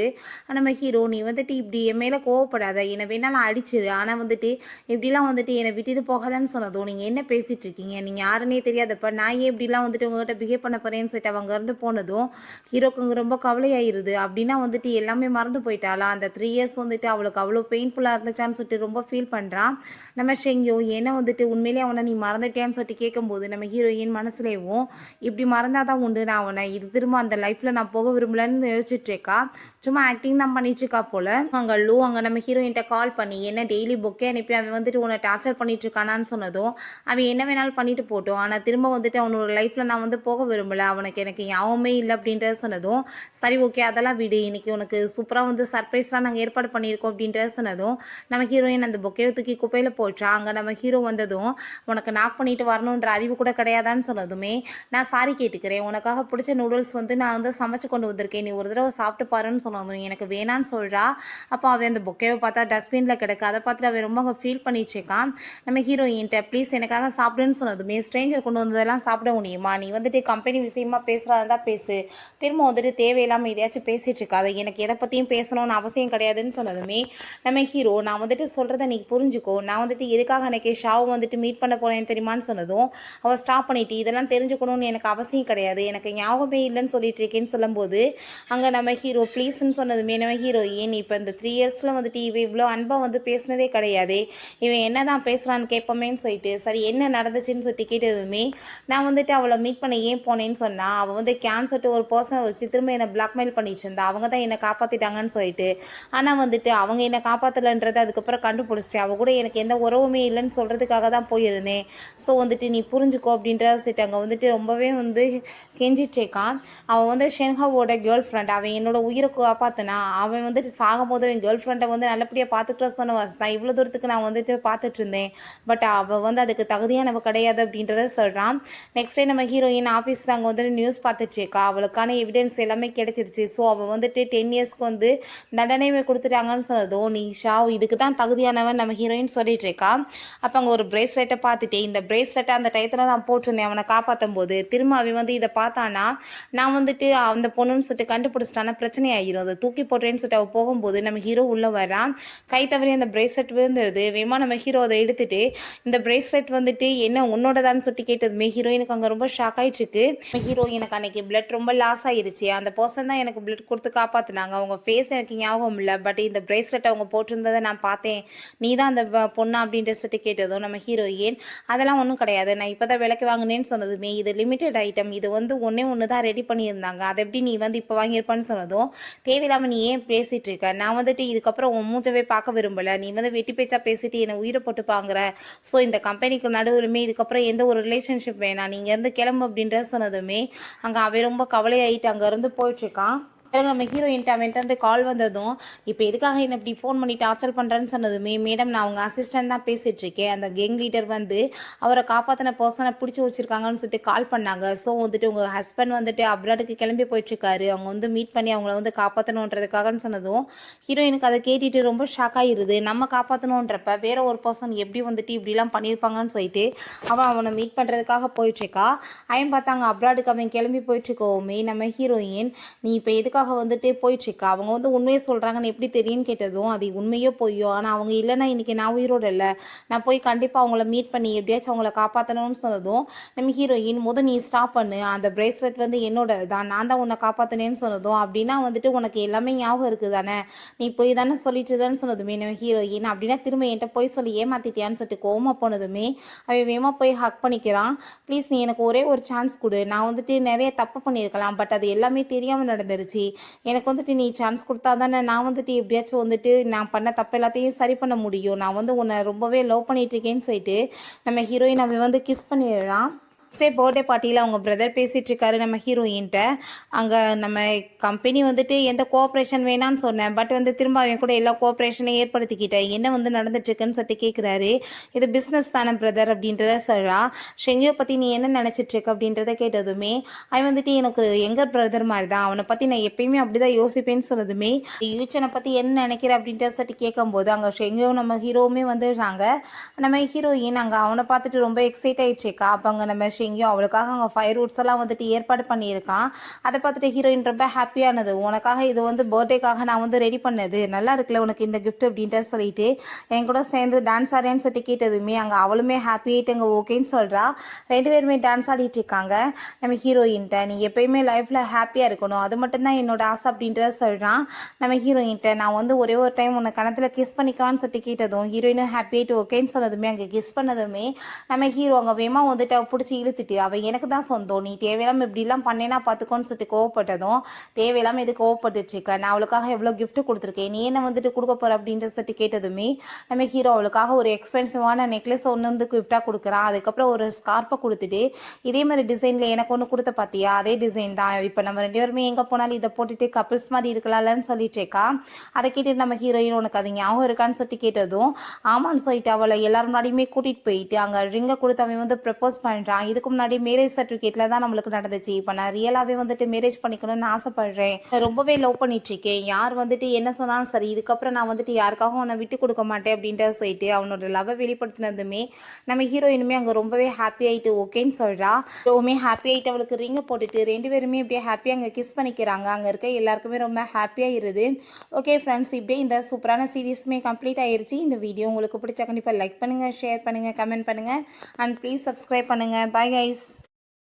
நம்ம ஹீரோ நீ வந்துட்டு இப்படி என் மேலே கோவப்படாத, என்னை வேணாலும் அடிச்சிரு, ஆனால் வந்துட்டு இப்படிலாம் வந்துட்டு என்னை விட்டுட்டு போகாதான்னு சொன்னதும் நீங்கள் என்ன பேசிகிட்டு இருக்கீங்க, நீங்கள் யாருன்னே தெரியாதப்ப நான் ஏன் இப்படிலாம் வந்துட்டு உங்கள்கிட்ட பிஹேவ் பண்ண போகிறேன்னு சொல்லிட்டு அவங்க இருந்து போனதும் ஹீரோக்கு அங்கே ரொம்ப கவலையாயிருது. அப்படின்னா வந்துட்டு எல்லாமே மறந்து போயிட்டாளா, அந்த 3 இயர்ஸ் வந்துட்டு அவளுக்கு அவ்வளோ பெயின்ஃபுல்லாக இருந்துச்சான்னு சொல்லிட்டு ரொம்ப ஃபீல் பண்ணுறான். நம்ம ஷெங்கியோ ஏன்னா வந்துட்டு உண்மையிலே அவனை நீ மறந்துட்டேன்னு சொல்லிட்டு கேட்கும்போது நம்ம ஹீரோயின் மனசுலேயும் இப்படி மறந்தாதான் உண்டு, நான் அவனை இது திரும்ப அந்த லைஃப்பில் நான் போக விரும்பலன்னு யோசிச்சுட்டு இருக்கா, சும்மா ஆக்டிங் தான் பண்ணிட்டு இருக்கா போல. அங்கே லூ அங்கே நம்ம ஹீரோயின்ட்ட கால் பண்ணி என்ன டெய்லி பொக்கே அனுப்பி அவன் வந்துட்டு உன்னை டார்ச்சர் பண்ணிட்டு இருக்கானான்னு சொன்னதும் அவன் என்ன வேணாலும் பண்ணிட்டு போட்டோம், ஆனால் திரும்ப வந்துட்டு அவனோட லைஃப்பில் நான் வந்து போக விரும்பலை, அவனுக்கு எனக்கு யாவுமே இல்லை அப்படின்றத சொன்னதும் சரி ஓகே அதெல்லாம் விடு, இன்னைக்கு உனக்கு சூப்பராக வந்து சர்ப்ரைஸ்லாம் நாங்கள் ஏற்பாடு பண்ணியிருக்கோம் அப்படின்றத சொன்னதும் நம்ம ஹீரோயின் அந்த பொக்கையை தூக்கி குப்பையில் போச்சா. அங்கே நம்ம ஹீரோ வந்ததும் உனக்கு நாக் பண்ணிட்டு வரணுன்ற அறிவு கூட கிடையாதான்னு சொன்னதுமே நான் சாரி கேட்டுக்கிறேன், உனக்காக பிடிச்ச நூடுல்ஸ் வந்து நான் வந்து சமைச்சு கொண்டு வந்திருக்கேன், நீ ஒரு தடவை சாப்பிட்டு பாருன்னு சொன்னதும் எனக்கு வேணான்னு சொல்கிறா. அப்போ அவன் அந்த பொக்கையை பார்த்தா டஸ்ட்பினில் கிடக்கு, அதை பார்த்துட்டு அவன் ரொம்ப ஃபீல் பண்ணிட்டு இருக்கான். நம்ம ஹீரோயின்ட்ட ப்ளீஸ் எனக்காக சாப்பிடுன்னு சொன்னதுமே ஸ்ட்ரேஞ்சர் கொண்டு வந்ததெல்லாம் சாப்பிட முடியுமா, நீ வந்துட்டு கம்பெனி விஷயமா பேசுகிறதா பேசு, திரும்ப வந்துட்டு தேவையில்லாமல் எதையாச்சும் பேசிகிட்டு இருக்காது, எனக்கு எதை பற்றியும் பேசணும்னு அவசியம் கிடையாதுன்னு சொன்னதுமே நம்ம ஹீரோ நான் வந்துட்டு சொல்கிறத நீ புரிஞ்சுக்கோ, நான் வந்துட்டு எதுக்காக எனக்கு ஷாவை வந்துட்டு மீட் பண்ண போனேன் தெரியுமான்னு சொன்னதும் அவள் ஸ்டாப் பண்ணிட்டு இதெல்லாம் தெரிஞ்சுக்கணும்னு எனக்கு அவசியம் கிடையாது, எனக்கு ஞாபகமே இல்லைன்னு சொல்லிட்டு இருக்கேன்னு சொல்லும்போது அங்கே நம்ம ஹீரோ ப்ளீஸ்ன்னு சொன்னதுமே நம்ம ஹீரோயின் இப்போ இந்த 3 இயர்ஸில் வந்துட்டு இவன் இவ்வளோ அன்பாக வந்து பேசினதே கிடையாது, இவன் என்ன தான் பேசுகிறான்னு கேட்போமேன்னு சொல்லிட்டு சரி என்ன நடந்துச்சுன்னு சொல்லிட்டு கேட்டதுமே நான் வந்துட்டு அவளை மீட் பண்ண ஏன் போனேன்னு சொன்னால் அவள் வந்து சொல்லிட்டு ஒரு பர்சனை வச்சு திரும்ப என்னை பிளாக்மெயில் பண்ணிட்டு இருந்தா, அவங்க தான் என்னை காப்பாற்றிட்டாங்கன்னு சொல்லிட்டு, ஆனால் வந்துட்டு அவங்க என்னை காப்பாற்றலைன்றது அதுக்கப்புறம் கண்டுபிடிச்சிட்டு அவள் கூட எனக்கு எந்த உறவுமே இல்லைன்னு சொல்கிறது சொல்கிறதுக்காக தான் போயிருந்தேன். ஸோ வந்துட்டு நீ புரிஞ்சுக்கோ அப்படின்றத சொல்லிட்டு அங்கே வந்துட்டு ரொம்பவே வந்து கெஞ்சிட்ருக்கான். அவன் வந்து ஷென்ஹாவோட கேர்ள் ஃப்ரெண்ட். அவன் என்னோட உயிரை காப்பாற்றினா. அவன் வந்துட்டு சாகும்போது என் கேர்ள் ஃப்ரெண்டை வந்து நல்லபடியாக பார்த்துக்கிற சொன்ன தான் இவ்வளோ தூரத்துக்கு நான் வந்துட்டு பார்த்துட்டு இருந்தேன். பட் அவள் வந்து அதுக்கு தகுதியானவ கிடையாது அப்படின்றத சொல்கிறான். நெக்ஸ்ட் டே நம்ம ஹீரோயின் ஆஃபீஸில் அங்கே வந்துட்டு நியூஸ் பார்த்துட்ருக்கா. அவளுக்கான எவிடன்ஸ் எல்லாமே கிடைச்சிருச்சு. ஸோ அவள் வந்துட்டு 10 இயர்ஸ்க்கு வந்து தண்டனையை கொடுத்துட்டாங்கன்னு சொன்னதும் நிஷா இதுக்கு தான் தகுதியானவன் நம்ம ஹீரோயின் சொல்லிட்டு இருக்கா. அப்போ அங்கே ஒரு பிரேஸ்லெட்டை பார்த்துட்டு இந்த பிரேஸ்லெட்டை அந்த டயத்தில் நான் போட்டிருந்தேன் அவனை காப்பாற்றும் போது. திரும்ப அவன் வந்து இதை பார்த்தானா நான் வந்துட்டு அந்த பொண்ணுன்னு சொல்லிட்டு கண்டுபிடிச்சிட்டானா பிரச்சனை ஆகிரும். அதை தூக்கி போட்டேன்னு சொல்லிட்டு அவள் போகும்போது நம்ம ஹீரோ உள்ளே வரான். கை தவறி அந்த பிரேஸ்லெட் விழுந்துருது. வேமா நம்ம ஹீரோ அதை எடுத்துட்டு இந்த பிரேஸ்லெட் வந்துட்டு என்ன உன்னோடதான்னு சொல்லிட்டு கேட்டதுமே ஹீரோயினுக்கு அங்கே ரொம்ப ஷாக் ஆகிட்டு இருக்கு. ஹீரோ எனக்கு அன்னைக்கு பிளட் ரொம்ப லாஸ் ஆகிருச்சு. அந்த பர்சன் தான் எனக்கு பிளட் கொடுத்து காப்பாற்றினாங்க. அவங்க ஃபேஸ் எனக்கு ஞாபகம் இல்லை. பட் இந்த பிரேஸ்லெட் அவங்க போட்டிருந்ததை நான் பார்த்தேன். நீ தான் அந்த பொண்ணா அப்படின்ற சொல்லிட்டு கேட்டதும் நம்ம ஹீரோயின் அதெல்லாம் ஒன்றும் கிடையாது. நான் இப்போ தான் விலைக்கு வாங்கினேன்னு சொன்னதுமே இது லிமிட்டட் ஐட்டம். இது வந்து ஒன்று தான் ரெடி பண்ணியிருந்தாங்க. அதை எப்படி நீ வந்து இப்போ வாங்கியிருப்பான்னு சொன்னதும் தேவையில்லாமல் நீ ஏன் பேசிகிட்டு இருக்க? நான் வந்துட்டு இதுக்கப்புறம் உன் மூஞ்சவே பார்க்க விரும்பலை. நீ வந்து வெட்டி பேச்சா பேசிட்டு என்னை உயிரை போட்டு பாங்குற. ஸோ இந்த கம்பெனிக்கு நடுவிலுமே இதுக்கப்புறம் எந்த ஒரு ரிலேஷன்ஷிப் வேணாம். நீங்கள் இருந்து கிளம்பு அப்படின்ற சொன்னதுமே அங்கே அவன் ரொம்ப கவலையாயிட்டு அங்கேருந்து போயிட்டுருக்கான். பிறகு நம்ம ஹீரோயின்ட்டு அவன்ட்டு வந்து கால் வந்ததும் இப்போ எதுக்காக என்ன இப்படி ஃபோன் பண்ணி டார்ச்சர் பண்ணுறேன்னு சொன்னதுமே மேடம் நான் அவங்க அசிஸ்டன்ட் தான் பேசிகிட்ருக்கேன். அந்த கேங் லீடர் வந்து அவரை காப்பாற்றின பர்சனை பிடிச்சி வச்சுருக்காங்கன்னு சொல்லிட்டு கால் பண்ணாங்க. ஸோ வந்துட்டு உங்கள் ஹஸ்பண்ட் வந்துட்டு அப்ராடுக்கு கிளம்பி போயிட்டுருக்காரு. அவங்க வந்து மீட் பண்ணி அவங்கள வந்து காப்பாற்றணுன்றதுக்காகன்னு சொன்னதும் ஹீரோயினுக்கு அதை கேட்டுட்டு ரொம்ப ஷாக் ஆகிடுது. நம்ம காப்பாற்றணுன்றப்ப வேற ஒரு பர்சன் எப்படி வந்துட்டு இப்படிலாம் பண்ணியிருப்பாங்கன்னு சொல்லிட்டு அவனை மீட் பண்ணுறதுக்காக போயிட்டுருக்கா. அவன் பார்த்தாங்க அப்ராடுக்கு அவன் கிளம்பி போயிட்டுருக்கோமே நம்ம ஹீரோயின் நீ இப்போ எதுக்காக வந்துட்டு போயிட்டுருக்கா. அவங்க வந்து உண்மையை சொல்கிறாங்கன்னு எப்படி தெரியும்னு கேட்டதும் அது உண்மையோ பொய்யோ ஆனால் அவங்க இல்லைன்னா இன்றைக்கி நான் உயிரோடு இல்லை. நான் போய் கண்டிப்பாக அவங்கள மீட் பண்ணி எப்படியாச்சும் அவங்கள காப்பாற்றணும்னு சொன்னதும் நம்ம ஹீரோயின் நீ ஸ்டாப் பண்ணு. அந்த பிரேஸ்லெட் வந்து என்னோட தான். நான் தான் உன்னை காப்பாற்றினேன்னு சொன்னதும் அப்படின்னா வந்துட்டு உனக்கு எல்லாமே ஞாபகம் இருக்குது தானே. நீ போய் தானே சொல்லிட்டு தானே சொன்னதுமே நம்ம ஹீரோயின் அப்படின்னா திரும்ப என்கிட்ட போய் சொல்லி ஏமாத்திட்டியான்னு சொல்லிட்டு கோவமாக போனதுமே அவன் வேகமாக போய் ஹக் பண்ணிக்கிறான். ப்ளீஸ் நீ எனக்கு ஒரே ஒரு சான்ஸ் கொடு. நான் வந்துட்டு நிறைய தப்பு பண்ணியிருக்கலாம். பட் அது எல்லாமே தெரியாமல் நடந்துருச்சு. எனக்கு வந்துட்டு நீ சான்ஸ் கொடுத்தா தானே நான் வந்துட்டு எப்படியாச்சும் வந்துட்டு நான் பண்ண தப்பு எல்லாத்தையும் சரி பண்ண முடியும். நான் வந்து உன்னை ரொம்பவே லவ் பண்ணிகிட்ருக்கேன்னு சொல்லிட்டு நம்ம ஹீரோயின் அவன் வந்து கிஸ் பண்ணிடுறான். நெக்ஸ்ட் டே பர்த்டே பார்ட்டியில் அவங்க பிரதர் பேசிகிட்டு இருக்காரு நம்ம ஹீரோயின்ட்ட. அங்கே நம்ம கம்பெனி வந்துட்டு எந்த கோஆப்ரேஷன் வேணான்னு சொன்னேன். பட் வந்து திரும்ப அவன் கூட எல்லா கோஆப்ரேஷனையும் ஏற்படுத்திக்கிட்டேன். என்ன வந்து நடந்துட்டுருக்குன்னு சொல்லிட்டு கேட்குறாரு. இது பிஸ்னஸ் தானே பிரதர் அப்படின்றத சொல்கிறா. ஷெங்கியை பற்றி நீ என்ன நினச்சிட்ருக்க அப்படின்றத கேட்டதுமே அவன் வந்துட்டு எனக்கு எங்கர் பிரதர் மாதிரி தான். அவனை பற்றி நான் எப்பயுமே அப்படி தான் யோசிப்பேன்னு சொன்னதுமே யூச்சனை பற்றி என்ன நினைக்கிற அப்படின்ற சொல்லிட்டு கேட்கும்போது அங்கே ஷெங்கியோ நம்ம ஹீரோவுமே வந்துடுறாங்க. நம்ம ஹீரோயின் அங்கே அவனை பார்த்துட்டு ரொம்ப எக்ஸைட் ஆகிடுச்சிருக்கா. அப்போ அங்கே நம்ம எங்கேயும் அவளுக்காக அங்கே ஃபயர் ரூட்ஸ் எல்லாம் வந்துட்டு ஏற்பாடு பண்ணியிருக்கான். அதை பார்த்துட்டு ஹீரோயின் ரொம்ப ஹாப்பியானது. உனக்காக இது வந்து பர்த்டேக்காக நான் வந்து ரெடி பண்ணது நல்லா இருக்குல்ல உனக்கு இந்த கிஃப்ட் அப்படின்ட்டு சொல்லிட்டு என் கூட சேர்ந்து டான்ஸ் ஆடுறேன்னு சொல்லிட்டு கேட்டதுமே அங்கே அவளுமே ஹாப்பி ஆகிட்டு அங்கே ஓகேன்னு சொல்கிறா. 2 பேருமே டான்ஸ் ஆடிட்டு இருக்காங்க. நம்ம ஹீரோயின்ட்ட நீ எப்பயுமே லைஃப்பில் ஹாப்பியாக இருக்கணும் அது மட்டும்தான் என்னோட ஆசை அப்படின்றத சொல்கிறான். நம்ம ஹீரோயின்ட்ட நான் வந்து ஒரே ஒரு டைம் உன்னை கணத்தில் கிஸ் பண்ணிக்கான்னு சொல்லிட்டு கேட்டதும் ஹீரோயினும் ஹாப்பி ஆகிட்டு ஓகேன்னு சொன்னதுமே அங்கே கிஸ் பண்ணதுமே நம்ம ஹீரோ அங்கே வேமா வந்துட்டு பிடிச்சி இழுத்துட்டு அவன் எனக்கு தான் சொந்தம் நீ தேவையில்லாமல் இப்படிலாம் பண்ணேன்னா பார்த்துக்கோன்னு சொல்லிட்டு கோவப்பட்டதும் தேவையில்லாமல் இது கோவப்பட்டுச்சுக்க நான் அவளுக்காக எவ்வளோ கிஃப்ட் கொடுத்துருக்கேன் நீ என்ன வந்துட்டு கொடுக்க போகிற அப்படின்ற சொல்லிட்டு கேட்டதுமே நம்ம ஹீரோ அவளுக்காக ஒரு எக்ஸ்பென்சிவான நெக்லஸ் ஒன்று வந்து கிஃப்டாக கொடுக்குறான். அதுக்கப்புறம் ஒரு ஸ்கார்ப்பை கொடுத்துட்டு இதே மாதிரி டிசைனில் எனக்கு ஒன்று கொடுத்த பார்த்தியா அதே டிசைன் தான். இப்போ நம்ம 2 பேருமே எங்கே போனாலும் இதை போட்டுட்டு கப்பிள்ஸ் மாதிரி இருக்கலாம்லன்னு சொல்லிட்டேக்கா. அதை கேட்டுட்டு நம்ம ஹீரோயின் உனக்கு அது ஞாபகம் இருக்கான்னு சொல்லிட்டு கேட்டதும் ஆமான்னு சொல்லிட்டு அவளை எல்லாரும் முன்னாடியுமே கூட்டிகிட்டு போயிட்டு அங்கே ரிங்கை கொடுத்து அவன் வந்து ப்ரப்போஸ் பண்ணுறான். இதுக்கு முன்னாடி மேரேஜ் சர்டிஃபிகேட்டில் தான் நம்மளுக்கு நடந்துச்சு. இப்போ நான் ரியலாகவே வந்துட்டு மேரேஜ் பண்ணிக்கணும்னு ஆசைப்படுறேன். ரொம்பவே லவ் பண்ணிட்டுருக்கேன். யார் வந்துட்டு என்ன சொன்னாலும் சரி இதுக்கப்புறம் நான் வந்துட்டு யாருக்காகவும் அவனை விட்டு கொடுக்க மாட்டேன் அப்படின்ட்டு சொல்லிட்டு அவனோட லவ்வை வெளிப்படுத்தினதுமே நம்ம ஹீரோயினுமே அங்கே ரொம்பவே ஹாப்பி ஆகிட்டு ஓகேன்னு சொல்கிறா. ரொம்பவே ஹாப்பி ஆகிட்டு அவளுக்கு ரிங்கை போட்டுட்டு 2 பேருமே இப்படியே ஹாப்பியாக அங்கே கிஸ் பண்ணிக்கிறாங்க. அங்கே இருக்க எல்லாருக்குமே ரொம்ப ஹாப்பியாக இருது. ஓகே ஃப்ரெண்ட்ஸ் இப்படியே இந்த சூப்பரான சீரீஸுமே கம்ப்ளீட் ஆயிடுச்சு. இந்த வீடியோ உங்களுக்கு பிடிச்சா கண்டிப்பாக லைக் பண்ணுங்கள் ஷேர் பண்ணுங்கள் கமெண்ட் பண்ணுங்கள் அண்ட் ப்ளீஸ் சப்ஸ்கிரைப் பண்ணுங்கள். Bye guys.